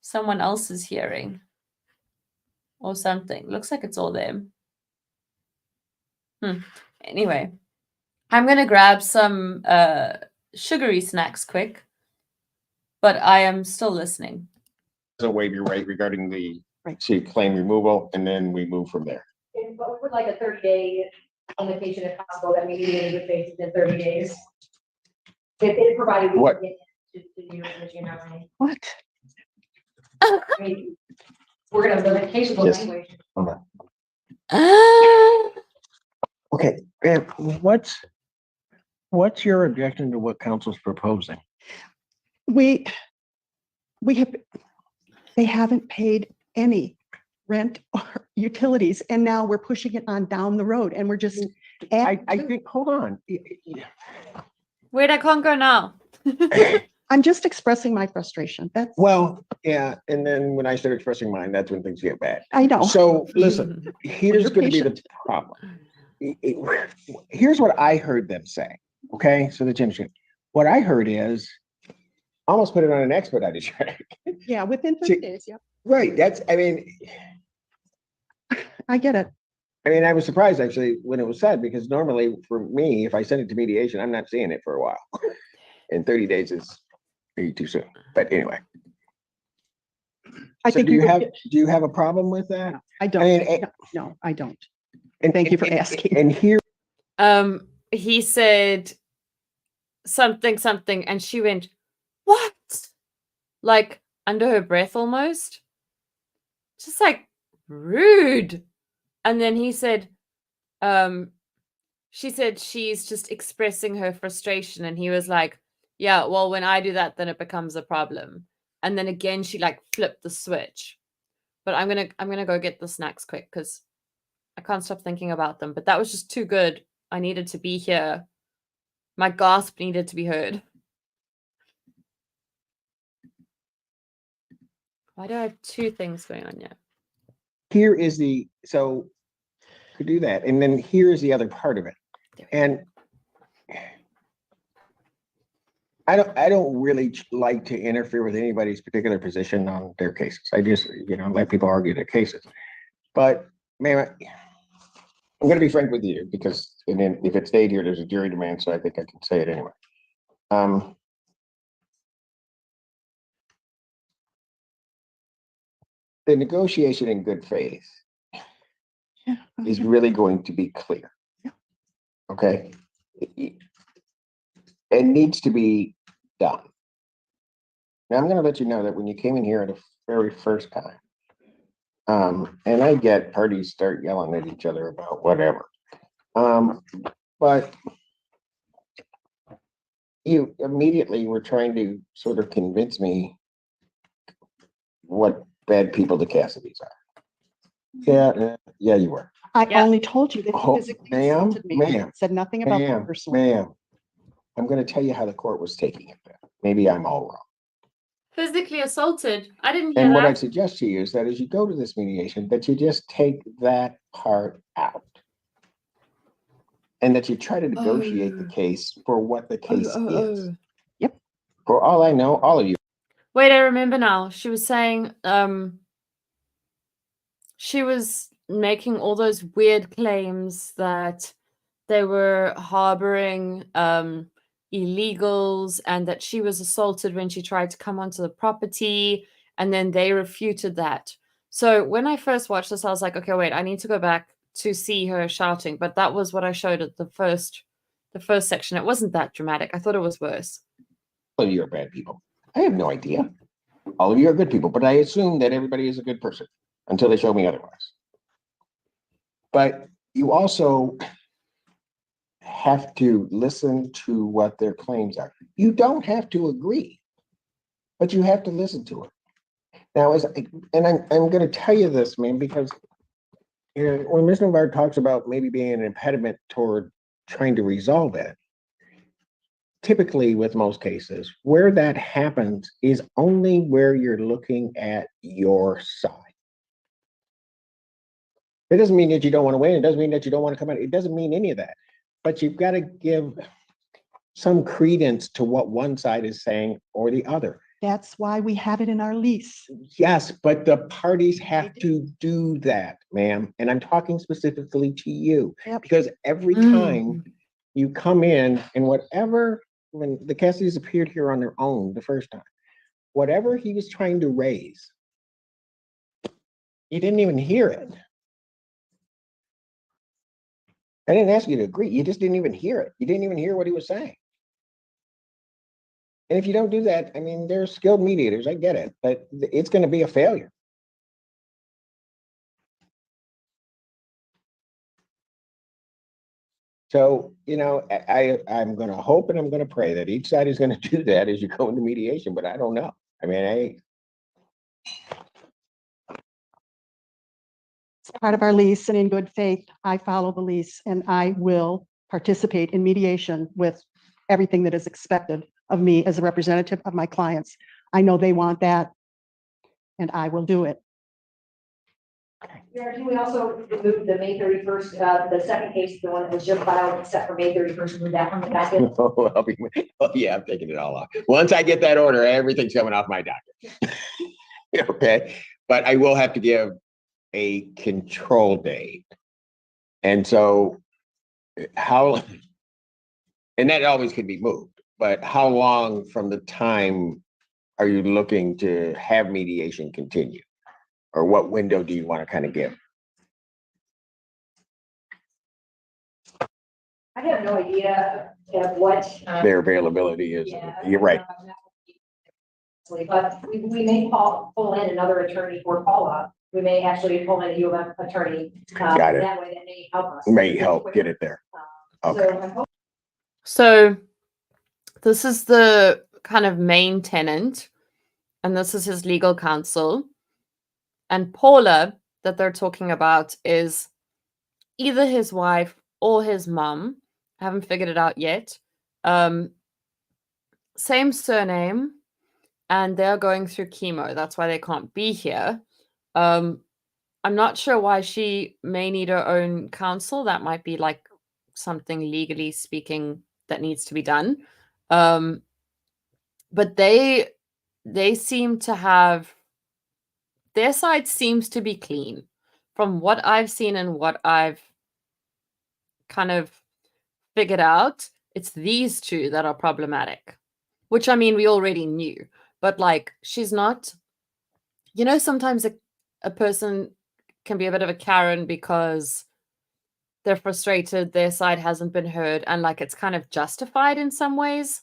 someone else's hearing or something. Looks like it's all them. Anyway, I'm going to grab some sugary snacks quick, but I am still listening. Doesn't waive your right regarding the claim removal, and then we move from there. But we would like a 30-day limitation if possible, that we need in good faith within 30 days. If provided we What? can get to the Michigan housing. What? I mean, we're going to limit cases Yes. anyway. Hold on. Okay, and what's your objection to what council's proposing? They haven't paid any rent or utilities, and now we're pushing it on down the road, and we're just. I think, hold on. Wait, I can't go now. I'm just expressing my frustration. That's Well, Yeah, and then when I start expressing mine, that's when things get bad. I know. So listen, here's you're going to be the patient. problem. Here's what I heard them say. Okay, so that's interesting. What I heard is almost put it on an expedited track. Yeah, within 30 days, yeah. Right. I get it. I was surprised actually when it was said, because normally for me, if I send it to mediation, I'm not seeing it for a while. And 30 days is maybe too soon. But anyway. I So think do you would have get- do you have a problem with that? I don't. No, I don't. And Thank you for asking. And here He said something, and she went, "What?" Like under her breath almost. Just like rude. And then he said, she said she's just expressing her frustration, and he was like, yeah, well, when I do that, then it becomes a problem. And then again she like flipped the switch. But I'm gonna go get the snacks quick because I can't stop thinking about them. But that was just too good. I needed to be here. My gasp needed to be heard. Why do I have two things going on here? here is the so to do that, and then here is the other part of it. And I don't really like to interfere with anybody's particular position on their cases. I just, let people argue their cases. But man, I'm going to be frank with you because, and then if it stayed here, there's a jury demand, so I think I can say it anyway. The negotiation in good faith is really going to be clear. Okay. It needs to be done. Now I'm going to let you know that when you came in here the very first time, and I get parties start yelling at each other about whatever, but you immediately were trying to sort of convince me what bad people the Cassidys are. Yeah, you were. I only told you that he physically ma'am, assaulted me. ma'am, Said nothing about the personal. ma'am, I'm going to tell you how the court was taking it then. Maybe I'm all wrong. Physically assaulted. I didn't hear And what that. I'd suggest to you is that as you go to this mediation, that you just take that part out. And that you try to negotiate the case for what the case is. Yep. For all I know, all of you. Wait, I remember now. She was saying, she was making all those weird claims that they were harboring illegals and that she was assaulted when she tried to come onto the property, and then they refuted that. So when I first watched this, I was like, okay, wait, I need to go back to see her shouting. But that was what I showed at the first section. It wasn't that dramatic. I thought it was worse. All of you are bad people. I have no idea. All of you are good people, but I assume that everybody is a good person until they show me otherwise. But you also have to listen to what their claims are. You don't have to agree, but you have to listen to it. Now, I'm going to tell you this, man, because when Ms. Novard talks about maybe being an impediment toward trying to resolve it, typically with most cases, where that happens is only where you're looking at your side. It doesn't mean that you don't want to win. It doesn't mean that you don't want to come out. It doesn't mean any of that. But you've got to give some credence to what one side is saying or the other. That's why we have it in our lease. Yes, but the parties have to do that, ma'am. And I'm talking specifically to you. Yep. Because every time you come in and when the Cassidys appeared here on their own the first time, whatever he was trying to raise, you didn't even hear it. I didn't ask you to agree. You just didn't even hear it. You didn't even hear what he was saying. And if you don't do that, I mean, they're skilled mediators. I get it, but it's going to be a failure. So, I'm going to hope and I'm going to pray that each side is going to do that as you go into mediation, but I don't know. I mean, It's part of our lease, and in good faith, I follow the lease, and I will participate in mediation with everything that is expected of me as a representative of my clients. I know they want that. and I will do it. Mayor, can we also remove the May 31st, the second case, the one that was just filed, except for May 31st, move that from the docket? Yeah, I'm taking it all off. Once I get that order, everything's coming off my docket. Okay, but I will have to give a control date. And so how, and that always can be moved, but how long from the time are you looking to have mediation continue? Or what window do you want to kind of give? I have no idea of what. Their availability is. Yeah, You're right. But we may pull in another attorney for call-up. We may actually pull in a U of M attorney. Got it. That way that may help us. May help get it there. Okay. So this is the kind of main tenant, and this is his legal counsel. And Paula that they're talking about is either his wife or his mom. I haven't figured it out yet. Same surname, and they're going through chemo. That's why they can't be here. I'm not sure why she may need her own counsel. That might be like something legally speaking that needs to be done. But they seem to have, their side seems to be clean from what I've seen and what I've kind of figured out. It's these two that are problematic, which I mean, we already knew, but like, she's not, you know, sometimes a person can be a bit of a Karen because they're frustrated, their side hasn't been heard, and like it's kind of justified in some ways.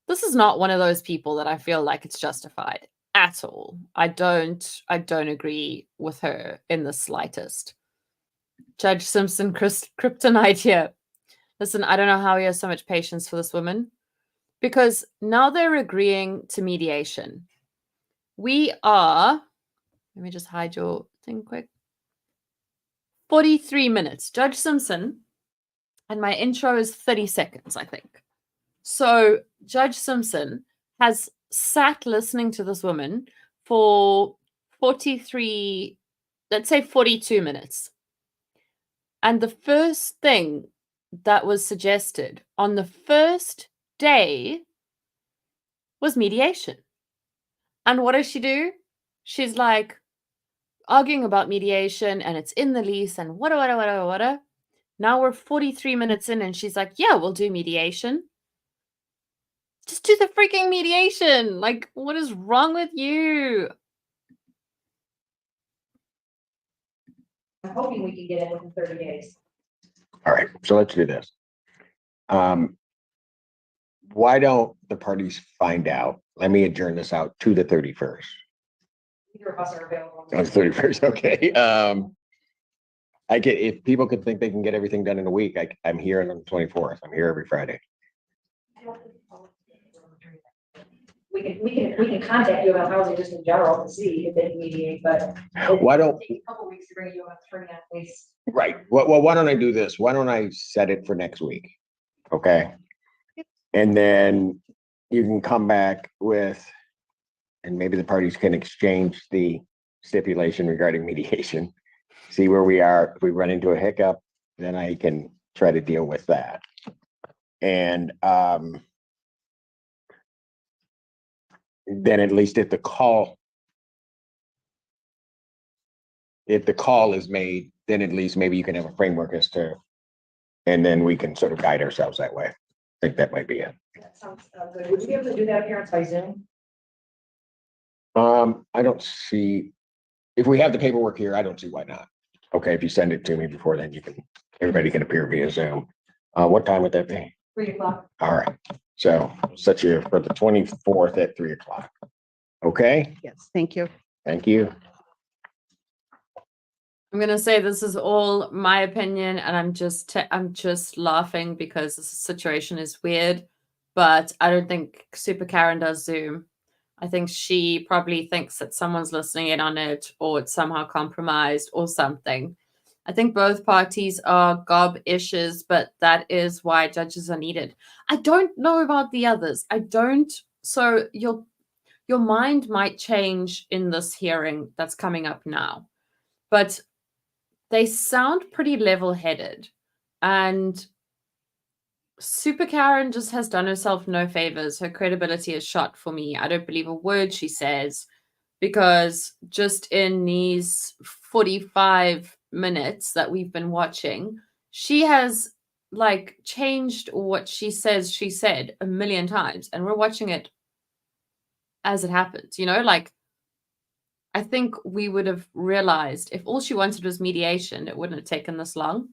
This is not one of those people that I feel like it's justified at all. I don't agree with her in the slightest. Judge Simpson, kryptonite here. Listen, I don't know how he has so much patience for this woman, because now they're agreeing to mediation. We are, let me just hide your thing quick. 43 minutes. Judge Simpson, and my intro is 30 seconds, I think. So Judge Simpson has sat listening to this woman for 43, let's say 42 minutes. And the first thing that was suggested on the first day was mediation. And what does she do? She's like arguing about mediation and it's in the lease and what. Now we're 43 minutes in and she's like, yeah, we'll do mediation. Just do the freaking mediation. Like, what is wrong with you? I'm hoping we can get it within 30 days. All right, so let's do this. Why don't the parties find out? Let me adjourn this out to the 31st. Either of us are available. On the 31st, okay. I get, if people could think they can get everything done in a week, I'm here on the 24th. I'm here every Friday. We can contact you about housing just in general to see if they can mediate, but Why don't, take a couple weeks to bring you up for that place. right, well, why don't I do this? Why don't I set it for next week? Okay? And then you can come back with, and maybe the parties can exchange the stipulation regarding mediation. See where we are. If we run into a hiccup, then I can try to deal with that. And then at least if the call is made, then at least maybe you can have a framework as to, and then we can sort of guide ourselves that way. I think that might be it. That sounds good. Would you be able to do that appearance by Zoom? I don't see, if we have the paperwork here, I don't see why not. Okay, if you send it to me before then, everybody can appear via Zoom. What time would that be? 3 o'clock. All right, so I'll set you for the 24th at 3 o'clock. Okay, Yes, thank you. thank you. I'm gonna say this is all my opinion, and I'm just laughing because this situation is weird. But I don't think Super Karen does Zoom. I think she probably thinks that someone's listening in on it, or it's somehow compromised, or something. I think both parties are gob-ishes, but that is why judges are needed. I don't know about the others. I don't. So your mind might change in this hearing that's coming up now, but they sound pretty level-headed. And SUPERKAREN just has done herself no favors. Her credibility is shot for me. I don't believe a word she says, because just in these 45 minutes that we've been watching, she has like changed what she says she said a million times, and we're watching it as it happens, you know? Like, I think we would have realized if all she wanted was mediation, it wouldn't have taken this long.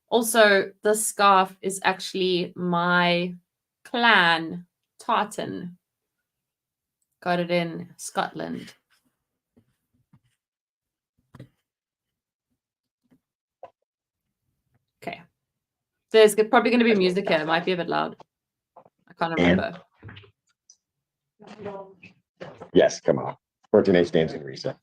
Also, this scarf is actually my clan tartan. Got it in Scotland. Okay. There's probably going to be music here. It might be a bit loud. I can't remember. Yes, come on. For tonight's dancing reset.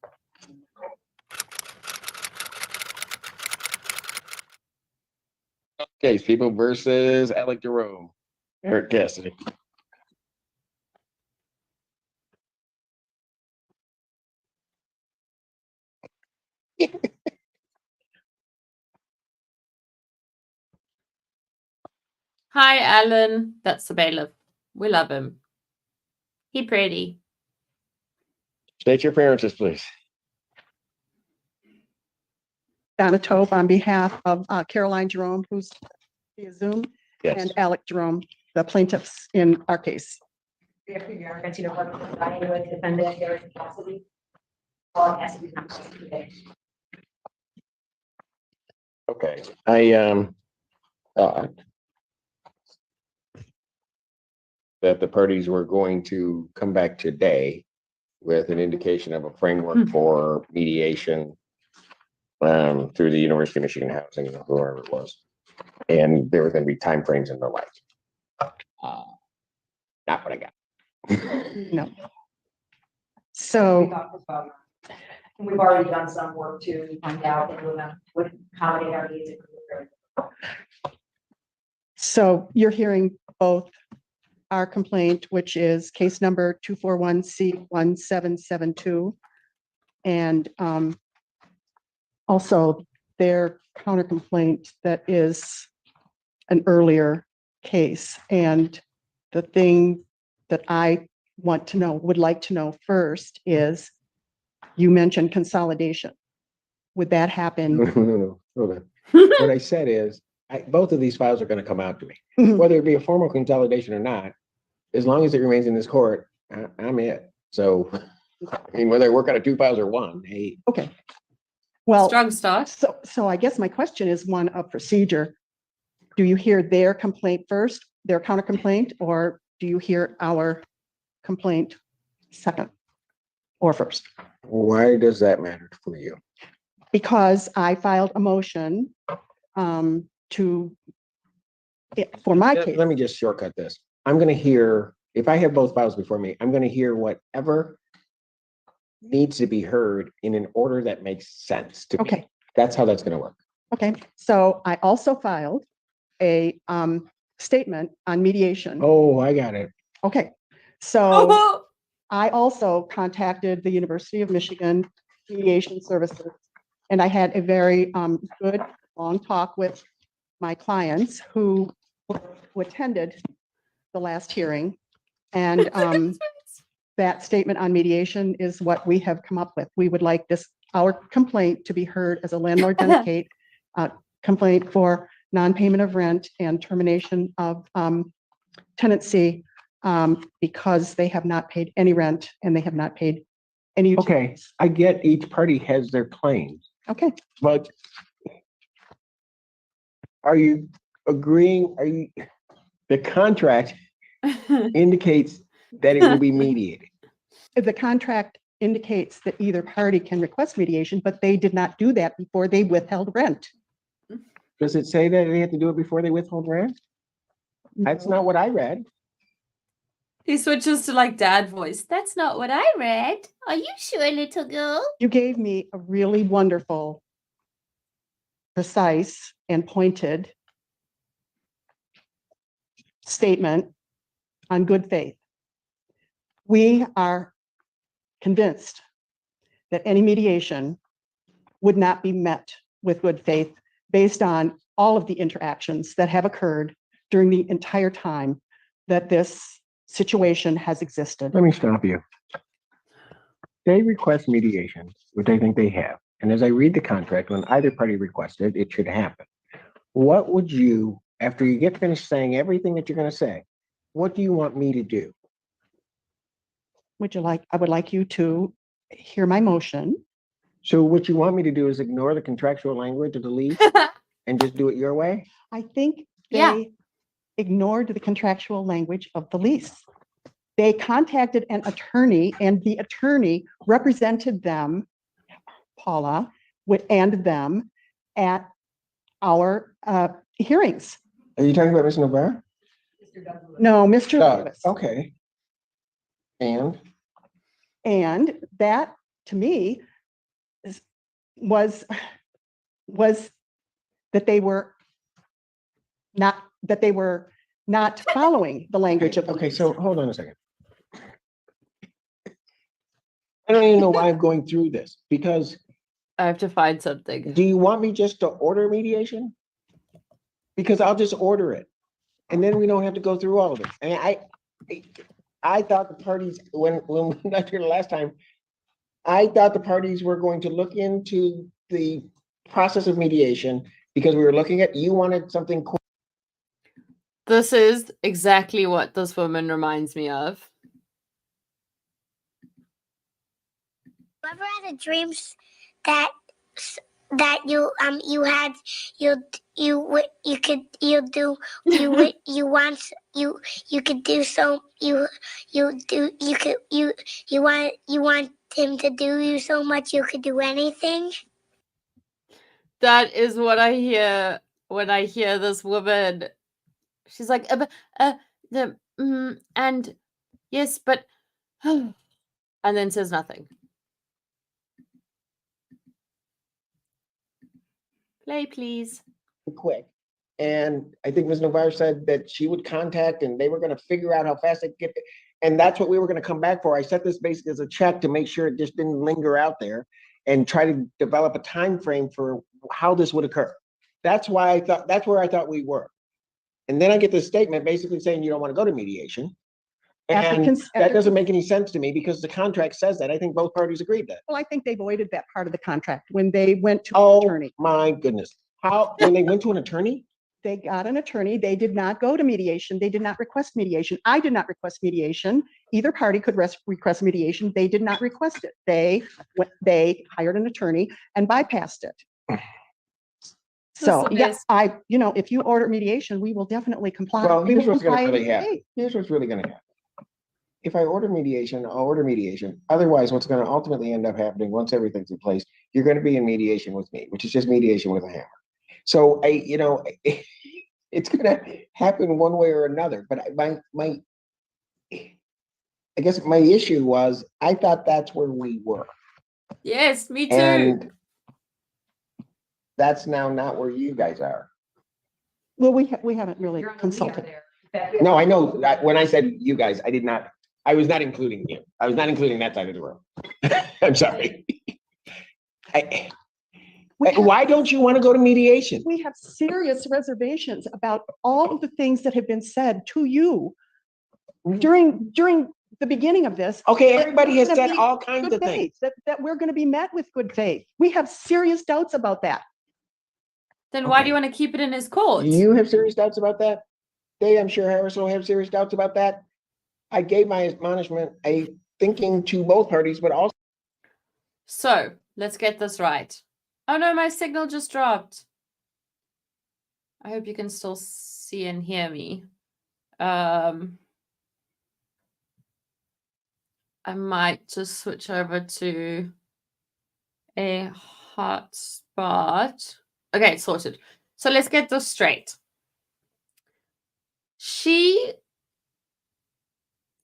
Okay, people versus Alec Jerome. Eric Cassidy. Hi, Alan. That's the bailiff. We love him. He pretty. State your appearances, please. Donna Tope on behalf of Caroline Jerome, who's via Zoom, Yes. and Alec Jerome, the plaintiffs in our case. We have your arguments, providing with defendant Eric Cassidy. All Cassidy today. Okay, I thought that the parties were going to come back today with an indication of a framework for mediation through the University of Michigan Housing, or whoever it was. And there were going to be timeframes and the like. Not what I got. No. So We've already done some work to find out and what accommodate our needs. So you're hearing both our complaint, which is case number 241C1772, and also their counter complaint that is an earlier case. And the thing that I want to know, would like to know first is, you mentioned consolidation. Would that happen? No. Hold on. What I said is, both of these files are going to come out to me, whether it be a formal consolidation or not. As long as it remains in this court, I'm it. So, I mean, whether I work out of two files or one, hey. Okay. Well, strong start. So I guess my question is one of procedure. Do you hear their complaint first, their counter complaint, or do you hear our complaint second or first? Why does that matter for you? Because I filed a motion for my case. Let me just shortcut this. I'm going to hear, if I have both files before me, I'm going to hear whatever needs to be heard in an order that makes sense to me. Okay. That's how that's going to work. Okay. So I also filed a statement on mediation. Oh, I got it. Okay. So I also contacted the University of Michigan Mediation Services, and I had a very good long talk with my clients who attended the last hearing. And that statement on mediation is what we have come up with. We would like our complaint to be heard as a landlord delegate complaint for non-payment of rent and termination of tenancy because they have not paid any rent and they have not paid any utilities. Okay, I get each party has their claims. Okay. But are you agreeing? The contract indicates that it will be mediated. The contract indicates that either party can request mediation, but they did not do that before they withheld rent. Does it say that they have to do it before they withhold rent? That's not what I read. He switches to like dad voice. That's not what I read. Are you sure, little girl? You gave me a really wonderful, precise, and pointed statement on good faith. We are convinced that any mediation would not be met with good faith based on all of the interactions that have occurred during the entire time that this situation has existed. Let me stop you. They request mediation, which I think they have. And as I read the contract, when either party requests it, it should happen. What would you, after you get finished saying everything that you're going to say, what do you want me to do? I would like you to hear my motion. So what you want me to do is ignore the contractual language of the lease and just do it your way? I think Yeah. they ignored the contractual language of the lease. They contacted an attorney and the attorney represented them, Paula, and them at our hearings. Are you talking about Ms. Navarre? No, Mr. Oh, Lewis. okay. And that, to me, was that they were not following the language of the Okay, lease. so hold on a second. I don't even know why I'm going through this, because I have to find something. do you want me just to order mediation? Because I'll just order it. And then we don't have to go through all of it. And I thought the parties, when we met here the last time, I thought the parties were going to look into the process of mediation because we were looking at, you wanted something quick. This is exactly what this woman reminds me of. Ever had a dreams that you had you could do so you want him to do you so much you could do anything? That is what I hear when I hear this woman. She's like, and yes, but, and then says nothing. Play, please. Quick. And I think Ms. Navarre said that she would contact and they were going to figure out how fast they could get there. And that's what we were going to come back for. I set this basically as a check to make sure it just didn't linger out there and try to develop a time frame for how this would occur. That's why I thought, that's where I thought we were. And then I get this statement basically saying you don't want to go to mediation. And that doesn't make any sense to me because the contract says that. I think both parties agreed that. Well, I think they voided that part of the contract when they went to an attorney. My goodness. How, when they went to an attorney? They got an attorney. They did not go to mediation. They did not request mediation. I did not request mediation. Either party could request mediation. They did not request it. They hired an attorney and bypassed it. So yes, if you order mediation, we will definitely comply. Well, We here's will what's going to comply really happen. with Here's what's really going to happen. If I order mediation, I'll order mediation. Otherwise, what's going to ultimately end up happening once everything's in place, you're going to be in mediation with me, which is just mediation with a hammer. So it's going to happen one way or another. But I guess my issue was I thought that's where we were. Yes, me too. And that's now not where you guys are. Well, we haven't really consulted. No, I know that when I said you guys, I was not including you. I was not including that side of the room. I'm sorry. Why don't you want to go to mediation? We have serious reservations about all of the things that have been said to you during the beginning of this. Okay, everybody has said all kinds of things. That we're going to be met with good faith. We have serious doubts about that. Then why do you want to keep it in his court? You have serious doubts about that? Dave, I'm sure Harris will have serious doubts about that. I gave my admonishment, thinking to both parties, but also. So let's get this right. Oh no, my signal just dropped. I hope you can still see and hear me. I might just switch over to a hotspot. Okay, it's sorted. So let's get this straight. She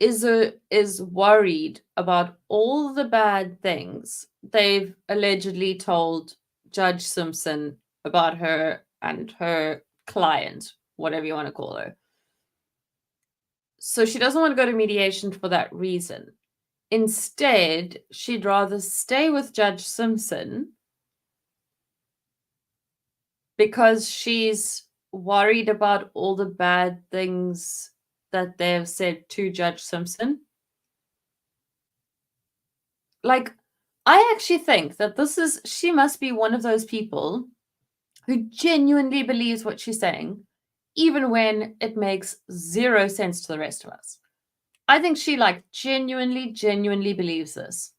is worried about all the bad things they've allegedly told Judge Simpson about her and her client, whatever you want to call her. So she doesn't want to go to mediation for that reason. Instead, she'd rather stay with Judge Simpson because she's worried about all the bad things that they've said to Judge Simpson. Like, I actually think that she must be one of those people who genuinely believes what she's saying, even when it makes zero sense to the rest of us. I think she genuinely believes this.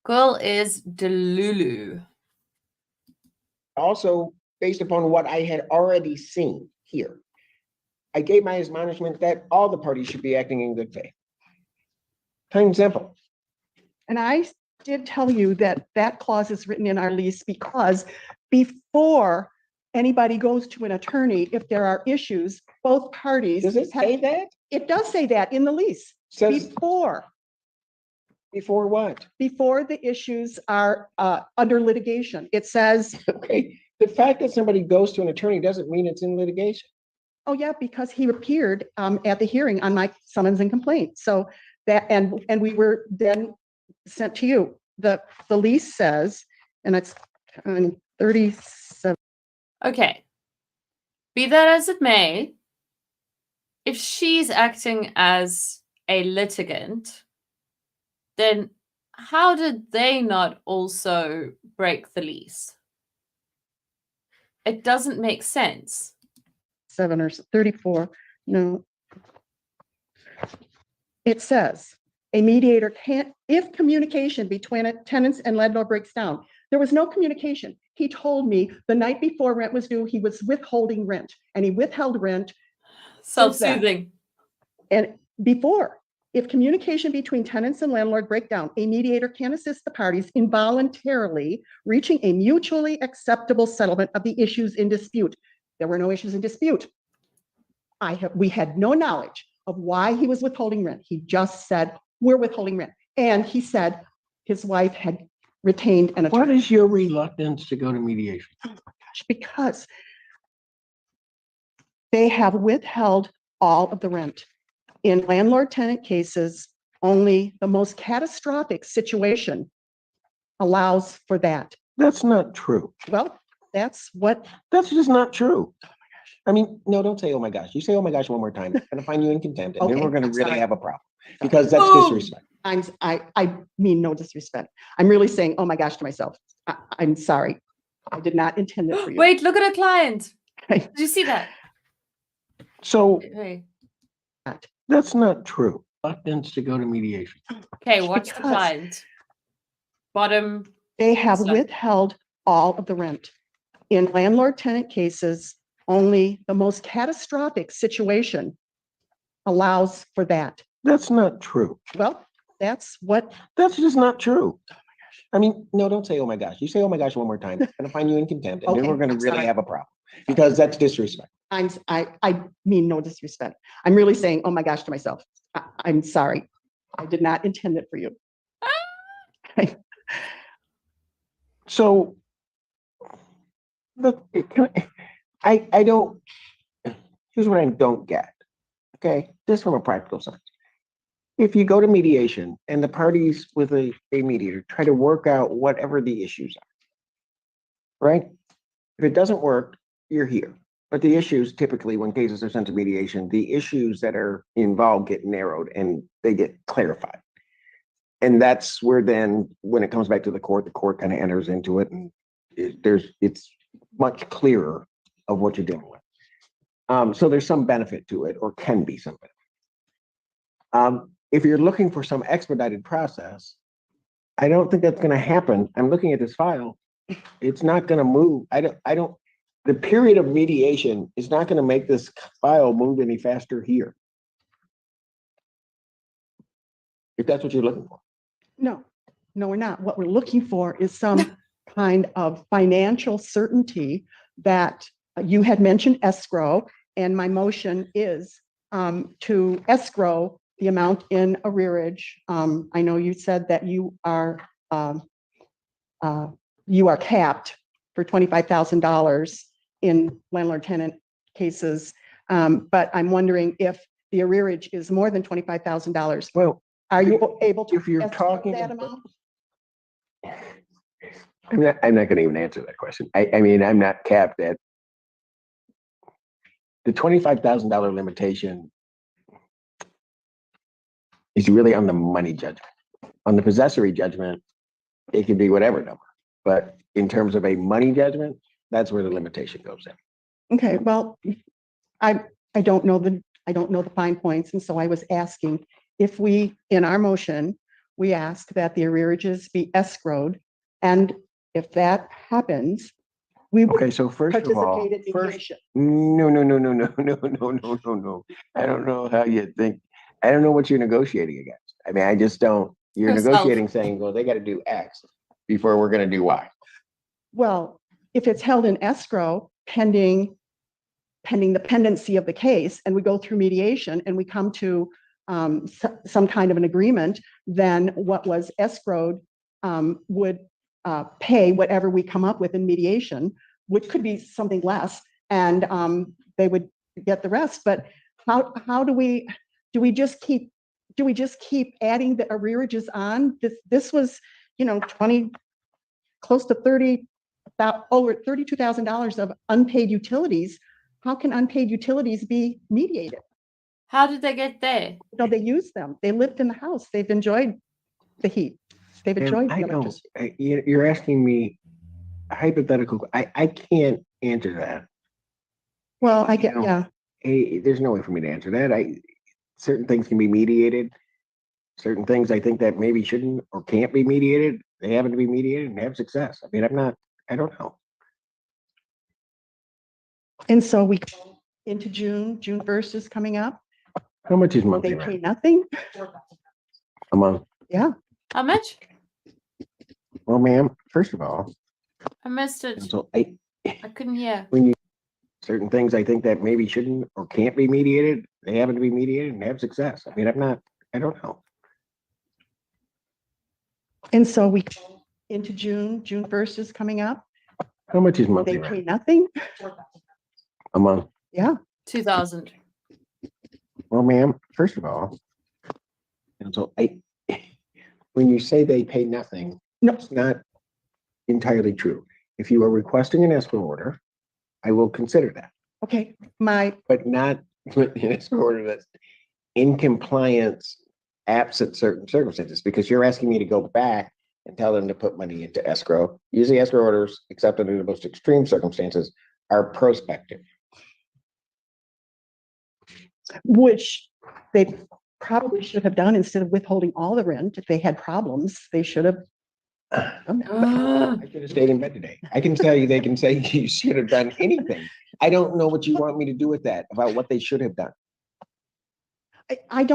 Girl is delulu. Also, based upon what I had already seen here, I gave my admonishment that all the parties should be acting in good faith. Plain and simple. And I did tell you that that clause is written in our lease because before anybody goes to an attorney, if there are issues, both parties. Does it say that? It does say that in the lease. Says before what? Before the issues are under litigation. It says. Okay. The fact that somebody goes to an attorney doesn't mean it's in litigation. Oh yeah, because he appeared at the hearing on my summons and complaint. So that and we were then sent to you. The lease says, and it's 37. Okay. Be that as it may, if she's acting as a litigant, then how did they not also break the lease? It doesn't make sense. 7 or 34. No. It says a mediator can't, if communication between tenants and landlord breaks down. There was no communication. He told me the night before rent was due, he was withholding rent, and he withheld rent. Self-soothing. And before, if communication between tenants and landlord break down, a mediator can assist the parties in voluntarily reaching a mutually acceptable settlement of the issues in dispute. There were no issues in dispute. We had no knowledge of why he was withholding rent. He just said, we're withholding rent. And he said his wife had retained an attorney. What is your reluctance to go to mediation? Oh my gosh, because they have withheld all of the rent. In landlord-tenant cases, only the most catastrophic situation allows for that. That's not true. Well, that's just not true. Oh my gosh. I mean, no, don't say, oh my gosh. You say, oh my gosh, one more time. I'm going to find you in contempt, and then we're going to really have a problem because that's disrespect. I mean no disrespect. I'm really saying, oh my gosh, to myself. I'm sorry. I did not intend it for you. Wait, look at a client. Did you see that? So Hey. That's not true. Reluctance to go to mediation. Okay, watch the client. Bottom. They have withheld all of the rent. In landlord-tenant cases, only the most catastrophic situation allows for that. That's not true. Well, that's just not true. Oh my gosh. I mean, no, don't say, oh my gosh. You say, oh my gosh, one more time. I'm going to find you in contempt, and then we're going to really have a problem because that's disrespect. I mean no disrespect. I'm really saying, oh my gosh, to myself. I'm sorry. I did not intend it for you. So, look, I don't, here's what I don't get, okay? Just from a practical sense. If you go to mediation and the parties with a mediator try to work out whatever the issues are, right? If it doesn't work, you're here. But the issues, typically, when cases are sent to mediation, the issues that are involved get narrowed and they get clarified. And that's where then, when it comes back to the court kind of enters into it, and it's much clearer of what you're dealing with. So there's some benefit to it, or can be some benefit. If you're looking for some expedited process, I don't think that's going to happen. I'm looking at this file. It's not going to move. The period of mediation is not going to make this file move any faster here. If that's what you're looking for. No, we're not. What we're looking for is some kind of financial certainty that you had mentioned escrow, and my motion is to escrow the amount in arrearage. I know you said that you are capped for $25,000 in landlord-tenant cases, but I'm wondering if the arrearage is more than $25,000. Well, Are you able to? If you're estimate talking that about- amount? I'm not going to even answer that question. I mean, I'm not capped at the $25,000 limitation is really on the money judgment. On the possessory judgment, it could be whatever number. But in terms of a money judgment, that's where the limitation goes in. Okay, well, I don't know the fine points, and so I was asking if we, in our motion, we ask that the arrearages be escrowed, and if that happens, we would Okay, so first of all, participate in mediation. no. I don't know how you think. I don't know what you're negotiating against. I mean, I just don't. You're Herself. negotiating saying, well, they got to do X before we're going to do Y. Well, if it's held in escrow pending the pendency of the case, and we go through mediation and we come to some kind of an agreement, then what was escrowed would pay whatever we come up with in mediation, which could be something less, and they would get the rest. But how do we just keep adding the arrearages on? This was, 20, close to 30, about over $32,000 of unpaid utilities. How can unpaid utilities be mediated? How did they get there? No, they use them. They lived in the house. They've enjoyed the heat. They've enjoyed the electricity. You're asking me a hypothetical. I can't answer that. Well, I get, yeah. Hey, there's no way for me to answer that. Certain things can be mediated. Certain things I think that maybe shouldn't or can't be mediated. They happen to be mediated and have success. I mean, I don't know. And so we go into June 1st is coming up. How much is They monthly pay rent nothing. a month? Yeah. How much? Well, ma'am, first of all, I missed it. so I couldn't hear. when you certain things I think that maybe shouldn't or can't be mediated, they happen to be mediated and have success. I mean, I don't know. And so we go into June 1st is coming up. How much is monthly They rent pay nothing. a month? Yeah. 2,000. Well, ma'am, first of all, and so when you say they pay nothing, no, it's not entirely true. If you are requesting an escrow order, I will consider that. Okay, but not an escrow order that's in compliance absent certain circumstances, because you're asking me to go back and tell them to put money into escrow. Usually escrow orders, except under the most extreme circumstances, are prospective. Which they probably should have done instead of withholding all the rent. If they had problems, they should have done that. I should have stayed in bed today. I can tell you, they can say you should have done anything. I don't know what you want me to do with that, about what they should have done. I'm,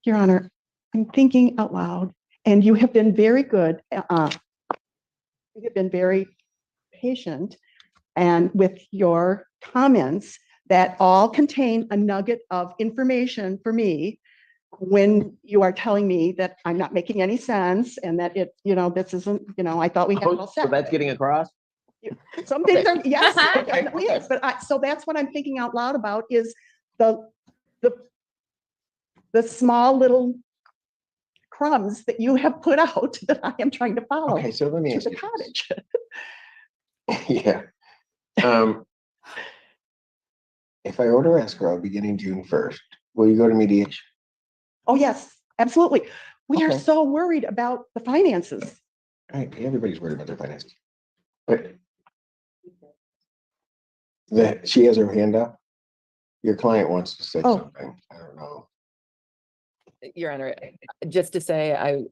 Your Honor, I'm thinking out loud, and you have been very good. You have been very patient and with your comments that all contain a nugget of information for me when you are telling me that I'm not making any sense and that this isn't, I thought we had it all set. So that's getting across? Some things are, yes, it Okay, definitely okay. is, but so that's what I'm thinking out loud about is the small little crumbs that you have put out that I am trying to follow. Okay, so let me to ask the you cottage. Yeah. If I order escrow beginning June 1st, will you go to mediation? Oh, yes, absolutely. We are Okay. so worried about the finances. Everybody's worried about their finances. But she has her hand up. Your client wants to say something. I don't know. Your Honor, just to say,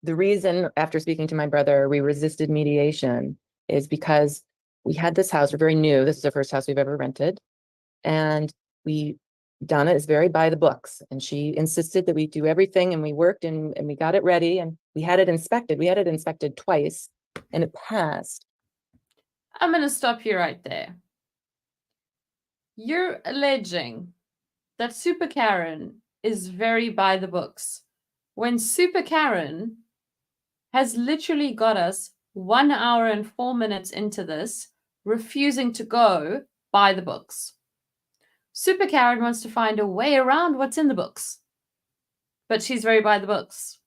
the reason after speaking to my brother, we resisted mediation is because we had this house, we're very new. This is the first house we've ever rented. And Donna is very by the books, and she insisted that we do everything, and we worked and we got it ready, and we had it inspected. We had it inspected twice and it passed. I'm going to stop you right there. You're alleging that SUPERKAREN is very by the books, when SUPERKAREN has literally got us 1 hour and 4 minutes into this, refusing to go by the books. SUPERKAREN wants to find a way around what's in the books. But she's very by the books.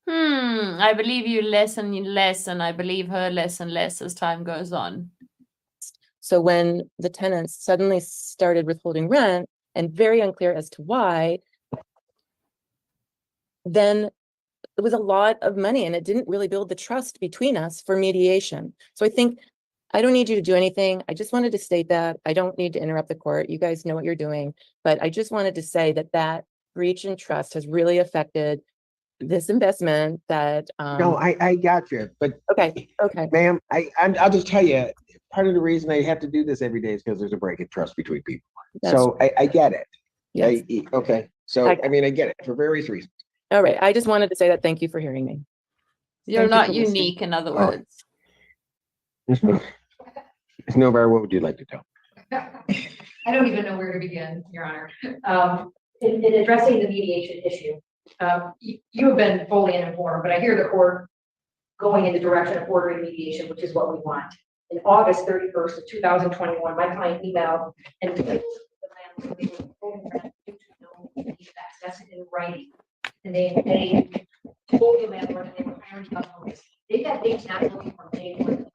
I believe you less and less, and I believe her less and less as time goes on. So when the tenants suddenly started withholding rent and very unclear as to why, then it was a lot of money and it didn't really build the trust between us for mediation. So I think I don't need you to do anything. I just wanted to state that. I don't need to interrupt the court. You guys know what you're doing. But I just wanted to say that that breach in trust has really affected this investment that. No, I got you, but. Okay, Ma'am, I'll just tell you, part of the reason I have to do this every day is because there's a break in trust between people. So I get it. Yes. Okay, so I mean, I get it for various reasons. All right, I just wanted to say that. Thank you for hearing me. You're not unique, in other words. Ms. Novar, what would you like to tell? I don't even know where to begin, Your Honor. In addressing the mediation issue, you have been fully uninformed, but I hear the court going in the direction of ordering mediation, which is what we want. In August 31st of 2021, my client emailed and that's in writing. And they told the landlord that they were hiring customers. They got dates not looking from day one.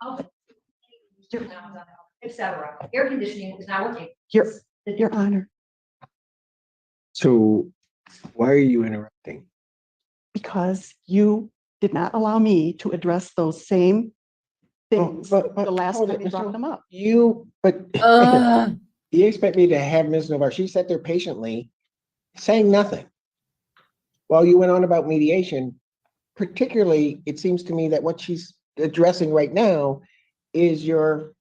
Etc. Air conditioning is not working. Your Honor. So why are you interrupting? Because you did not allow me to address those same things the last time you brought them up. You expect me to have Ms. Novar, she sat there patiently saying nothing while you went on about mediation. Particularly, it seems to me that what she's addressing right now is your,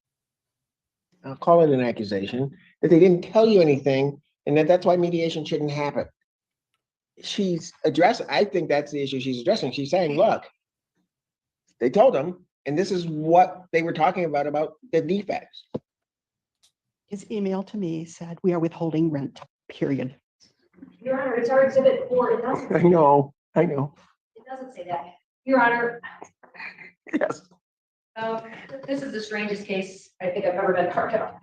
I'll call it an accusation, that they didn't tell you anything and that's why mediation shouldn't happen. She's addressing, I think that's the issue she's addressing. She's saying, look, they told them, and this is what they were talking about the defects. His email to me said, we are withholding rent, period. Your Honor, it's our exhibit 4. It doesn't. I know. It doesn't say that. Your Honor. Yes. This is the strangest case I think I've ever been part of.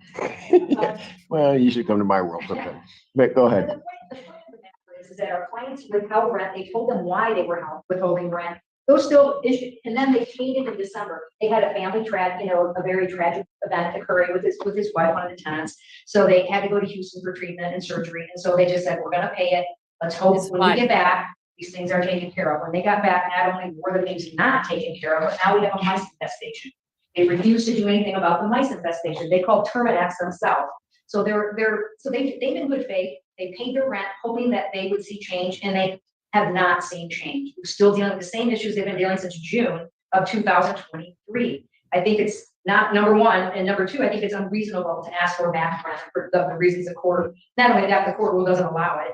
Well, you should come to my world sometime. But go ahead. The point of the matter is that our clients withheld rent. They told them why they were withholding rent. Those still issued, and then they paid it in December. They had a family a very tragic event occurring with his wife, one of the tenants. So they had to go to Houston for treatment and surgery. And so they just said, we're going to pay it. Let's hope when we get back, these things are taken care of. When they got back, not only were the things not taken care of, but now we have a mice infestation. They refused to do anything about the mice infestation. They called Terminex themselves. So they've in good faith. They paid their rent, hoping that they would see change, and they have not seen change. We're still dealing with the same issues they've been dealing since June of 2023. I think it's not number one, and number two, I think it's unreasonable to ask for back rent for the reasons the court. Not only that, the court rule doesn't allow it.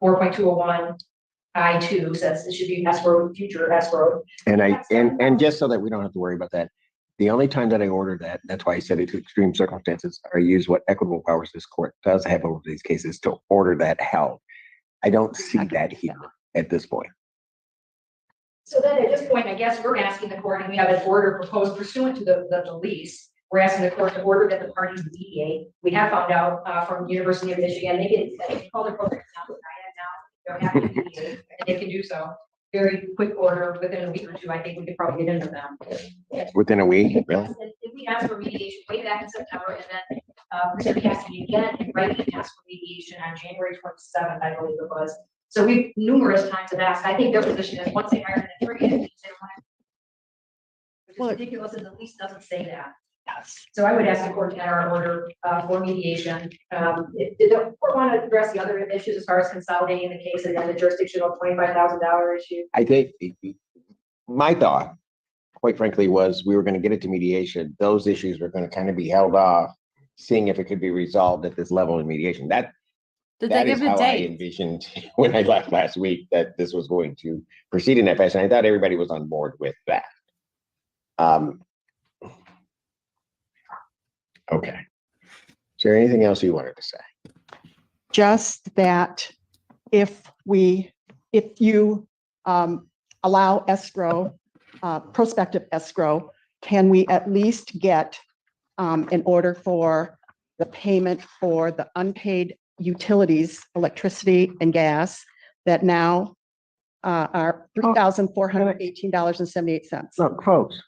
4.201 I2 says it should be escrow, future escrow. And just so that we don't have to worry about that, the only time that I ordered that, that's why I said it to extreme circumstances, I use what equitable powers this court does have over these cases to order that held. I don't see that here at this point. So then at this point, I guess we're asking the court, and we have an order proposed pursuant to the lease. We're asking the court to order that the parties mediate. We have found out from University of Michigan, they call their program now. They're happy to mediate, and they can do so. Very quick order within a week or two. I think we could probably get into them. Within a week, really? If we asked for mediation way back in September, and then we asked me again in writing and asked for mediation on January 27th, I believe it was. So we've numerous times have asked. I think their position is once they hire an attorney, they don't want it. Which is ridiculous, and the lease doesn't say that. So I would ask the court to enter an order for mediation. Did the court want to address the other issues as far as consolidating the case and then the jurisdictional $25,000 issue? I think my thought, quite frankly, was we were going to get it to mediation. Those issues were going to kind of be held off, seeing if it could be resolved at this level in mediation. That is how I envisioned when I left last week that this was going to proceed in that fashion. I thought everybody was on board with that. Okay. Is there anything else you wanted to say? Just that if you allow escrow, prospective escrow, can we at least get an order for the payment for the unpaid utilities, electricity and gas that now are $3,418.78. Look, folks.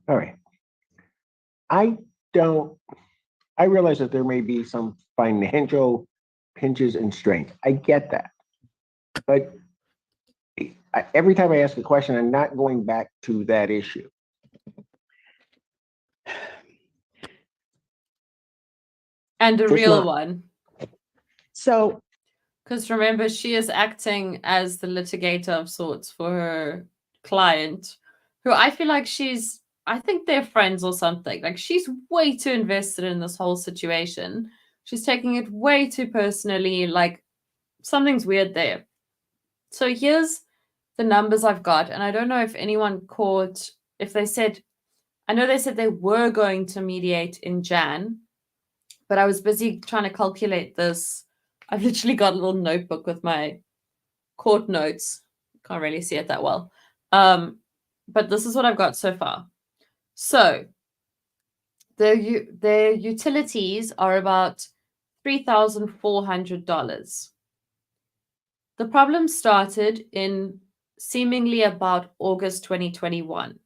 All right. I realize that there may be some financial pinches and strains. I get that. But every time I ask a question, I'm not going back to that issue. And a Just real not. one. So, because remember, she is acting as the litigator of sorts for her client, who I feel like I think they're friends or something. Like, she's way too invested in this whole situation. She's taking it way too personally. Like, something's weird there. So here's the numbers I've got. And I don't know if anyone caught, if they said, I know they said they were going to mediate in Jan, but I was busy trying to calculate this. I've literally got a little notebook with my court notes. Can't really see it that well. But this is what I've got so far. So their utilities are about $3,400. The problem started in seemingly about August 2021.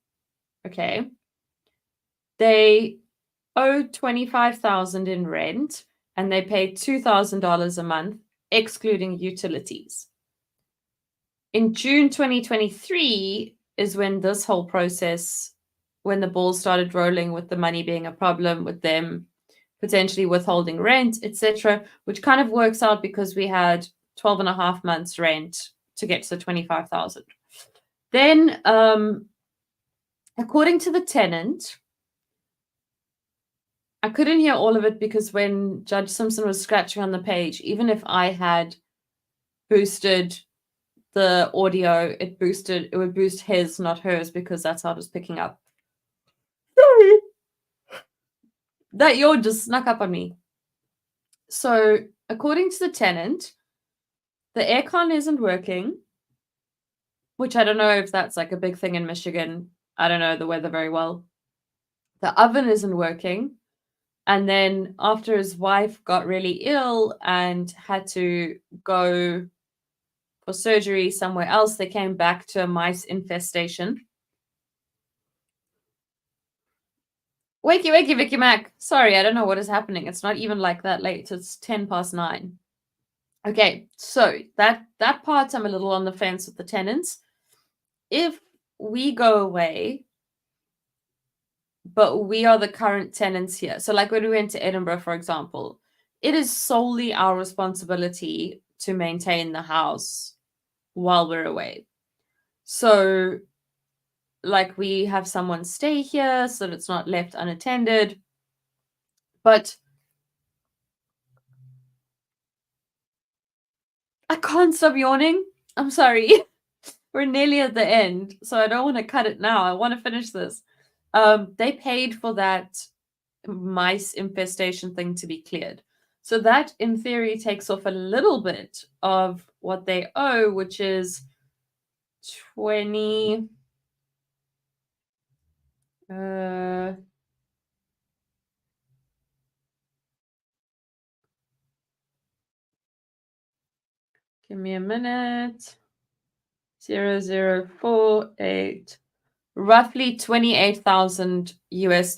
Okay. They owed $25,000 in rent and they paid $2,000 a month, excluding utilities. In June 2023 is when this whole process, when the ball started rolling with the money being a problem, with them potentially withholding rent, etc., which kind of works out because we had 12 and a half months rent to get to 25,000. Then, according to the tenant, I couldn't hear all of it because when Judge Simpson was scratching on the page, even if I had boosted the audio, it would boost his, not hers, because that's how it was picking up. Sorry. That yawn just snuck up on me. So, according to the tenant, the aircon isn't working, which I don't know if that's like a big thing in Michigan. I don't know the weather very well. The oven isn't working. And then after his wife got really ill and had to go for surgery somewhere else, they came back to a mice infestation. Wakey, wakey, Vicky Mac. Sorry, I don't know what is happening. It's not even like that late. It's 9:10. Okay, so that part I'm a little on the fence with the tenants. If we go away, but we are the current tenants here. So like when we went to Edinburgh, for example, it is solely our responsibility to maintain the house while we're away. So like we have someone stay here so that it's not left unattended. But I can't stop yawning. I'm sorry. We're nearly at the end, so I don't want to cut it now. I want to finish this. They paid for that mice infestation thing to be cleared. So that, in theory, takes off a little bit of what they owe, which is 20... give me a minute. 0048, roughly $28,000 US.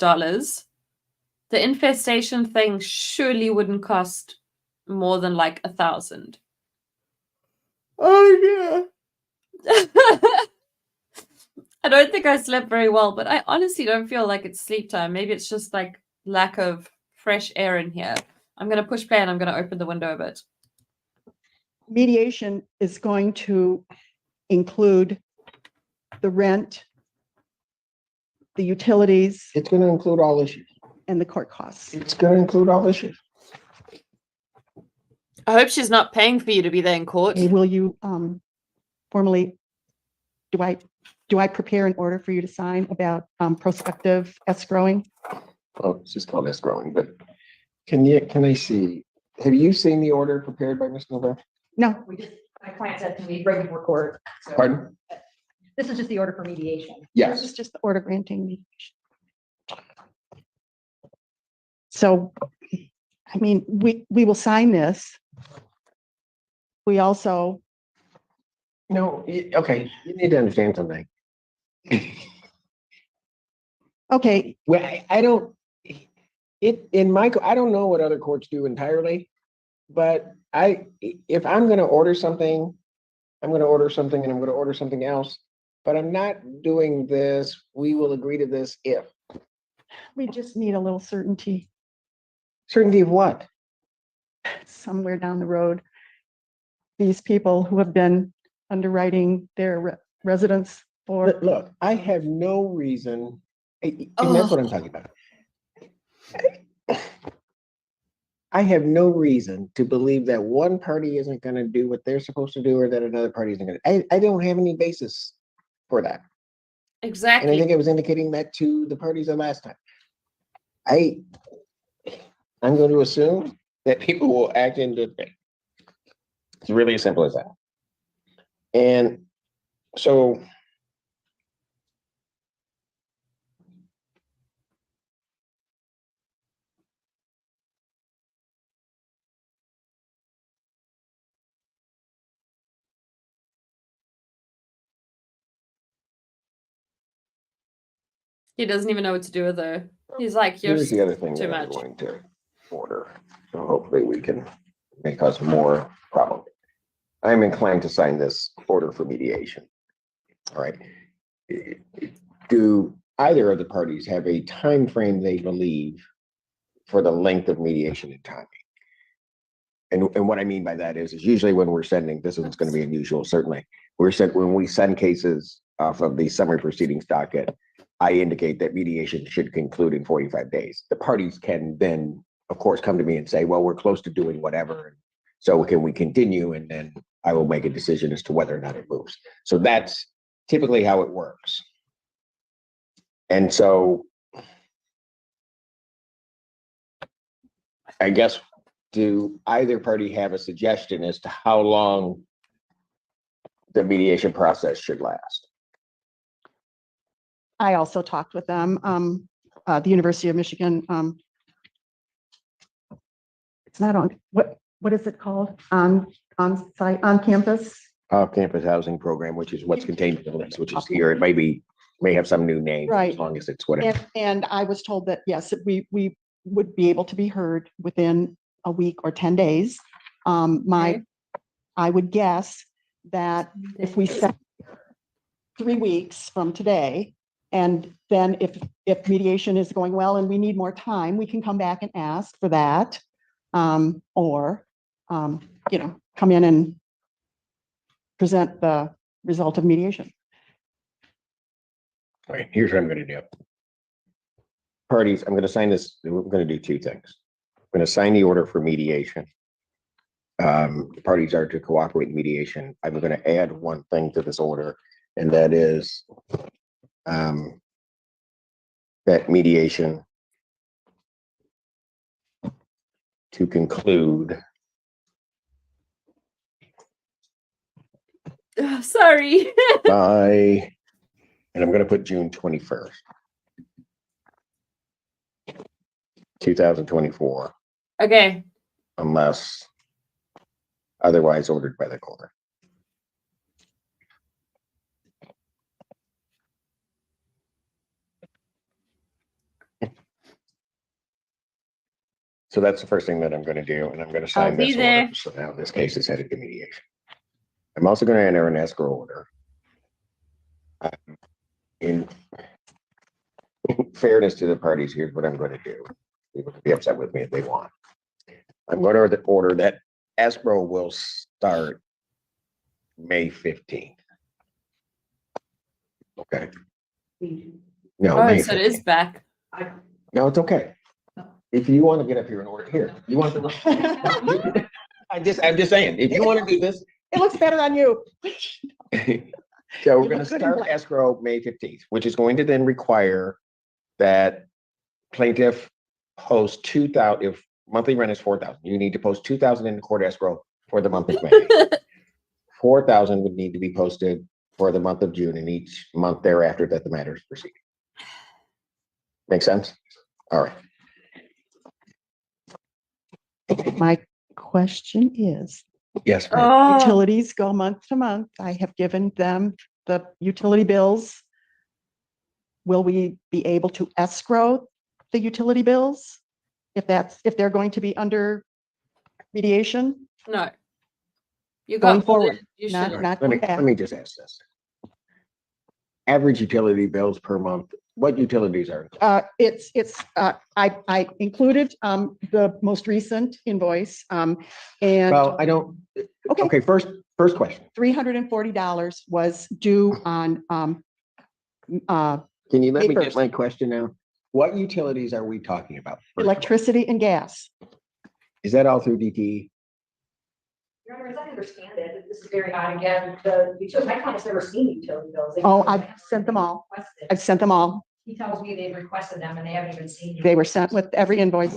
The infestation thing surely wouldn't cost more than like 1,000. Oh yeah. I don't think I slept very well, but I honestly don't feel like it's sleep time. Maybe it's just like lack of fresh air in here. I'm going to push play and I'm going to open the window a bit. Mediation is going to include the rent, the utilities. It's going to include all issues. And the court costs. It's going to include all issues. I hope she's not paying for you to be there in court. Hey, will you formally, do I prepare an order for you to sign about prospective escrowing? Oh, it's just called escrowing, but can I see, have you seen the order prepared by Ms. November? No. My client said to me, bring it for court. So Pardon? this is just the order for mediation. Yes. This is just the order granting mediation. So, I mean, we will sign this. We also, No, okay, you need to understand something. okay, Well, I don't, I don't know what other courts do entirely, but if I'm gonna order something, I'm gonna order something and I'm gonna order something else, but I'm not doing this, we will agree to this if. we just need a little certainty Certainty of what? somewhere down the road. These people who have been underwriting their residents for. Look, I have no reason, and that's what I'm talking about. I have no reason to believe that one party isn't gonna do what they're supposed to do or that another party isn't gonna. I don't have any basis for that. And I Exactly. think I was indicating that to the parties the last time. I'm going to assume that people will act in good faith. It's really as simple as that. And so He doesn't even know what to do with her. He's like, you're here's the other thing too that I'm much. going to order. So hopefully we can make us more problem. I'm inclined to sign this order for mediation. All right. Do either of the parties have a time frame they believe for the length of mediation and timing? And what I mean by that is usually when we're sending, this is going to be unusual, certainly. When we send cases off of the summary proceedings docket, I indicate that mediation should conclude in 45 days. The parties can then, of course, come to me and say, well, we're close to doing whatever. So can we continue? And then I will make a decision as to whether or not it moves. So that's typically how it works. And so I guess, do either party have a suggestion as to how long the mediation process should last? I also talked with them, the University of Michigan. It's not on, what is it called? On site, on campus? Off-campus housing program, which is what's contained in the list, which is here. It may have some new name, Right. as long as it's whatever. And I was told that, yes, we would be able to be heard within a week or 10 days. I would guess that if we set 3 weeks from today, and then if mediation is going well and we need more time, we can come back and ask for that. Or come in and present the result of mediation. All right, here's what I'm going to do. Parties, I'm going to sign this. We're going to do two things. I'm going to sign the order for mediation. The parties are to cooperate in mediation. I'm going to add one thing to this order, and that is that mediation to conclude. Sorry. And I'm going to put June 21st, 2024. Okay. Unless otherwise ordered by the court. So that's the first thing that I'm going to do, and I'm going to sign this order. So now this case is headed to mediation. I'm also going to enter an escrow order. In fairness to the parties, here's what I'm going to do. People can be upset with me if they want. I'm going to order that escrow will start May 15th. Okay. No, May so it 15th. is back. No, it's okay. If you want to get up here and order here, you want to. I'm just saying, if you want to do this, it looks better on you. So we're going to start escrow May 15th, which is going to then require that plaintiff post 2,000. If monthly rent is 4,000, you need to post 2,000 in the court escrow for the month of May. 4,000 would need to be posted for the month of June and each month thereafter that the matter is proceeding. Make sense? All right. My question is, Yes. utilities go month to month. I have given them the utility bills. Will we be able to escrow the utility bills? If they're going to be under mediation No. You going got forward? You Not, should. not Let me, come back. let me just ask this. Average utility bills per month, what utilities are? I included, the most recent invoice, and. Well, I don't, okay, first question. $340 was due on, Can you let me May get 1st. my question now? What utilities are we talking about? first of all? electricity and gas. Is that all through DTE? Your Honor, as I understand it, this is very odd again, my client's never seen utility bills. Oh, I've sent them all. Requested. I've sent them all. He tells me they've requested them and they haven't even seen. They were sent with every invoice.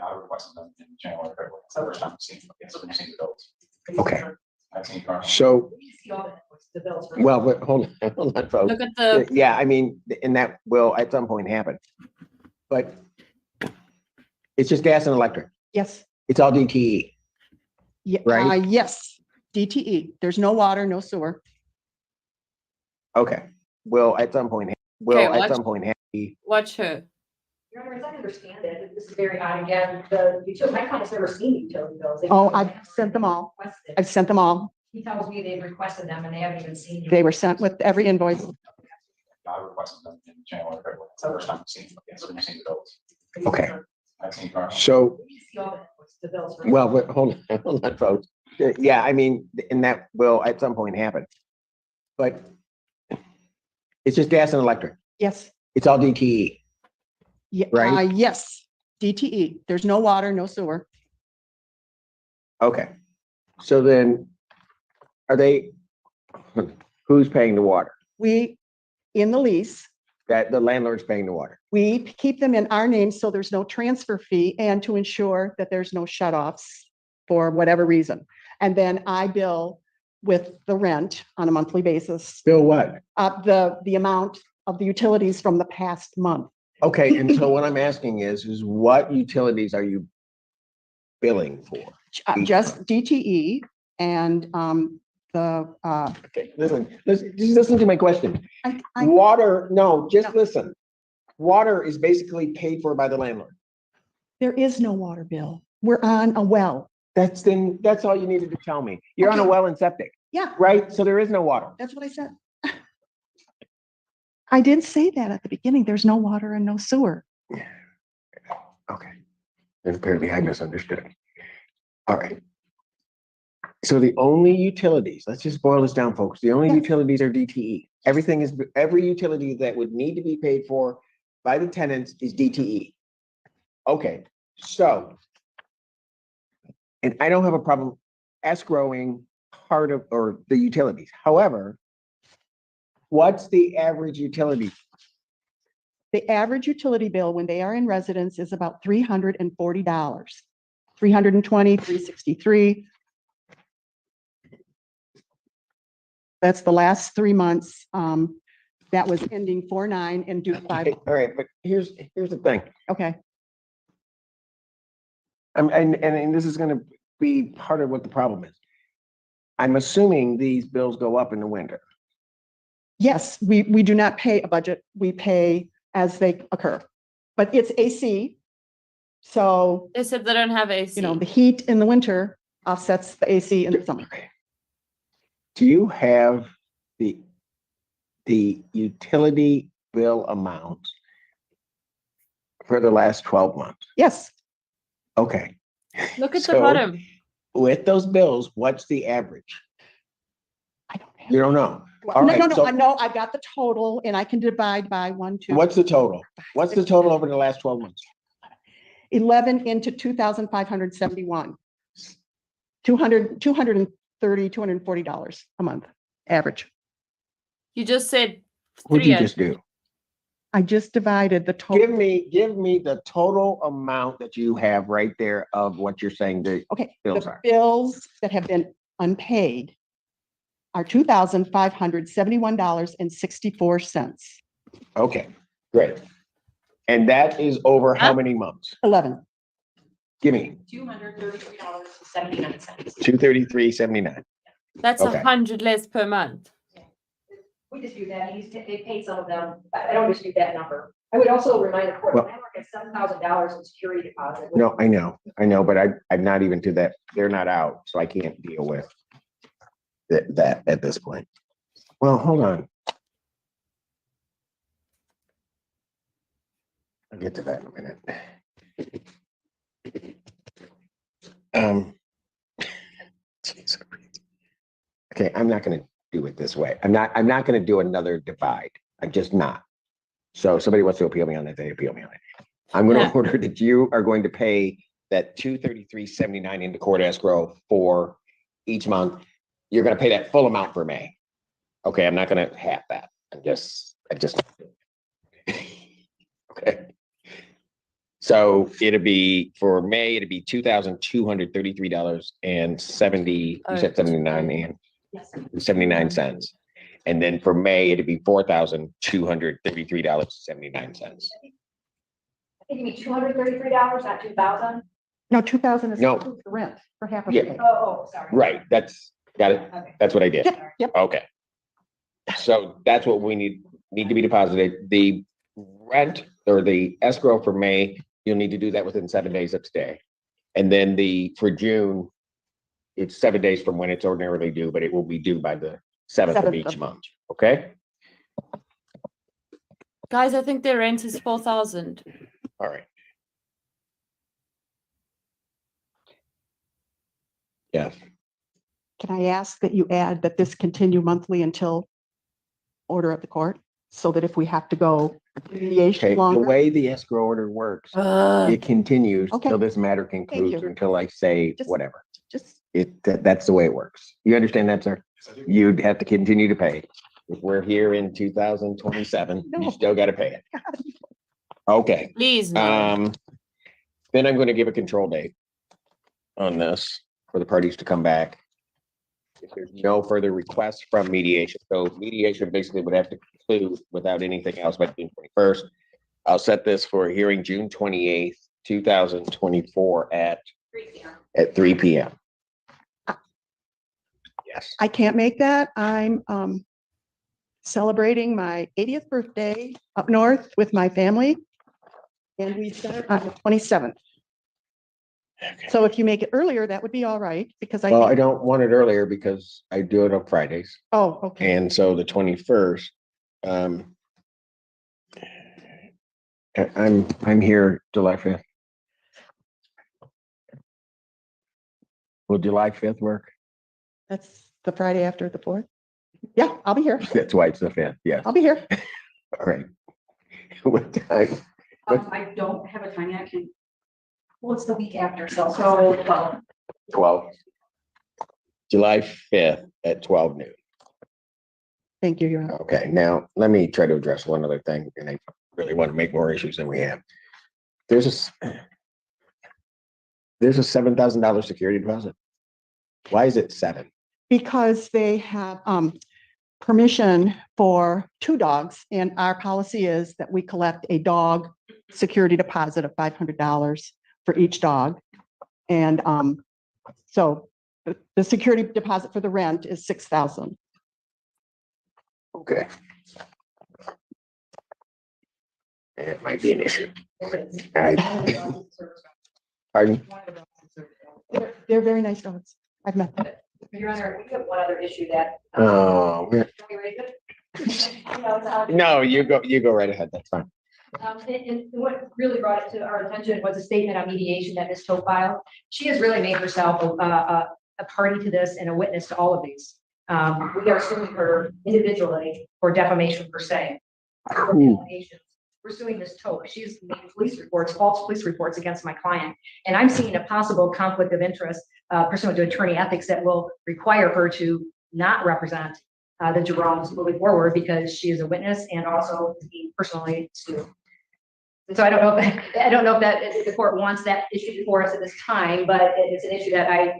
I requested them in January, February. It's the first time I've seen them. Yes, I've seen the bills. Okay, I've seen cars. so, We see all the bills. well, but hold on, folks. Look at the Yeah, I mean, and that will at some point happen. But it's just gas and electric. Yes. It's all DTE. Yeah, Right? yes, DTE. There's no water, no sewer. Okay, will at some point, watch her. Your Honor, as I understand it, this is very odd again, my client's never seen utility bills. Oh, I've sent them all. Requested. I've sent them all. He tells me they've requested them and they haven't even seen. They were sent with every invoice. I requested them in January, February. It's the first time I've seen them. Yes, I've seen the bills. Okay, I've seen cars. so, We see all the bills. well, but hold on, folks. Yeah, I mean, and that will at some point happen. But it's just gas and electric. Yes. It's all DTE. Yeah, Right? yes, DTE. There's no water, no sewer. Okay, so then who's paying the water? We, in the lease, That the landlord's paying the water? we keep them in our name so there's no transfer fee and to ensure that there's no shut-offs for whatever reason. And then I bill with the rent on a monthly basis, Bill what? the amount of the utilities from the past month. Okay, and so what I'm asking is what utilities are you billing for? Just DTE and Okay, just listen to my question. I- Water, no, just listen. Water is basically paid for by the landlord. there is no water bill. We're on a well. That's all you needed to tell me. You're on a Okay. well and septic, Yeah, right? So there is no water. that's what I said. I did say that at the beginning. There's no water and no sewer. Okay. And apparently I misunderstood. All right. So the only utilities, let's just boil this down, folks. The only Yes. utilities are DTE. Every utility that would need to be paid for by the tenants is DTE. Okay, so. And I don't have a problem escrowing part of, or the utilities. However, what's the average utility? The average utility bill when they are in residence is about $340. 320, 363. That's the last 3 months. That was ending 4/9 and due 5. Okay, all right, but here's the thing. Okay, And this is gonna be part of what the problem is. I'm assuming these bills go up in the winter. yes, we do not pay a budget. We pay as they occur. But it's AC. So, They said they don't have AC. the heat in the winter offsets the AC in the summer. Do you have the utility bill amount for the last 12 months? Yes, Okay. Look at the So, bottom. With those bills, what's the average? I don't have. You don't know. All No, right, no, no, so I know, I got the total and I can divide by 1, 2. what's the total? What's the total over the last 12 months? 11 into 2,571. $230, $240 a month, average. You just said What'd you 300. just do? I just divided the total. Give me the total amount that you have right there of what you're saying the Okay, bills the are. bills that have been unpaid are $2,571.64. Okay, great. And that is over how Huh? many months? 11. Give me $233.79. $233.79. That's Okay. 100 less per month. We dispute that. They paid some of them. I don't dispute that number. I would also remind the court, Well- landlord gets $7,000 in security deposit. No, I know, but I'm not even to that. They're not out, so I can't deal with that at this point. Well, hold on. I'll get to that in a minute. Jeez. Okay, I'm not gonna do it this way. I'm not gonna do another divide. I'm just not. So if somebody wants to appeal me on it, they appeal me on it. I'm gonna Yeah. order that you are going to pay that $233.79 into court escrow for each month. You're gonna pay that full amount for May. Okay, I'm not gonna half that. I just. Okay. So it'll be for May, it'll be $2,233.70. You said 79 and Yes. 79 cents. And then for May, it'd be $4,233.79. I think you mean $233, not 2,000. No, 2,000 is No. the rent for half of Yeah. it. Oh, sorry. Right, got it. Okay. That's what I did. Yep, yep. Okay. So that's what we need to be deposited. The rent or the escrow for May, you'll need to do that within 7 days of today. And then for June, it's 7 days from when it's ordinarily due, but it will be due by the 7th of 7th each of- month. Okay? Guys, I think their rent is 4,000. All right. Yeah. Can I ask that you add that this continue monthly until order of the court? So that if we have to go mediation Okay, the longer? way the escrow order works, it continues Okay. till this matter concludes, you. until I say Just- whatever. Just, That's the way it works. You understand that, sir? You'd have to continue to pay. If we're here in 2027, you No. still gotta pay it. Okay, Please, no. then I'm gonna give a control date on this for the parties to come back. If there's no further requests from mediation, so mediation basically would have to conclude without anything else by June 21st. I'll set this for a hearing June 28th, 2024 at 3 p.m. Yes. I can't make that. I'm celebrating my 80th birthday up north with my family. And we start on the 27th. So if you make it earlier, that would be all right, because I Well, I think, don't want it earlier because I do it on Fridays. oh, okay. And so the 21st, I'm here July 5th. Will July 5th work? That's the Friday after the 4th. Yeah, I'll be here. That's why it's the 5th, yes. I'll be here. All right. What time? I don't have a time yet. Well, it's the week after, so 12. July 5th at 12 noon. Thank you, Your Honor. Okay, now let me try to address one other thing, and I really want to make more issues than we have. There's a $7,000 security deposit. Why is it 7? Because they have permission for 2 dogs, and our policy is that we collect a dog security deposit of $500 for each dog. And so the security deposit for the rent is 6,000. Okay. It might be an issue. Pardon? They're very nice dogs. I've met them. Your Honor, we have one other issue that. Oh, Can we raise it? no, you go right ahead. That's fine. And what really brought it to our attention was a statement on mediation that Ms. Socal. She has really made herself a party to this and a witness to all of these. We are suing her individually for defamation per se. For allegations. We're suing Ms. Toke. She's made police reports, false police reports against my client. And I'm seeing a possible conflict of interest pursuant to attorney ethics that will require her to not represent the Jeromes moving forward because she is a witness and also be personally sued. And so I don't know if the court wants that issue before us at this time, but it's an issue that I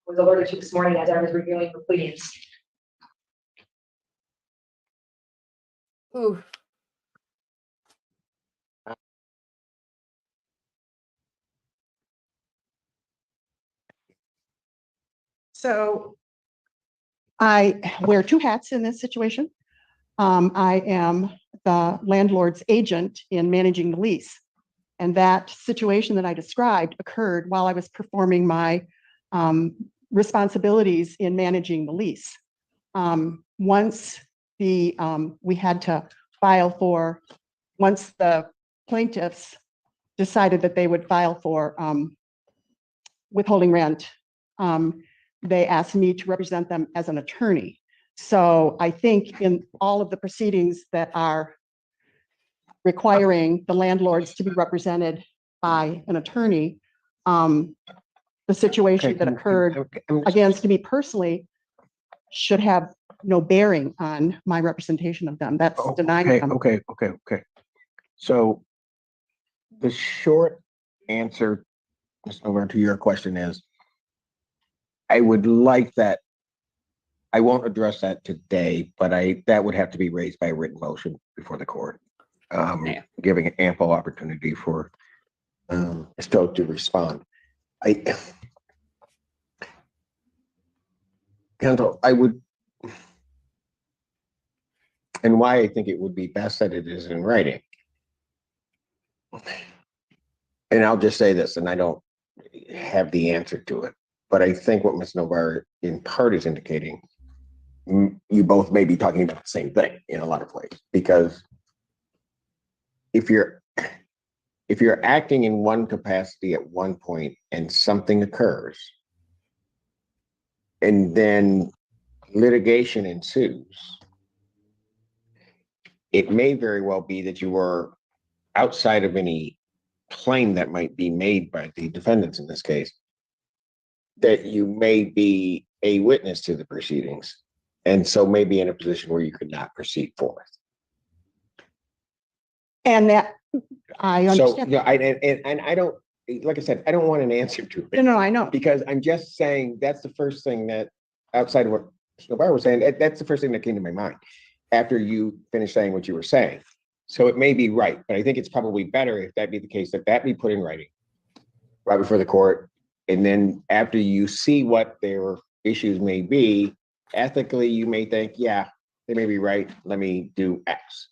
was alerted to this morning as I was reviewing the pleadings. Ooh. So I wear two hats in this situation. I am the landlord's agent in managing the lease. And that situation that I described occurred while I was performing my responsibilities in managing the lease. Once we had to file for, once the plaintiffs decided that they would file for withholding rent, they asked me to represent them as an attorney. So I think in all of the proceedings that are requiring the landlords to be represented by an attorney, the situation that occurred against me personally should have no bearing on my representation of them. That's denying them. Okay. So the short answer, Ms. Nover, to your question is, I would like that. I won't address that today, but that would have to be raised by a written motion before the court, giving an ample opportunity for Stowe to respond. Counsel, I would, and why I think it would be best that it is in writing. And I'll just say this, and I don't have the answer to it, but I think what Ms. Novar in part is indicating, you both may be talking about the same thing in a lot of ways, because if you're acting in one capacity at one point and something occurs, and then litigation ensues, it may very well be that you were outside of any claim that might be made by the defendants in this case, that you may be a witness to the proceedings, and so may be in a position where you could not proceed forth. And that I understand. So, and I don't, like I said, I don't want an answer to it. No, I know. Because I'm just saying that's the first thing that, outside of what Navarro was saying, that's the first thing that came to my mind after you finished saying what you were saying. So it may be right, but I think it's probably better if that be the case, that be put in writing right before the court. And then after you see what their issues may be, ethically, you may think, yeah, they may be right. Let me do X.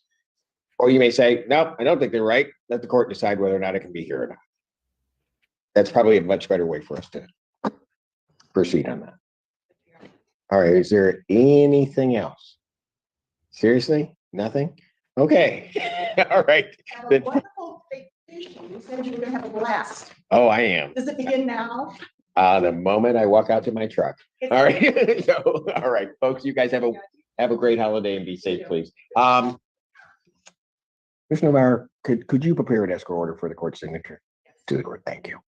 Or you may say, no, I don't think they're right. Let the court decide whether or not it can be here or not. That's probably a much better way for us to proceed on that. All right, is there anything else? Seriously? Nothing? Okay. All right. Have a wonderful vacation. You said you were going to have a blast. Oh, I am. Does it begin now? The moment I walk out to my truck. All right. So, all right, folks, you guys have a great holiday and be safe, please. Mr. Navarro, could you prepare an escrow order for the court signature? To the court, thank you.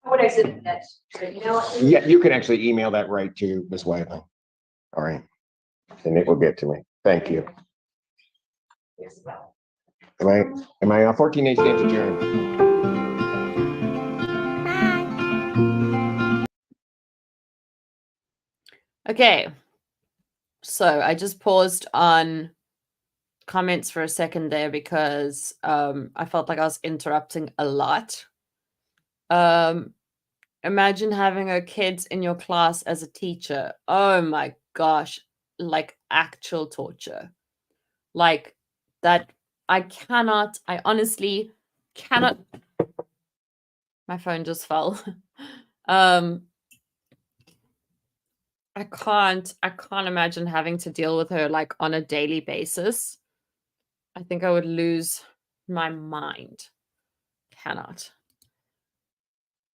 How would I send that? Email it? Yeah, you can actually email that right to Ms. Whiteley. All right. And it will get to me. Thank you. Am I 14 days into adjourned? Okay. So I just paused on comments for a second there because I felt like I was interrupting a lot. Imagine having a kids in your class as a teacher. Oh my gosh, like actual torture. Like that, I honestly cannot. My phone just fell. I can't imagine having to deal with her like on a daily basis. I think I would lose my mind. Cannot.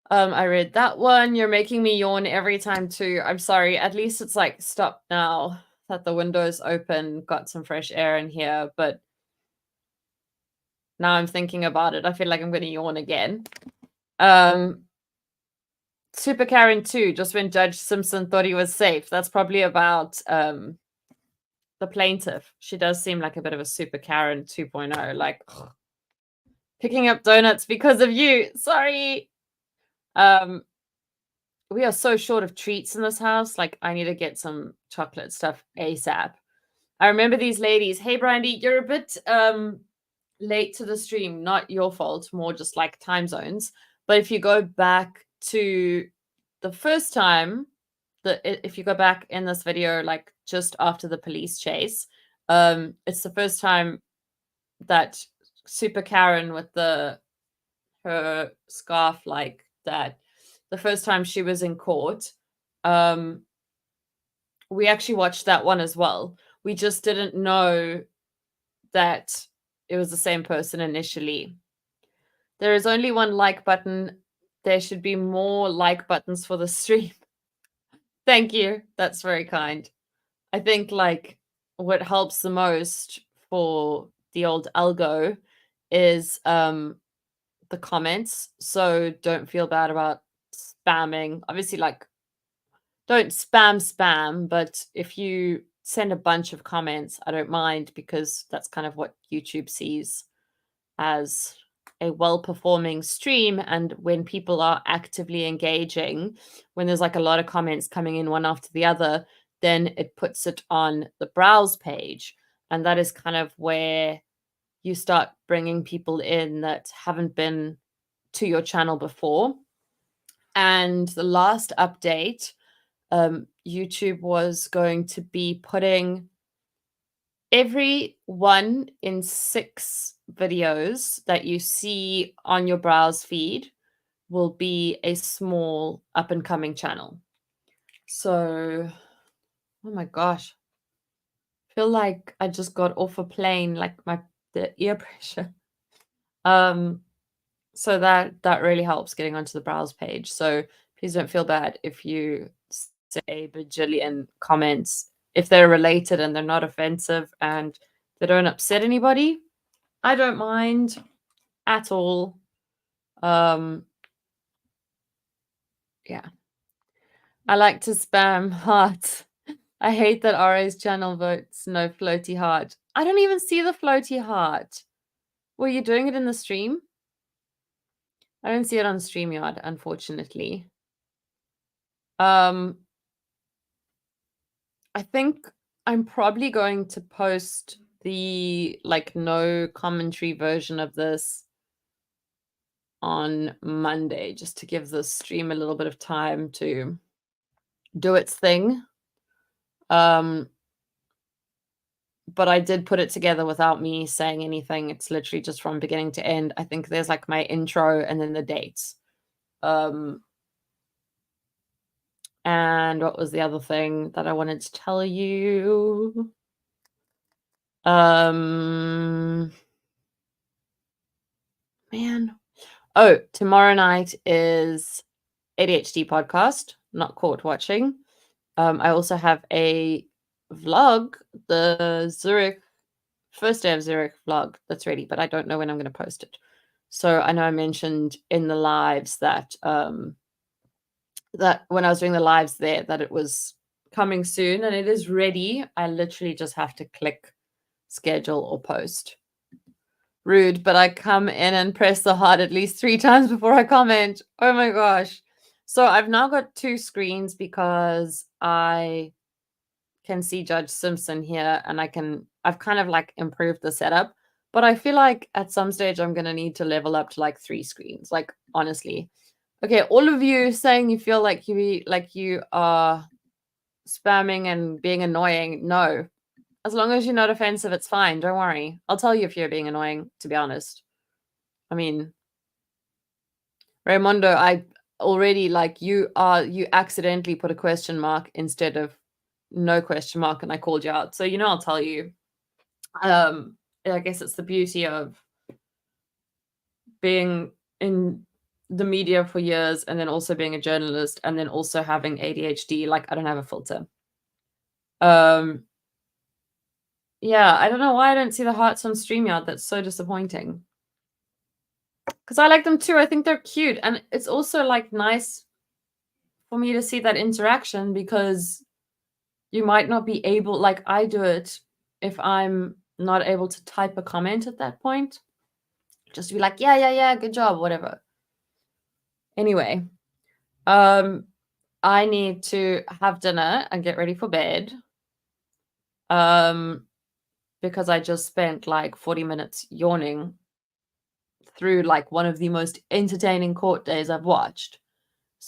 I read that one. You're making me yawn every time too. I'm sorry. At least it's like stop now that the window is open, got some fresh air in here, but now I'm thinking about it. I feel like I'm going to yawn again. SUPERKAREN 2, just when Judge Simpson thought he was safe. That's probably about the plaintiff. She does seem like a bit of a SUPERKAREN 2.0, like ugh, picking up donuts because of you. Sorry. We are so short of treats in this house. Like, I need to get some chocolate stuff ASAP. I remember these ladies. Hey, Brandy, you're a bit late to the stream. Not your fault, more just like time zones. But if you go back to the first time that if you go back in this video, like just after the police chase, it's the first time that SUPERKAREN with her scarf like that, the first time she was in court, we actually watched that one as well. We just didn't know that it was the same person initially. There is only one like button. There should be more like buttons for the stream. Thank you. That's very kind. I think like what helps the most for the old algo is the comments. So don't feel bad about spamming. Obviously, like don't spam, but if you send a bunch of comments, I don't mind, because that's kind of what YouTube sees as a well-performing stream. And when people are actively engaging, when there's like a lot of comments coming in one after the other, then it puts it on the browse page. And that is kind of where you start bringing people in that haven't been to your channel before. And the last update, YouTube was going to be putting every 1 in 6 videos that you see on your browse feed will be a small up and coming channel. So, oh my gosh, I feel like I just got off a plane, like the ear pressure. So that really helps getting onto the browse page. So please don't feel bad if you say a bajillion comments. If they're related and they're not offensive and they don't upset anybody, I don't mind at all. Yeah. I like to spam hearts. I hate that RA's channel votes no floaty heart. I don't even see the floaty heart. Were you doing it in the stream? I don't see it on StreamYard, unfortunately. I think I'm probably going to post the like no commentary version of this on Monday, just to give the stream a little bit of time to do its thing. But I did put it together without me saying anything. It's literally just from beginning to end. I think there's like my intro and then the dates. And what was the other thing that I wanted to tell you? Man. Oh, tomorrow night is ADHD podcast, not court watching. I also have a vlog, the Zurich, first day of Zurich vlog that's ready, but I don't know when I'm going to post it. So I know I mentioned in the lives that that when I was doing the lives there, that it was coming soon, and it is ready. I literally just have to click schedule or post. Rude, but I come in and press the heart at least 3 times before I comment. Oh my gosh. So I've now got 2 screens because I can see Judge Simpson here, and I've kind of like improved the setup, but I feel like at some stage I'm going to need to level up to like 3 screens, like honestly. Okay, all of you saying you feel like you are spamming and being annoying. No. As long as you're not offensive, it's fine. Don't worry. I'll tell you if you're being annoying, to be honest. I mean, Raimundo, I already like you accidentally put a question mark instead of no question mark, and I called you out. So, I'll tell you. I guess it's the beauty of being in the media for years and then also being a journalist and then also having ADHD. Like, I don't have a filter. Yeah, I don't know why I don't see the hearts on StreamYard. That's so disappointing. Because I like them too. I think they're cute. And it's also like nice for me to see that interaction, because you might not be able, like I do it if I'm not able to type a comment at that point. Just to be like, yeah, good job, whatever. Anyway, I need to have dinner and get ready for bed. Because I just spent like 40 minutes yawning through like one of the most entertaining court days I've watched.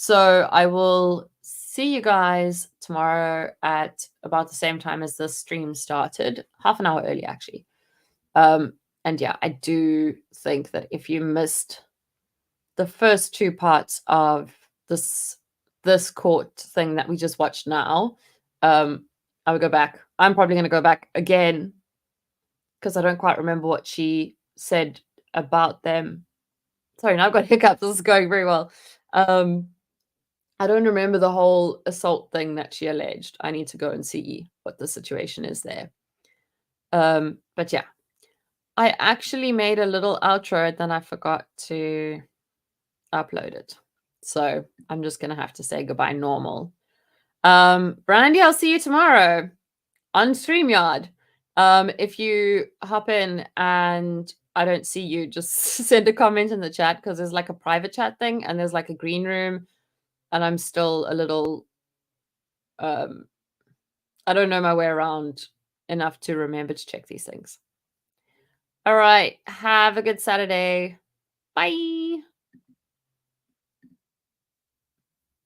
So I will see you guys tomorrow at about the same time as this stream started, half an hour early actually. And yeah, I do think that if you missed the first two parts of this court thing that we just watched now, I would go back. I'm probably going to go back again because I don't quite remember what she said about them. Sorry, now I've got hiccups. This is going very well. I don't remember the whole assault thing that she alleged. I need to go and see what the situation is there. But yeah, I actually made a little outro, then I forgot to upload it. So I'm just going to have to say goodbye normal. Brandy, I'll see you tomorrow on StreamYard. If you hop in and I don't see you, just send a comment in the chat because there's like a private chat thing and there's like a green room. And I'm still a little, I don't know my way around enough to remember to check these things. All right. Have a good Saturday. Bye.